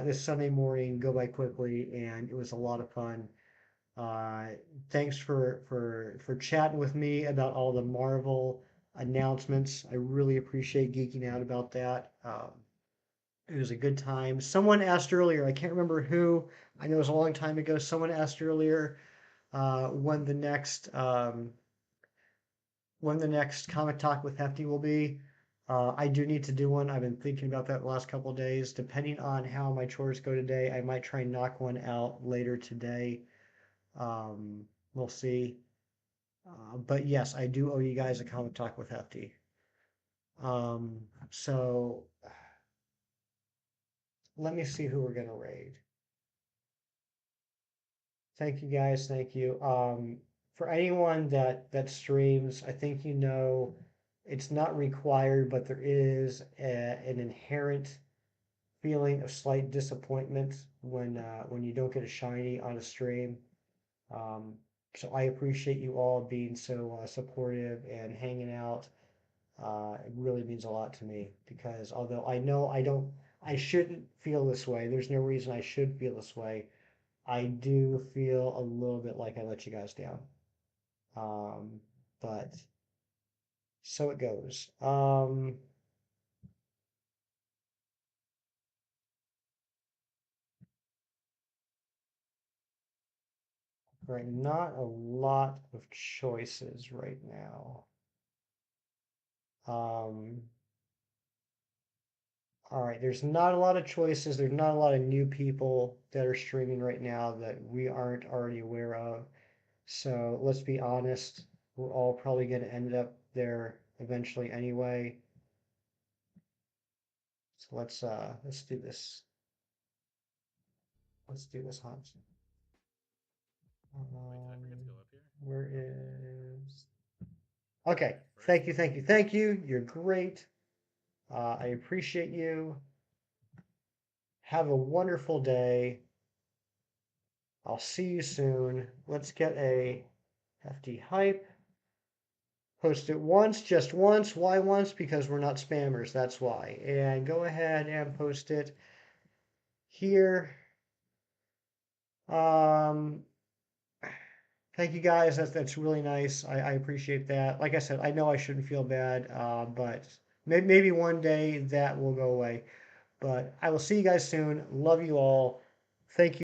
this Sunday morning go by quickly, and it was a lot of fun. Uh, Thanks for chatting with me about all the Marvel announcements. I really appreciate geeking out about that. It was a good time. Someone asked earlier, I can't remember who, I know it was a long time ago. Someone asked earlier when the next Comic Talk with Hefty will be. I do need to do one. I've been thinking about that the last couple of days. Depending on how my chores go today, I might try and knock one out later today. Um, we'll see. But yes, I do owe you guys a Comic Talk with Hefty. So let me see who we're gonna raid. Thank you guys. Thank you. For anyone that streams, I think you know it's not required, but there is an inherent feeling of slight disappointment when you don't get a shiny on a stream. Um, so I appreciate you all being so supportive and hanging out. It really means a lot to me because although I know I shouldn't feel this way. There's no reason I should feel this way. I do feel a little bit like I let you guys down. Um, but so it goes. Right, not a lot of choices right now. Um, all right, there's not a lot of choices. There's not a lot of new people that are streaming right now that we aren't already aware of. So let's be honest, we're all probably going to end up there eventually anyway. So let's do this. Let's do this, Hans. Where is? Okay. Thank you, thank you, thank you. You're great. I appreciate you. Have a wonderful day. I'll see you soon. Let's get a hefty hype. Post it once, just once. Why once? Because we're not spammers. That's why. And go ahead and post it here. Um, Thank you guys. That's really nice. I appreciate that. Like I said, I know I shouldn't feel bad, but maybe one day that will go away. But I will see you guys soon. Love you all. Thank you.